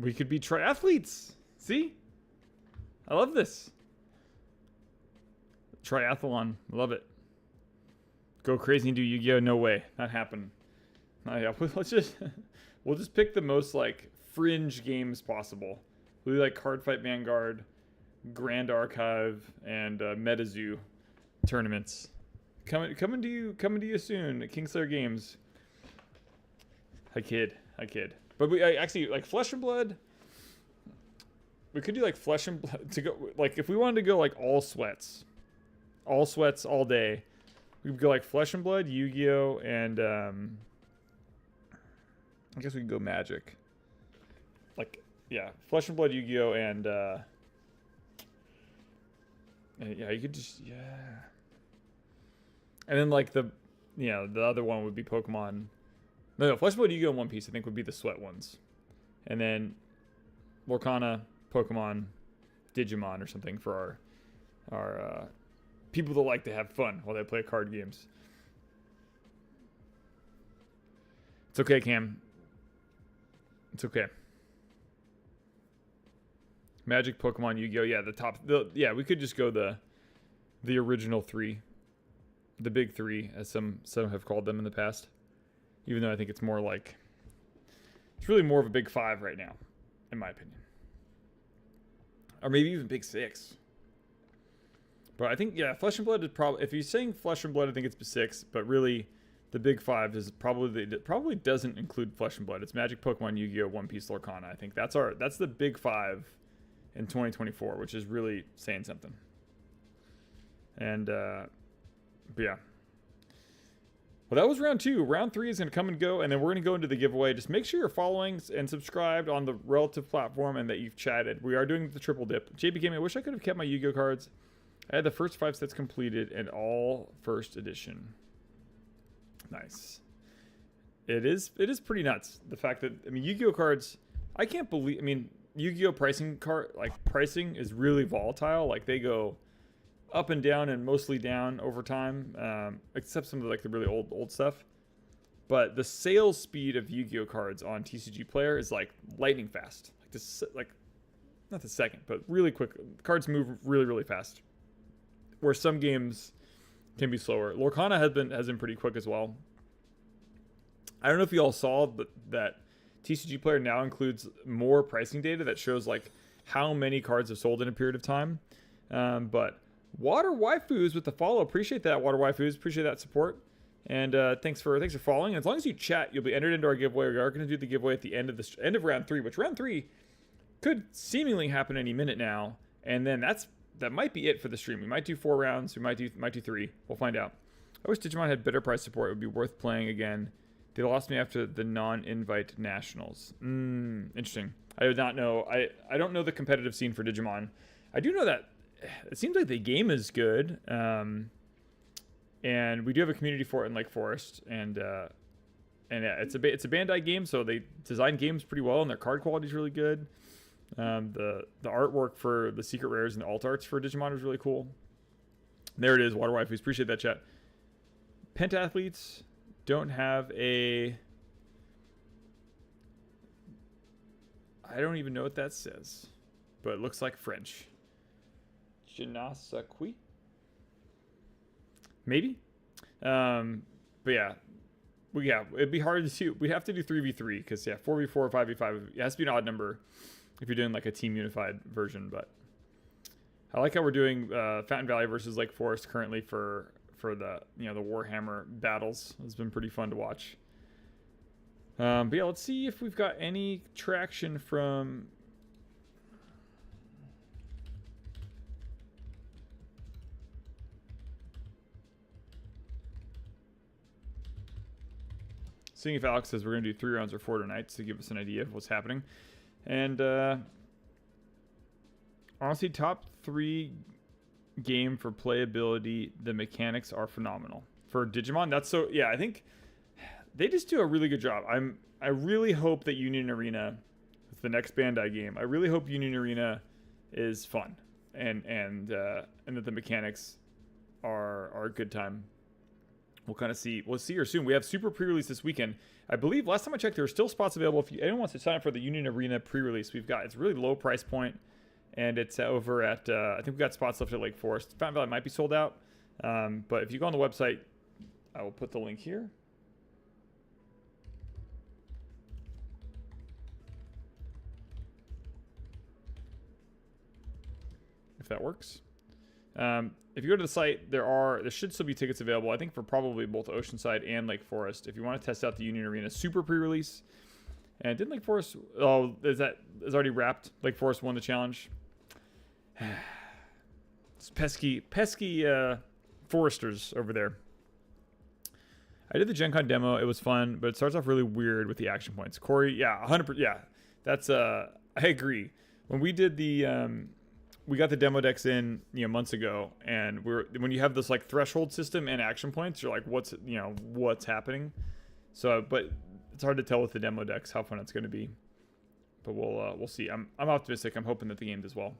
We could be triathletes. See? I love this. Triathlon. Love it. Go crazy and do Yu-Gi-Oh! No way. Not happening. Yeah, we'll just pick the most like fringe games possible. We'll do like Cardfight Vanguard, Grand Archive, and MetaZoo tournaments. Coming to you soon at Kingslayer Games. I kid. But we actually like Flesh and Blood. We could do like Flesh and Blood to go like if we wanted to go like all sweats all day. We could go like Flesh and Blood, Yu-Gi-Oh, and I guess we could go Magic. Like yeah, Flesh and Blood, Yu-Gi-Oh, and yeah, you could just and then like the other one would be Pokemon. No, Flesh and Blood, Yu-Gi-Oh, and One Piece I think would be the sweat ones. And then Lorcana, Pokemon, Digimon or something for our people that like to have fun while they play card games. It's okay, Cam. It's okay. Magic, Pokemon, Yu-Gi-Oh, yeah, we could just go the original 3. The big 3, as some have called them in the past. Even though I think it's more like... It's really more of a big 5 right now, in my opinion. Or maybe even big 6. But I think, yeah, Flesh and Blood is probably... If you're saying Flesh and Blood, I think it's 6. But really, the big 5 is probably doesn't include Flesh and Blood. It's Magic, Pokemon, Yu-Gi-Oh, One Piece, Lorcana. I think that's the big 5 in 2024, which is really saying something. And, but yeah. Well, that was round 2. Round 3 is going to come and go, and then we're going to go into the giveaway. Just make sure you're following and subscribed on the relative platform and that you've chatted. We are doing the triple dip. JB Gaming, I wish I could have kept my Yu-Gi-Oh cards. I had the first 5 sets completed and all first edition. Nice. It is pretty nuts. The fact that, I mean, Yu-Gi-Oh cards, I can't believe, I mean, Yu-Gi-Oh pricing is really volatile. Like, they go up and down and mostly down over time, except some of the really old stuff. But the sales speed of Yu-Gi-Oh cards on TCG Player is like lightning fast. Not the second, but really quick. Cards move really fast. Where some games can be slower. Lorcana has been pretty quick as well. I don't know if you all saw that TCG Player now includes more pricing data that shows like how many cards have sold in a period of time. But Water Waifus with the follow. Appreciate that, Water Waifus. Appreciate that support. And thanks for following. As long as you chat, you'll be entered into our giveaway. We are going to do the giveaway at the end of round 3, which round 3 could seemingly happen any minute now. And then that might be it for the stream. We might do 4 rounds. We might do 3. We'll find out. I wish Digimon had better price support. It would be worth playing again. They lost me after the non-invite nationals. Interesting. I did not know. I don't know the competitive scene for Digimon. I do know that it seems like the game is good. And we do have a community for it in Lake Forest, and yeah, it's a Bandai game, so they design games pretty well, and their card quality is really good. The artwork for the secret rares and the alt arts for Digimon is really cool. There it is, Water Waifus. Appreciate that, chat. Pentathletes don't have a... I don't even know what that says, but it looks like French. Je ne sais quoi? Maybe. But yeah, it'd be hard to do. We have to do 3v3 because 4v4 or 5v5, it has to be an odd number if you're doing like a team unified version. But I like how we're doing Fountain Valley versus Lake Forest currently for the the Warhammer battles. It's been pretty fun to watch. But yeah, let's see if we've got any traction from... Seeing if Alex says we're going to do 3 rounds or 4 tonight to give us an idea of what's happening. And honestly, top 3 game for playability. The mechanics are phenomenal. For Digimon, that's so... Yeah, I think they just do a really good job. I really hope that Union Arena is the next Bandai game. I really hope Union Arena is fun. And that the mechanics are a good time. We'll kind of see. We'll see her soon. We have super pre-release this weekend. I believe last time I checked, there are still spots available. If anyone wants to sign up for the Union Arena pre-release, it's a really low price point, and it's over at I think we got spots left at Lake Forest. Fountain Valley might be sold out, but if you go on the website, I will put the link here. If that works. If you go to the site, there should still be tickets available, I think, for probably both Oceanside and Lake Forest. If you want to test out the Union Arena super pre-release. And didn't Lake Forest... Oh, is already wrapped? Lake Forest won the challenge. It's pesky foresters over there. I did the Gen Con demo. It was fun, but it starts off really weird with the action points. Corey, yeah, 100%. Yeah, that's... I agree. When we did the... we got the demo decks in months ago, and when you have this like threshold system and action points, you're like, what's happening? So, but it's hard to tell with the demo decks how fun it's going to be. But we'll see. I'm optimistic. I'm hoping that the game does well.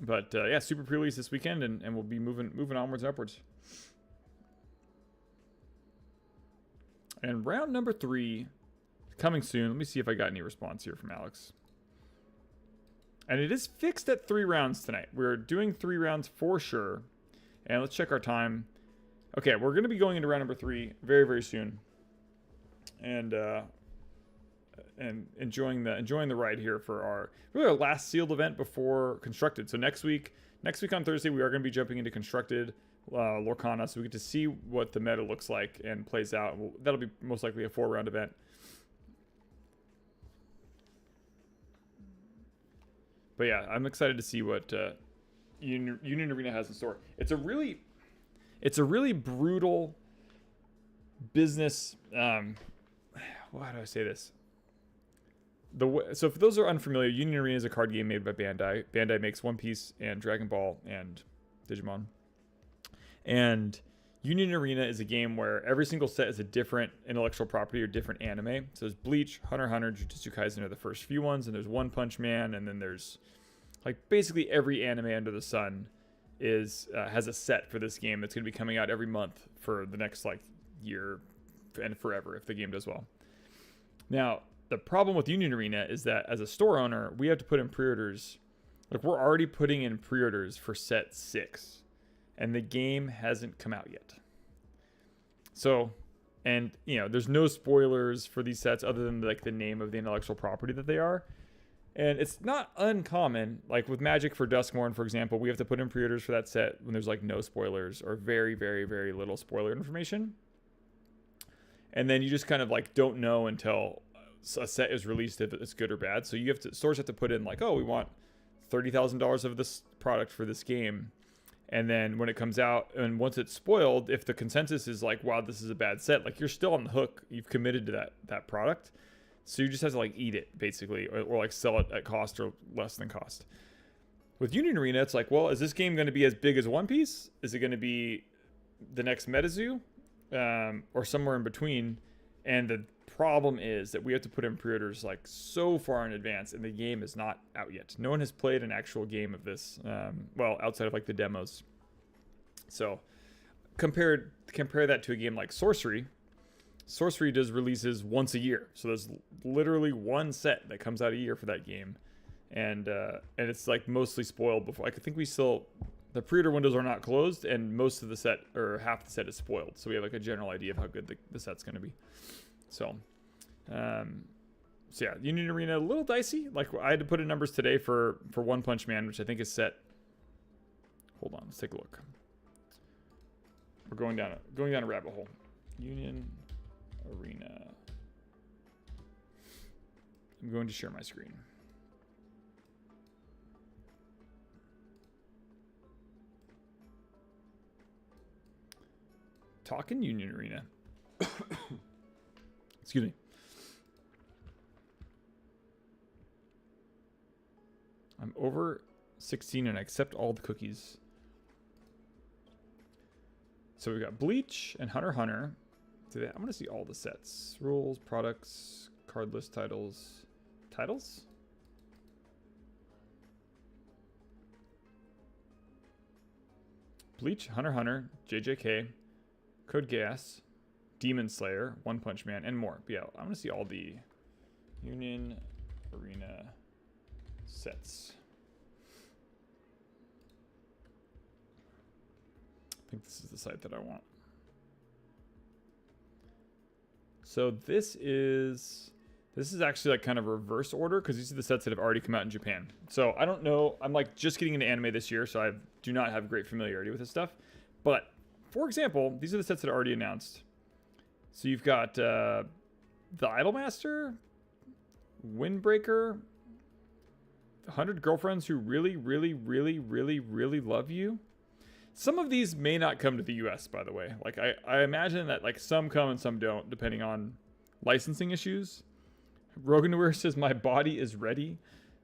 But yeah, super pre-release this weekend, and we'll be moving onwards and upwards. And round number 3 coming soon. Let me see if I got any response here from Alex. And it is fixed at 3 rounds tonight. We're doing 3 rounds for sure. And let's check our time. Okay, we're going to be going into round number 3 very, very soon. And enjoying the ride here for our last sealed event before Constructed. So next week on Thursday, we are going to be jumping into Constructed Lorcana, so we get to see what the meta looks like and plays out. That'll be most likely a 4-round event. But yeah, I'm excited to see what Union Arena has in store. It's a really brutal business. How do I say this? So for those who are unfamiliar, Union Arena is a card game made by Bandai. Bandai makes One Piece and Dragon Ball and Digimon. And Union Arena is a game where every single set is a different intellectual property or different anime. So there's Bleach, Hunter x Hunter, Jujutsu Kaisen are the first few ones, and there's One Punch Man, and then there's like basically every anime under the sun has a set for this game that's going to be coming out every month for the next like year and forever if the game does well. Now, the problem with Union Arena is that as a store owner, we have to put in pre-orders. Like we're already putting in pre-orders for set 6. And the game hasn't come out yet. So, and there's no spoilers for these sets other than like the name of the intellectual property that they are. And it's not uncommon, like with Magic for Duskmourn, for example, we have to put in pre-orders for that set when there's like no spoilers or very, very, very little spoiler information. And then you just kind of like don't know until a set is released if it's good or bad. So you have to, stores have to put in like, oh, we want $30,000 of this product for this game. And then when it comes out and once it's spoiled, if the consensus is like, wow, this is a bad set, like you're still on the hook. You've committed to that product. So you just have to like eat it basically, or like sell it at cost or less than cost. With Union Arena, it's like, well, is this game going to be as big as One Piece? Is it going to be the next MetaZoo? Or somewhere in between? And the problem is that we have to put in pre-orders like so far in advance, and the game is not out yet. No one has played an actual game of this, well, outside of like the demos. So compare that to a game like Sorcery. Sorcery does releases once a year, so there's literally one set that comes out a year for that game, and it's like mostly spoiled before. Like I think the pre-order windows are not closed, and most of the set or half the set is spoiled, so we have like a general idea of how good the set's going to be. So yeah, Union Arena a little dicey. Like I had to put in numbers today for One Punch Man, which I think is set. Hold on, let's take a look. We're going down a rabbit hole. Union Arena. I'm going to share my screen. Talking Union Arena. Excuse me. I'm over 16 and I accept all the cookies. So we've got Bleach and Hunter x Hunter. I want to see all the sets. Rules, products, card list titles. Titles? Bleach, Hunter x Hunter, JJK, Code Geass, Demon Slayer, One Punch Man, and more. But yeah, I want to see all the Union Arena sets. I think this is the site that I want. So this is actually like kind of reverse order because these are the sets that have already come out in Japan. So I don't know. I'm like just getting into anime this year, so I do not have great familiarity with this stuff. But for example, these are the sets that are already announced. So you've got the Idolmaster, Windbreaker, 100 Girlfriends Who Really, Really, Really, Really, Really Love You. Some of these may not come to the US, by the way. Like I imagine that like some come and some don't, depending on licensing issues. Roganware says my body is ready.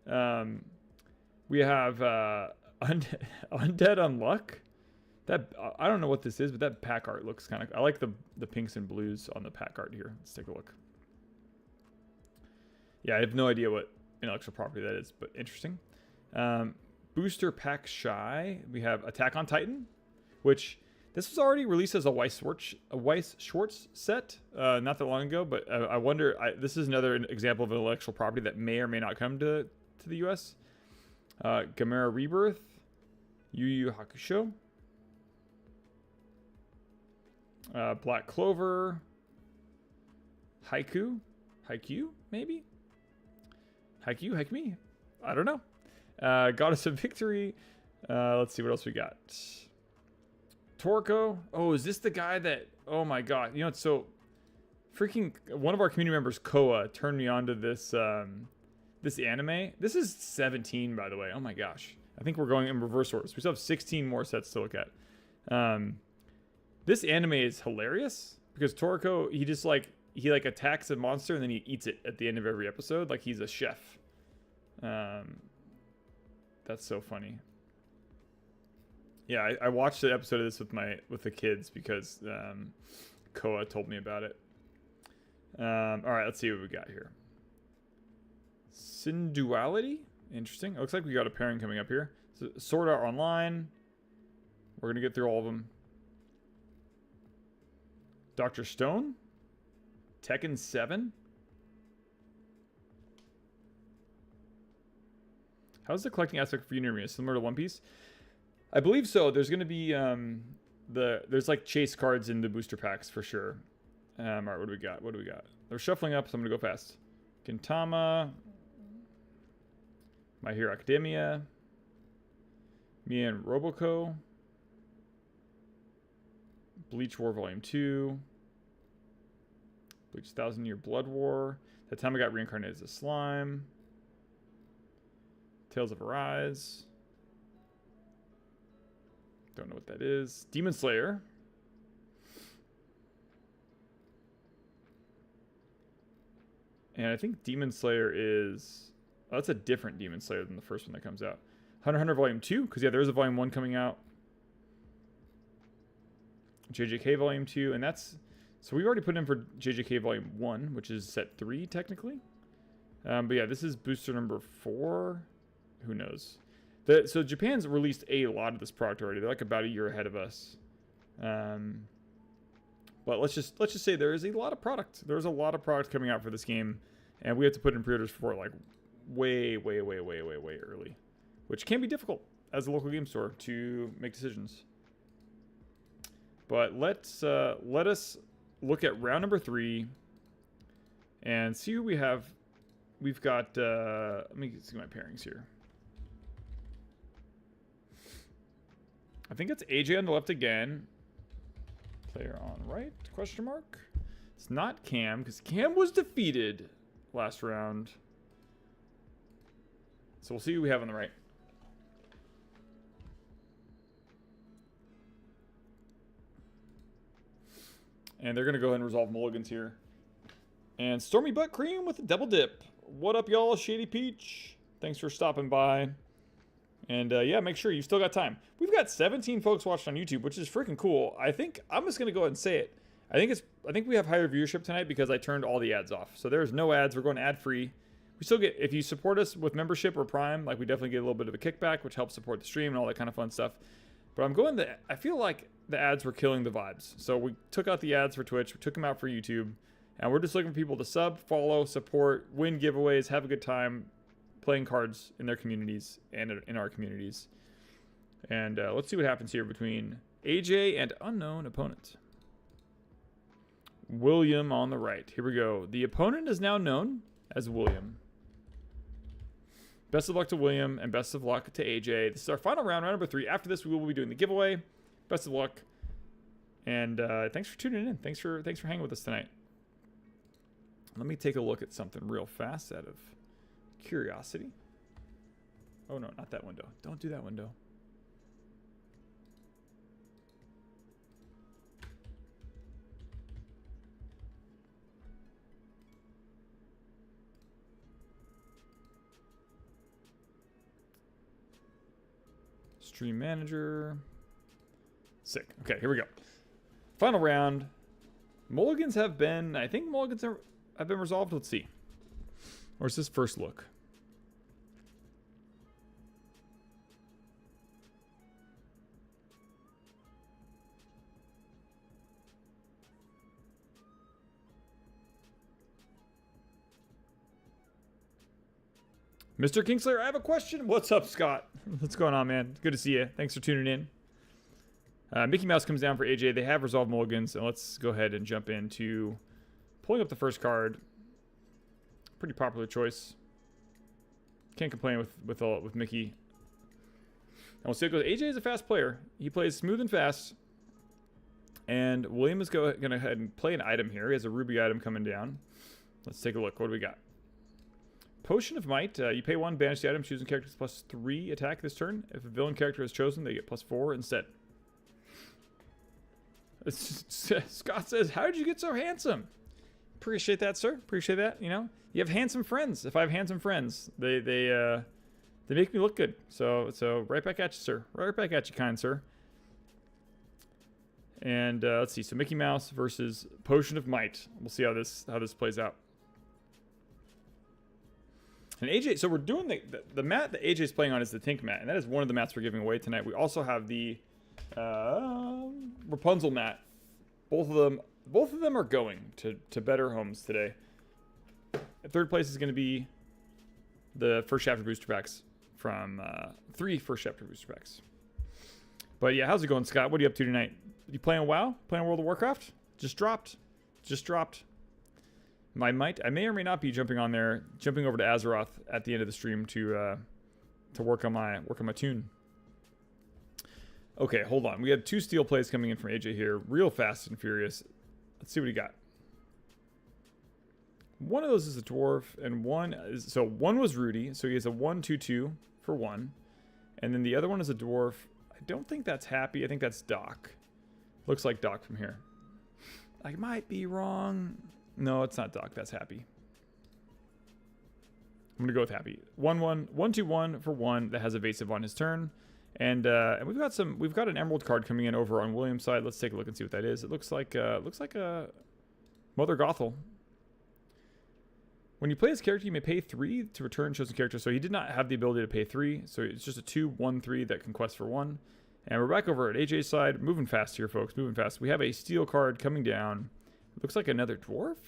We have Undead Unluck. That I don't know what this is, but that pack art looks kind of. I like the pinks and blues on the pack art here. Let's take a look. Yeah, I have no idea what intellectual property that is, but interesting. Booster Pack Shy. We have Attack on Titan, which this was already released as a Weiss Schwartz set not that long ago. But I wonder. This is another example of intellectual property that may or may not come to the U.S. Gamera Rebirth, Yu Yu Hakusho, Black Clover, Haiku, maybe. Haikumi? I don't know. Goddess of Victory. Let's see what else we got. Toriko. Oh, is this the guy that... Oh my god. You know, it's so... Freaking... One of our community members, Koa, turned me on to this this anime. This is 17, by the way. Oh my gosh. I think we're going in reverse order. So we still have 16 more sets to look at. This anime is hilarious because Toriko, he just like... He like attacks a monster and then he eats it at the end of every episode. Like he's a chef. That's so funny. Yeah, I watched an episode of this with the kids because Koa told me about it. All right, let's see what we got here. Synduality, interesting. It looks like we got a pairing coming up here. So, Sword Art Online. We're gonna get through all of them. Dr. Stone. Tekken 7. How's the collecting aspect for Union Arena? Similar to One Piece? I believe so. There's going to be there's like chase cards in the booster packs for sure. All right, what do we got? They're shuffling up, so I'm going to go fast. Gintama. My Hero Academia. Me and Roboco. Bleach War Volume 2. Bleach 1000-Year Blood War. That time I got reincarnated as a slime. Tales of Arise. Don't know what that is. Demon Slayer. And I think Demon Slayer is... Oh, that's a different Demon Slayer than the first one that comes out. Hunter x Hunter Volume 2. Because, yeah, there is a Volume 1 coming out. JJK Volume 2. And that's... So we've already put in for JJK Volume 1, which is set 3, technically. But yeah, this is booster number 4. Who knows? So Japan's released a lot of this product already. They're like about a year ahead of us. But let's just say there is a lot of product. There's a lot of product coming out for this game, and we have to put in pre-orders for like way early, which can be difficult as a local game store to make decisions. But let us look at round number 3 and see who we have. We've got. Let me see my pairings here. I think it's AJ on the left again. Player on right? Question mark. It's not Cam because Cam was defeated last round. So we'll see who we have on the right. And they're going to go ahead and resolve mulligans here. And Stormy Butt Cream with a double dip. What up, y'all? Shady Peach. Thanks for stopping by. And yeah, make sure you've still got time. We've got 17 folks watching on YouTube, which is freaking cool. I think I'm just gonna go ahead and say it. I think we have higher viewership tonight because I turned all the ads off. So there's no ads. We're going ad free. We still get, if you support us with membership or Prime, like we definitely get a little bit of a kickback, which helps support the stream and all that kind of fun stuff. But I feel like the ads were killing the vibes. So we took out the ads for Twitch, we took them out for YouTube, and we're just looking for people to sub, follow, support, win giveaways, have a good time playing cards in their communities and in our communities. And let's see what happens here between AJ and unknown opponent. William on the right. Here we go. The opponent is now known as William. Best of luck to William and best of luck to AJ. This is our final round, round number 3. After this, we will be doing the giveaway. Best of luck. And thanks for tuning in. Thanks for hanging with us tonight. Let me take a look at something real fast out of curiosity. Oh no, not that window. Don't do that window. Stream manager. Sick. Okay, here we go. Final round. Mulligans have been, I think mulligans have been resolved. Let's see. Or is this first look? Mr. Kingslayer, I have a question. What's up, Scott? What's going on, man? Good to see you. Thanks for tuning in. Mickey Mouse comes down for AJ. They have resolved mulligans, and let's go ahead and jump into pulling up the first card. Pretty popular choice. Can't complain with Mickey. And we'll see how it goes. AJ is a fast player. He plays smooth and fast. And William is going to go ahead and play an item here. He has a ruby item coming down. Let's take a look. What do we got? Potion of Might. You pay 1, banish the item, choosing characters +3 attack this turn. If a villain character is chosen, they get +4 instead. Scott says, how did you get so handsome? Appreciate that, sir. Appreciate that. You know, you have handsome friends. If I have handsome friends, they make me look good. So right back at you, sir. Right back at you, kind sir. And let's see. So Mickey Mouse versus Potion of Might. We'll see how this plays out. And AJ, so we're doing the mat that AJ's playing on is the Tink mat, and that is one of the mats we're giving away tonight. We also have the Rapunzel mat. Both of them are going to better homes today. Third place is going to be the first chapter booster packs from 3 first chapter booster packs. But yeah, how's it going, Scott? What are you up to tonight? You playing WoW? Playing World of Warcraft? Just dropped. I may or may not be jumping over to Azeroth at the end of the stream to work on my tune. Okay, hold on. We had 2 steel plays coming in from AJ here, real fast and furious. Let's see what he got. One of those is a dwarf, and one was Rudy, so he has a 1/2/2 for 1, and then the other one is a dwarf. I don't think that's Happy. I think that's Doc. Looks like Doc from here. I might be wrong. No, it's not Doc. That's Happy. I'm gonna go with Happy. 1/1 for 1 that has evasive on his turn, and we've got an emerald card coming in over on William's side. Let's take a look and see what that is. It looks like a Mother Gothel. When you play this character, you may pay 3 to return chosen character. So he did not have the ability to pay 3, so it's just a 2/1/3 that can quest for 1. And we're back over at AJ's side, moving fast here, folks. Moving fast. We have a steel card coming down. It looks like another dwarf.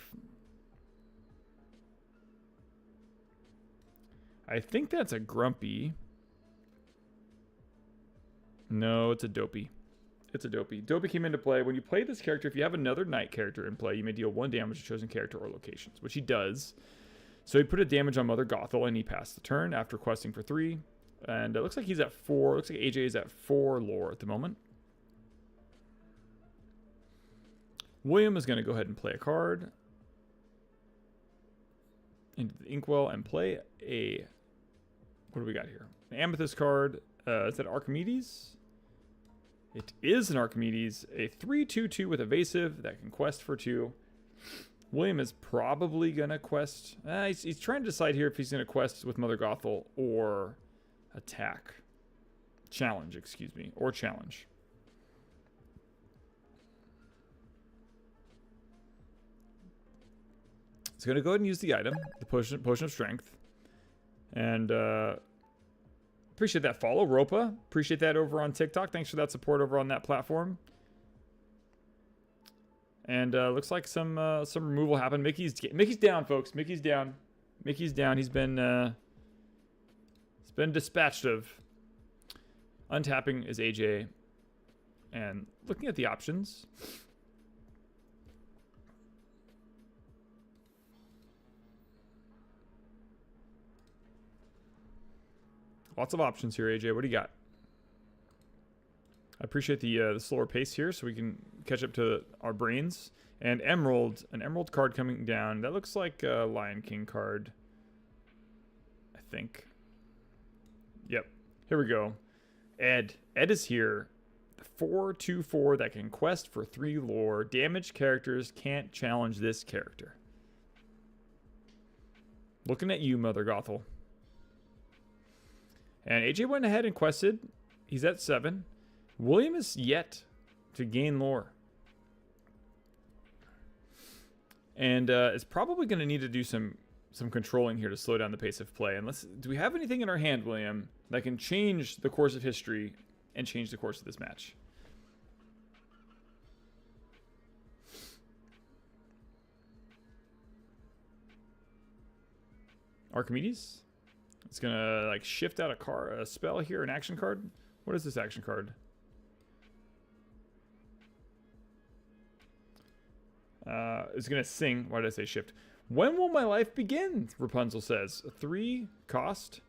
I think that's a Grumpy. No, it's a Dopey. It's a Dopey. Dopey came into play. When you play this character, if you have another knight character in play, you may deal 1 damage to chosen character or locations, which he does. So he put a damage on Mother Gothel, and he passed the turn after questing for 3. And it looks like he's at 4. Looks like AJ is at 4 lore at the moment. William is going to go ahead and play a card into the Inkwell and play a... What do we got here? An Amethyst card. Is that Archimedes? It is an Archimedes. A 3/2/2 with evasive that can quest for 2. William is probably going to quest... he's trying to decide here if he's going to quest with Mother Gothel or attack. Challenge, excuse me. Or challenge. He's going to go ahead and use the item, the potion of strength. And appreciate that follow, Ropa. Appreciate that over on TikTok. Thanks for that support over on that platform. And looks like some removal happened. Mickey's down, folks. Mickey's down. Mickey's down. He's been dispatched of. Untapping is AJ. And looking at the options. Lots of options here, AJ. What do you got? I appreciate the slower pace here so we can catch up to our brains. And an emerald card coming down. That looks like a Lion King card, I think. Yep. Here we go. Ed is here. 4/2/4 that can quest for 3 lore. Damaged characters can't challenge this character. Looking at you, Mother Gothel. And AJ went ahead and quested. He's at 7. William is yet to gain lore. And is probably going to need to do some controlling here to slow down the pace of play. And do we have anything in our hand, William, that can change the course of history and change the course of this match? Archimedes? It's gonna like shift out a spell here, an action card. What is this action card? It's gonna sing. Why did I say shift? When will my life begin? Rapunzel says. 3 cost.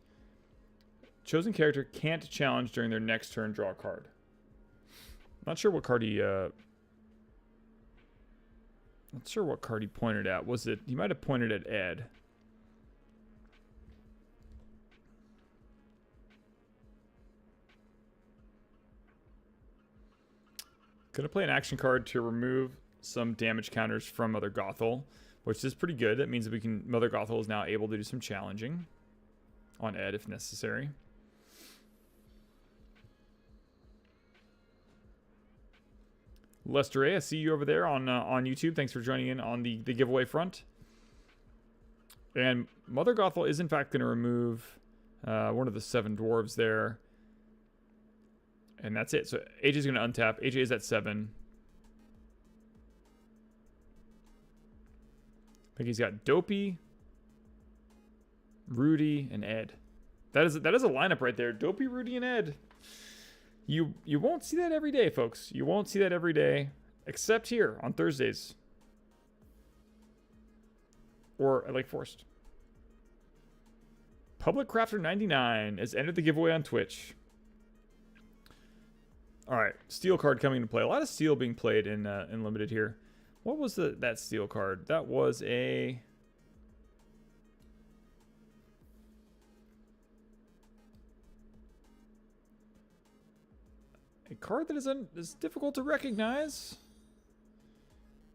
Chosen character can't challenge during their next turn. Draw a card. Not sure what card he. Not sure what card he pointed at. Was it? He might have pointed at Ed. Gonna play an action card to remove some damage counters from Mother Gothel, which is pretty good. That means that Mother Gothel is now able to do some challenging on Ed if necessary. Lester A, I see you over there on YouTube. Thanks for joining in on the giveaway front. And Mother Gothel is in fact going to remove one of the 7 dwarves there. And that's it. So AJ's going to untap. AJ is at 7. I think he's got Dopey, Rudy, and Ed. That is a lineup right there. Dopey, Rudy, and Ed. You won't see that every day, folks. You won't see that every day, except here on Thursdays. Or at Lake Forest. Public Crafter 99 has entered the giveaway on Twitch. All right, steel card coming into play. A lot of steel being played in limited here. What was that steel card? That was a card that is difficult to recognize.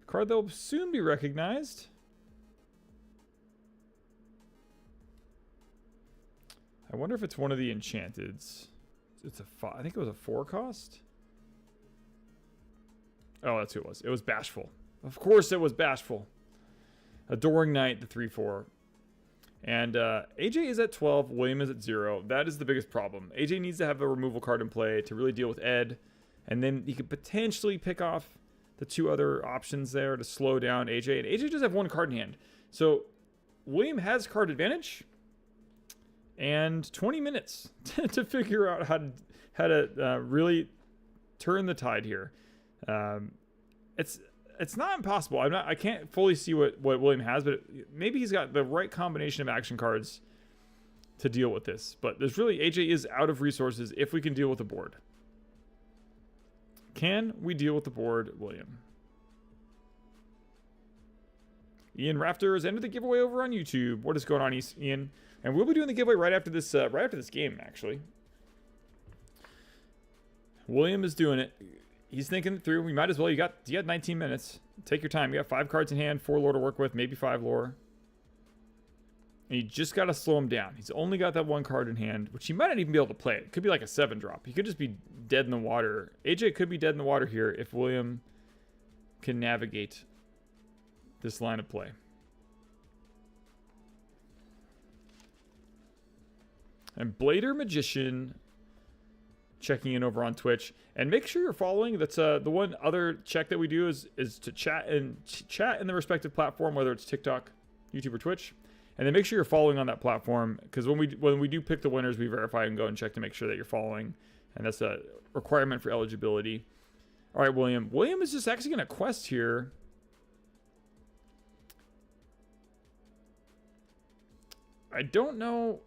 A card that will soon be recognized. I wonder if it's one of the enchanteds. It's I think it was a 4 cost. Oh, that's who it was. It was Bashful. Of course it was Bashful. Adoring Knight, the 3/4. And AJ is at 12. William is at 0. That is the biggest problem. AJ needs to have a removal card in play to really deal with Ed. And then he could potentially pick off the 2 other options there to slow down AJ. And AJ does have 1 card in hand. So William has card advantage. And 20 minutes to figure out how to really turn the tide here. It's not impossible. I can't fully see what William has, but maybe he's got the right combination of action cards to deal with this. But there's really, AJ is out of resources if we can deal with the board. Can we deal with the board, William? Ian Rafter has ended the giveaway over on YouTube. What is going on, Ian? And we'll be doing the giveaway right after this game, actually. William is doing it. He's thinking it through. We might as well. You got 19 minutes. Take your time. You got 5 cards in hand, 4 lore to work with, maybe 5 lore. And you just got to slow him down. He's only got that 1 card in hand, which he might not even be able to play. It could be like a 7 drop. He could just be dead in the water. AJ could be dead in the water here if William can navigate this line of play. And Blader Magician checking in over on Twitch. And make sure you're following. That's the one other check that we do is to chat in the respective platform, whether it's TikTok, YouTube, or Twitch. And then make sure you're following on that platform, because when we do pick the winners, we verify and go and check to make sure that you're following. And that's a requirement for eligibility. All right, William. William is just actually going to quest here. I don't know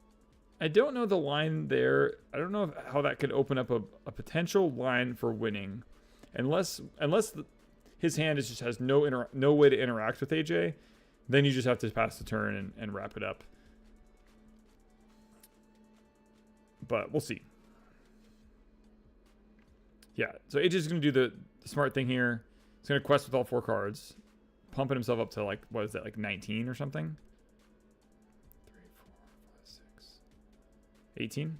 the line there. I don't know how that could open up a potential line for winning, unless his hand just has no way to interact with AJ. Then you just have to pass the turn and wrap it up. But we'll see. Yeah, so AJ's going to do the smart thing here. He's going to quest with all 4 cards, pumping himself up to, like, what is that, like 19 or something? 18.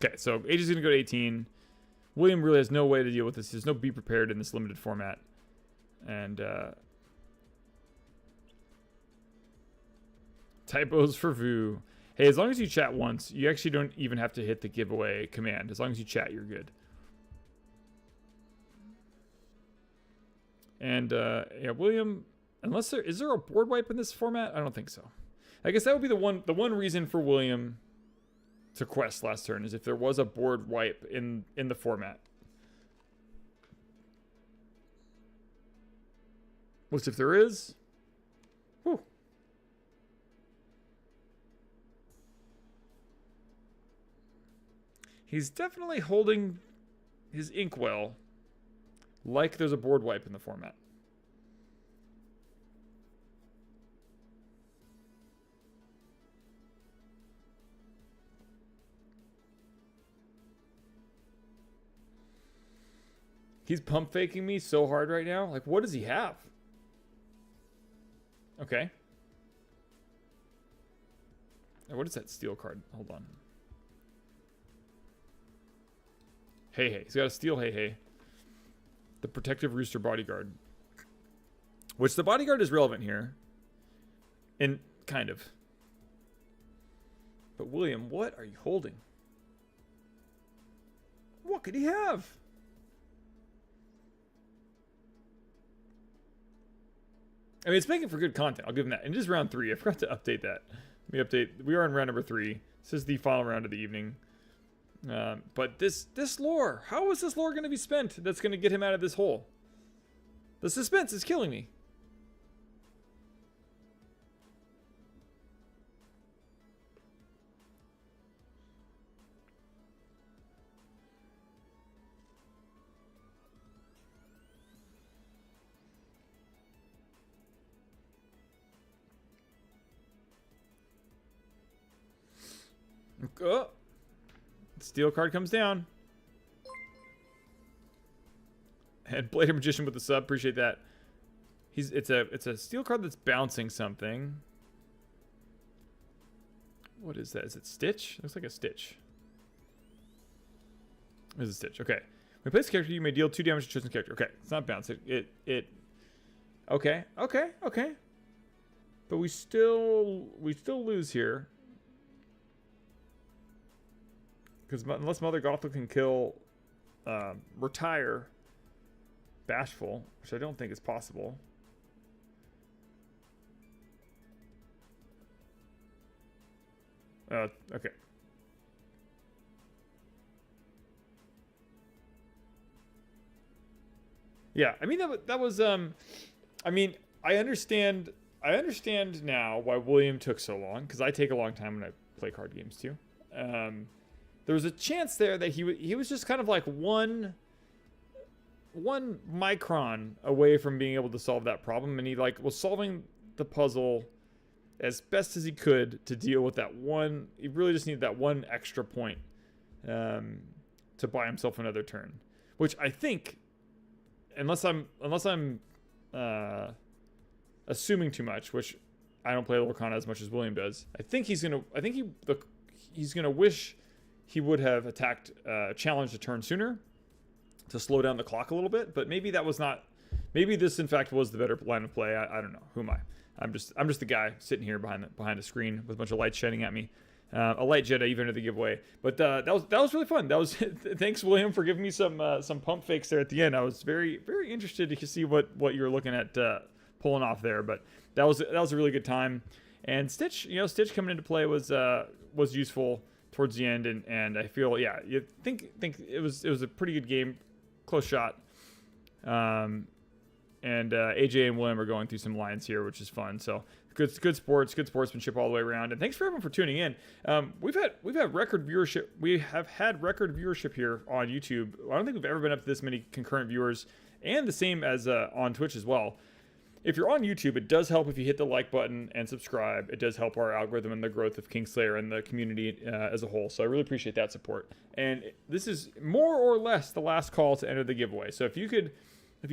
Okay, so AJ's going to go to 18. William really has no way to deal with this. There's no be prepared in this limited format. And typos for Vu. Hey, as long as you chat once, you actually don't even have to hit the giveaway command. As long as you chat, you're good. And yeah, William, unless is there a board wipe in this format? I don't think so. I guess that would be the one reason for William to quest last turn, is if there was a board wipe in the format. Which, if there is, whew. He's definitely holding his inkwell like there's a board wipe in the format. He's pump faking me so hard right now. Like, what does he have? Okay. What is that steel card? Hold on. Hey. He's got a steel hey. The Protective Rooster Bodyguard. Which the Bodyguard is relevant here. And kind of. But William, what are you holding? What could he have? I mean, it's making for good content. I'll give him that. And it is round 3. I forgot to update that. Let me update. We are in round number 3. This is the final round of the evening. But this lore, how is this lore going to be spent that's going to get him out of this hole? The suspense is killing me. Oh, steel card comes down. And Blader Magician with the sub, appreciate that. It's a steel card that's bouncing something. What is that? Is it Stitch? Looks like a Stitch. It's a Stitch. Okay. When you play this character, you may deal 2 damage to chosen character. Okay, it's not bounce. Okay. But we still lose here. Because unless Mother Gothel can kill, retire Bashful, which I don't think is possible. Okay. Yeah, I mean that was I mean, I understand now why William took so long, because I take a long time when I play card games too. There was a chance there that he was just kind of like one micron away from being able to solve that problem, and he like was solving the puzzle as best as he could to deal with that one. He really just needed that one extra point to buy himself another turn, which I think, unless I'm assuming too much, which I don't play Lorcana as much as William does, I think he's gonna wish he would have attacked, challenged a turn sooner to slow down the clock a little bit. But maybe that was not. Maybe this in fact was the better line of play. I don't know. Who am I? I'm just the guy sitting here behind the screen with a bunch of lights shining at me. A light Jedi even at the giveaway. But that was really fun. That was thanks William for giving me some pump fakes there at the end. I was very interested to see what you were looking at pulling off there. But that was a really good time. And Stitch coming into play was useful towards the end, and I feel you think it was a pretty good game, close shot. And AJ and William are going through some lines here, which is fun. So good sportsmanship all the way around. And thanks for everyone for tuning in. We've had record viewership. We have had record viewership here on YouTube. I don't think we've ever been up to this many concurrent viewers, and the same as on Twitch as well. If you're on YouTube, it does help if you hit the like button and subscribe. It does help our algorithm and the growth of Kingslayer and the community as a whole. So I really appreciate that support. And this is more or less the last call to enter the giveaway. So if you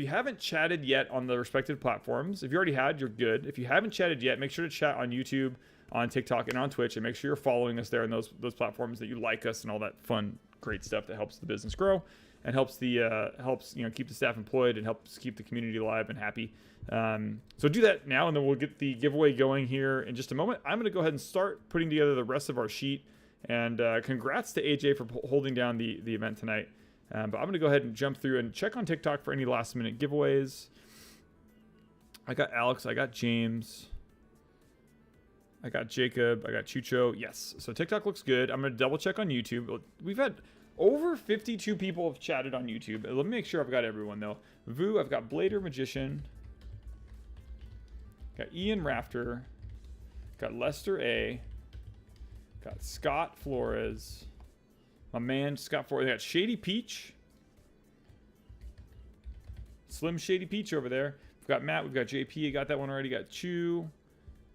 haven't chatted yet on the respective platforms, if you already had, you're good. If you haven't chatted yet, make sure to chat on YouTube, on TikTok, and on Twitch, and make sure you're following us there on those platforms, that you like us and all that fun, great stuff that helps the business grow and helps keep the staff employed and helps keep the community alive and happy. So do that now, and then we'll get the giveaway going here in just a moment. I'm going to go ahead and start putting together the rest of our sheet. And congrats to AJ for holding down the event tonight. But I'm going to go ahead and jump through and check on TikTok for any last minute giveaways. I got Alex. I got James. I got Jacob. I got Chucho. Yes. So TikTok looks good. I'm going to double check on YouTube. We've had over 52 people have chatted on YouTube. Let me make sure I've got everyone though. Vu, I've got Blader Magician. Got Ian Rafter. Got Lester A. Got Scott Flores. My man, Scott Flores. I got Shady Peach. Slim Shady Peach over there. We've got Matt. We've got JP. I got that one already. Got Chew.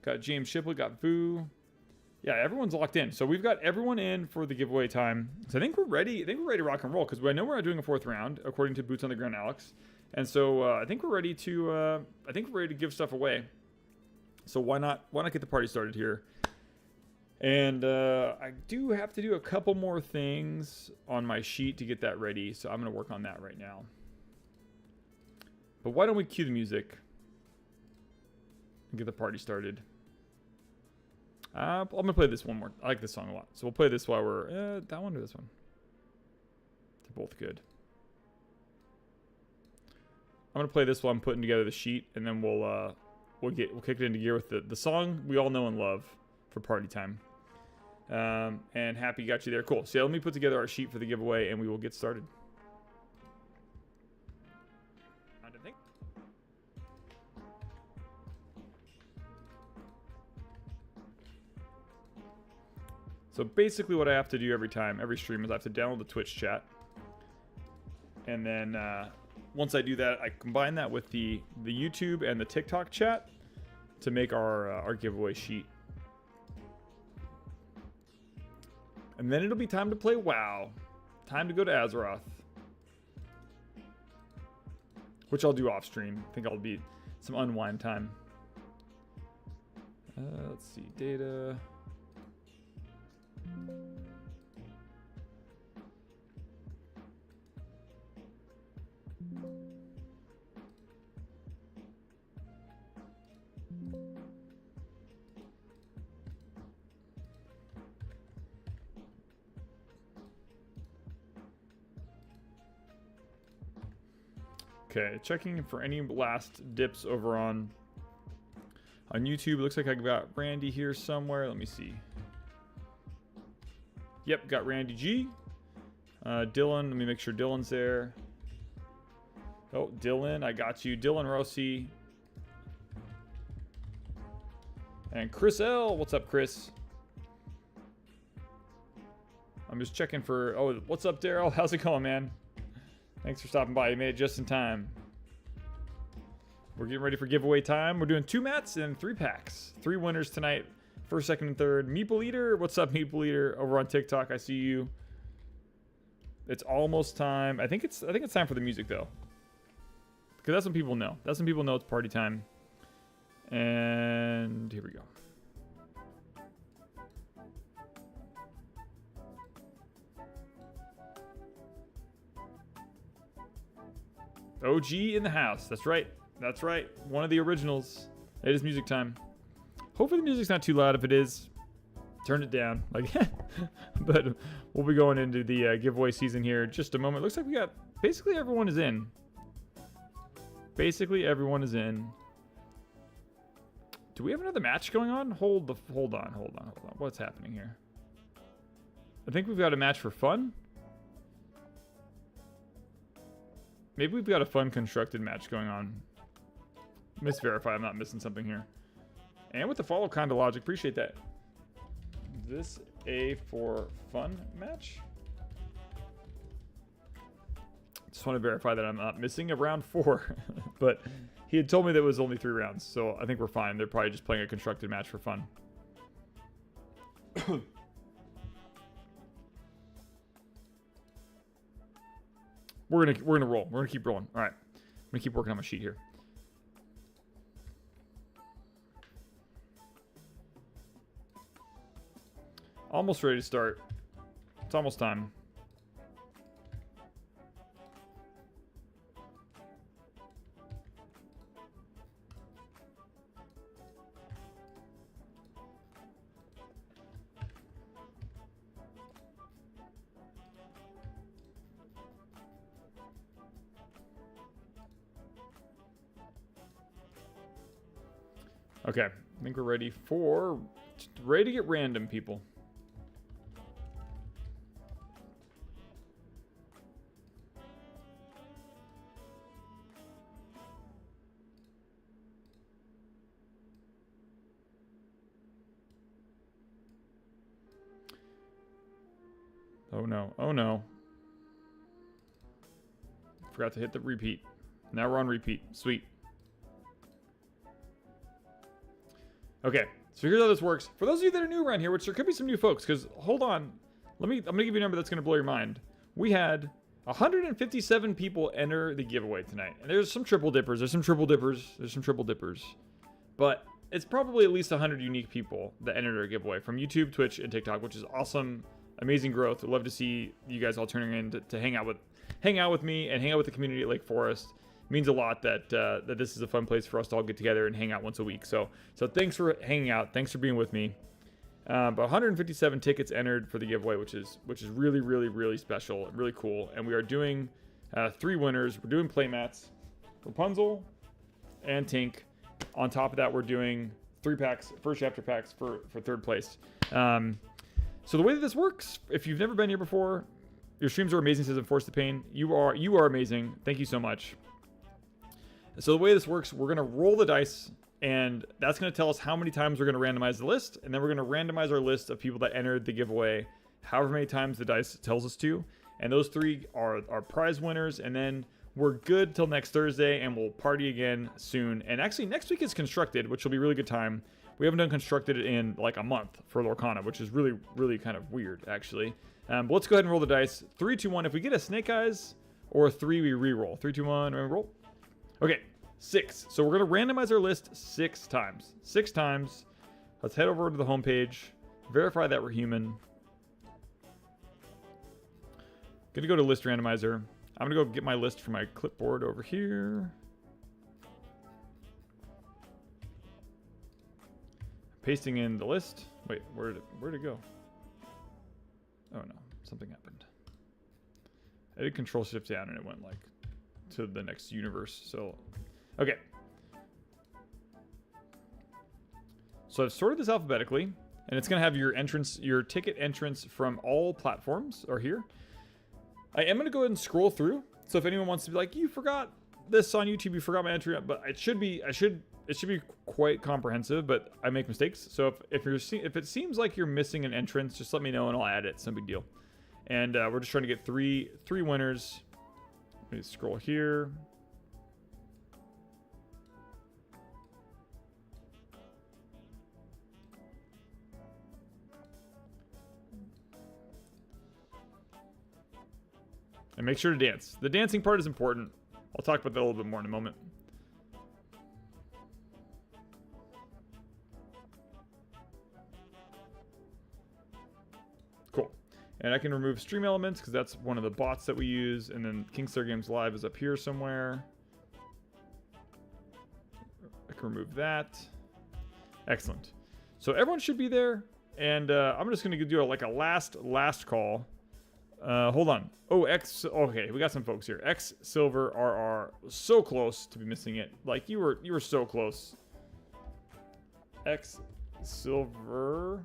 Got James Shipley. Got Boo. Yeah, everyone's locked in. So we've got everyone in for the giveaway time. So I think we're ready. I think we're ready to rock and roll, because I know we're not doing a 4th round, according to Boots on the Ground Alex. And so I think we're ready to. Give stuff away. So why not get the party started here? And I do have to do a couple more things on my sheet to get that ready, so I'm going to work on that right now. But why don't we cue the music and get the party started? I'm going to play this one more. I like this song a lot. So we'll play this while we're... that one or this one? They're both good. I'm going to play this while I'm putting together the sheet, and then we'll kick it into gear with the song we all know and love for party time. And Happy got you there. Cool. So yeah, let me put together our sheet for the giveaway, and we will get started. So basically what I have to do every stream, is I have to download the Twitch chat. And then once I do that, I combine that with the YouTube and the TikTok chat to make our giveaway sheet. And then it'll be time to play WoW. Time to go to Azeroth. Which I'll do off stream. I think I'll be some unwind time. Let's see. Data. Okay, checking for any last dips over on YouTube. Looks like I got Randy here somewhere. Let me see. Yep, got Randy G. Dylan, let me make sure Dylan's there. Oh, Dylan, I got you. Dylan Rossi. And Chris L. What's up, Chris? I'm just checking for... Oh, what's up, Daryl? How's it going, man? Thanks for stopping by. You made it just in time. We're getting ready for giveaway time. We're doing 2 mats and 3 packs. 3 winners tonight. First, second, and third. Meeple Eater. What's up, Meeple Eater? Over on TikTok. I see you. It's almost time. I think it's time for the music, though. Because that's when people know. That's when people know it's party time. And here we go. OG in the house. That's right. That's right. One of the originals. It is music time. Hopefully the music's not too loud. If it is, turn it down. Like, but we'll be going into the giveaway season here in just a moment. Looks like we got basically everyone is in. Basically everyone is in. Do we have another match going on? Hold on. What's happening here? I think we've got a match for fun. Maybe we've got a fun constructed match going on. Miss verify I'm not missing something here. And with the follow kind of logic, appreciate that. Is this a for fun match? Just want to verify that I'm not missing a round 4. But he had told me that it was only 3 rounds, so I think we're fine. They're probably just playing a constructed match for fun. We're gonna roll. We're gonna keep rolling. All right, I'm gonna keep working on my sheet here. Almost ready to start. It's almost time. Okay, I think we're ready to get random, people. Oh no, oh no. Forgot to hit the repeat. Now we're on repeat. Sweet. Okay, so here's how this works. For those of you that are new around here, which there could be some new folks, because hold on, I'm gonna give you a number that's gonna blow your mind. We had 157 people enter the giveaway tonight, and there's some triple dippers, there's some triple dippers, but it's probably at least 100 unique people that entered our giveaway from YouTube, Twitch, and TikTok, which is awesome, amazing growth. I'd love to see you guys all turning in to hang out with me and hang out with the community at Lake Forest. Means a lot that that this is a fun place for us to all get together and hang out once a week. So thanks for hanging out. Thanks for being with me. But 157 tickets entered for the giveaway, which is really, really, really special and really cool. And we are doing 3 winners. We're doing playmats, Rapunzel, and Tink. On top of that, we're doing 3 packs, first chapter packs for 3rd place. So the way that this works, if you've never been here before, your streams are amazing, says Force the Pain. You are amazing. Thank you so much. So the way this works, we're going to roll the dice, and that's going to tell us how many times we're going to randomize the list, and then we're going to randomize our list of people that entered the giveaway however many times the dice tells us to, and those 3 are our prize winners, and then we're good till next Thursday, and we'll party again soon. And actually, next week is constructed, which will be a really good time. We haven't done constructed in like a month for Lorcana, which is really, really kind of weird, actually. But let's go ahead and roll the dice. 3, 2, 1. If we get a Snake Eyes or a 3, we re-roll. 3, 2, 1, and roll. Okay, 6. So we're going to randomize our list 6 times. 6 times. Let's head over to the home page. Verify that we're human. Gonna go to list randomizer. I'm gonna go get my list from my clipboard over here. Pasting in the list. Wait, where'd it go? Oh no, something happened. I did Control Shift down and it went like to the next universe. So, okay. So I've sorted this alphabetically, and it's gonna have your entrance, your ticket entrance from all platforms are here. I am gonna go ahead and scroll through. So if anyone wants to be like, you forgot this on YouTube, you forgot my entry, but it should be quite comprehensive, but I make mistakes. So if it seems like you're missing an entrance, just let me know and I'll add it. It's no big deal. And we're just trying to get three winners. Let me scroll here. And make sure to dance. The dancing part is important. I'll talk about that a little bit more in a moment. Cool. And I can remove stream elements because that's one of the bots that we use. And then Kingslayer Games Live is up here somewhere. I can remove that. Excellent. So everyone should be there. And I'm just going to do like a last call. Hold on. Oh, okay, we got some folks here. X Silver RR, so close to be missing it. Like you were so close. X Silver,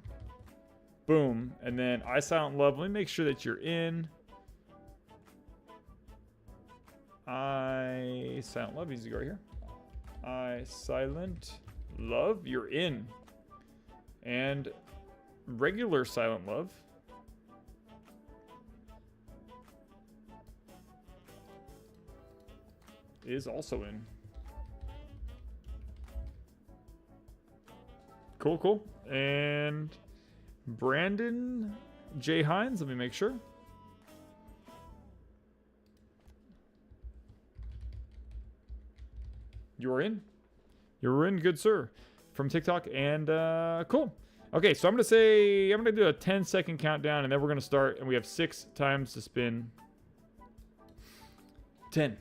boom, and then I Silent Love. Let me make sure that you're in. I Silent Love, easy to go right here. I Silent Love, you're in. And regular Silent Love is also in. Cool. And Brandon J. Hines, let me make sure. You're in. You're in, good sir. From TikTok, and cool. Okay, so I'm gonna do a 10-second countdown, and then we're gonna start, and we have 6 times to spin. 10.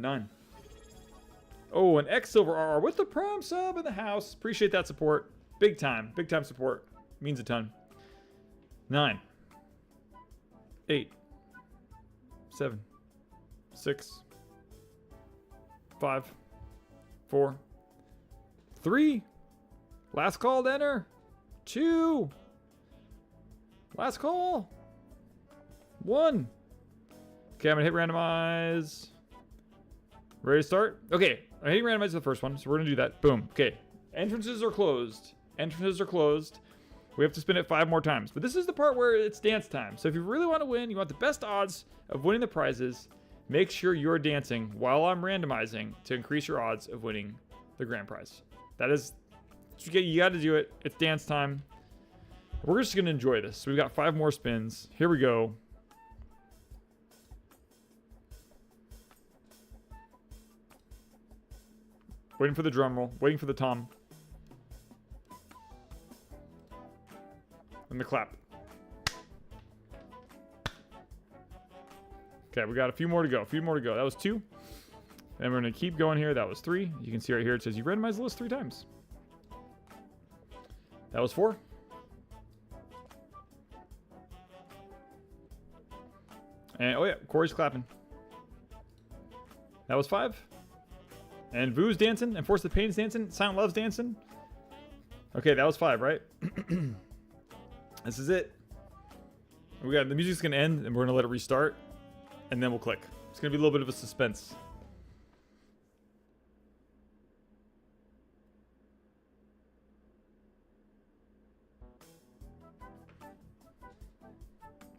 9. Oh, an X Silver RR with the Prime sub in the house. Appreciate that support. Big time support. Means a ton. 9. 8. 7. 6. 5. 4. 3. Last call to enter. 2. Last call. 1. Okay, I'm gonna hit randomize. Ready to start? Okay, I'm hitting randomize the first one, so we're gonna do that. Boom. Okay, entrances are closed. Entrances are closed. We have to spin it 5 more times, but this is the part where it's dance time. So if you really want to win, you want the best odds of winning the prizes, make sure you're dancing while I'm randomizing to increase your odds of winning the grand prize. That is, you got to do it. It's dance time. We're just gonna enjoy this. So we've got 5 more spins. Here we go. Waiting for the drum roll. Waiting for the tom. And the clap. Okay, we got a few more to go. That was 2. And we're going to keep going here. That was 3. You can see right here it says you randomized the list 3 times. That was 4. And, oh yeah, Corey's clapping. That was 5. And Vu's dancing, and Force the Pain's dancing, Silent Love's dancing. Okay, that was 5, right? This is it. The music's gonna end, and we're gonna let it restart, and then we'll click. It's gonna be a little bit of a suspense.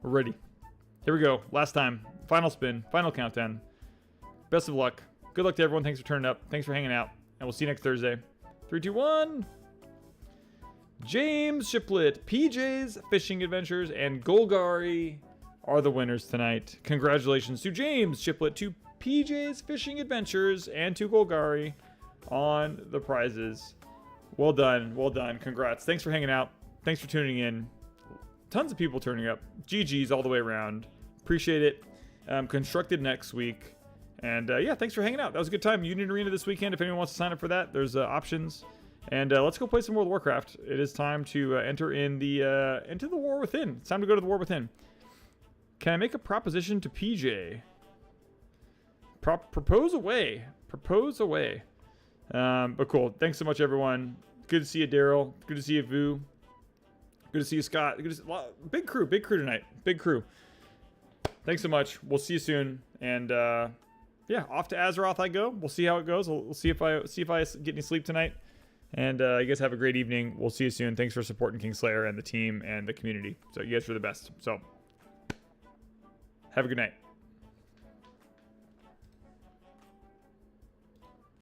We're ready. Here we go. Last time. Final spin. Final countdown. Best of luck. Good luck to everyone. Thanks for turning up. Thanks for hanging out. And we'll see you next Thursday. 3, 2, 1. James Shiplet, PJ's Fishing Adventures, and Golgari are the winners tonight. Congratulations to James Shiplet, to PJ's Fishing Adventures, and to Golgari on the prizes. Well done. Well done. Congrats. Thanks for hanging out. Thanks for tuning in. Tons of people turning up. GG's all the way around. Appreciate it. Constructed next week. And yeah, thanks for hanging out. That was a good time. Union Arena this weekend. If anyone wants to sign up for that, there's options. And let's go play some World of Warcraft. It is time to enter in the into the War Within. It's time to go to the War Within. Can I make a proposition to PJ? Propose away. Propose away. But cool. Thanks so much, everyone. Good to see you, Daryl. Good to see you, Vu. Good to see you, Scott. Good to see, big crew tonight. Big crew. Thanks so much. We'll see you soon. And yeah, off to Azeroth I go. We'll see how it goes. We'll see if I get any sleep tonight. And you guys have a great evening. We'll see you soon. Thanks for supporting Kingslayer and the team and the community. So you guys are the best. So have a good night.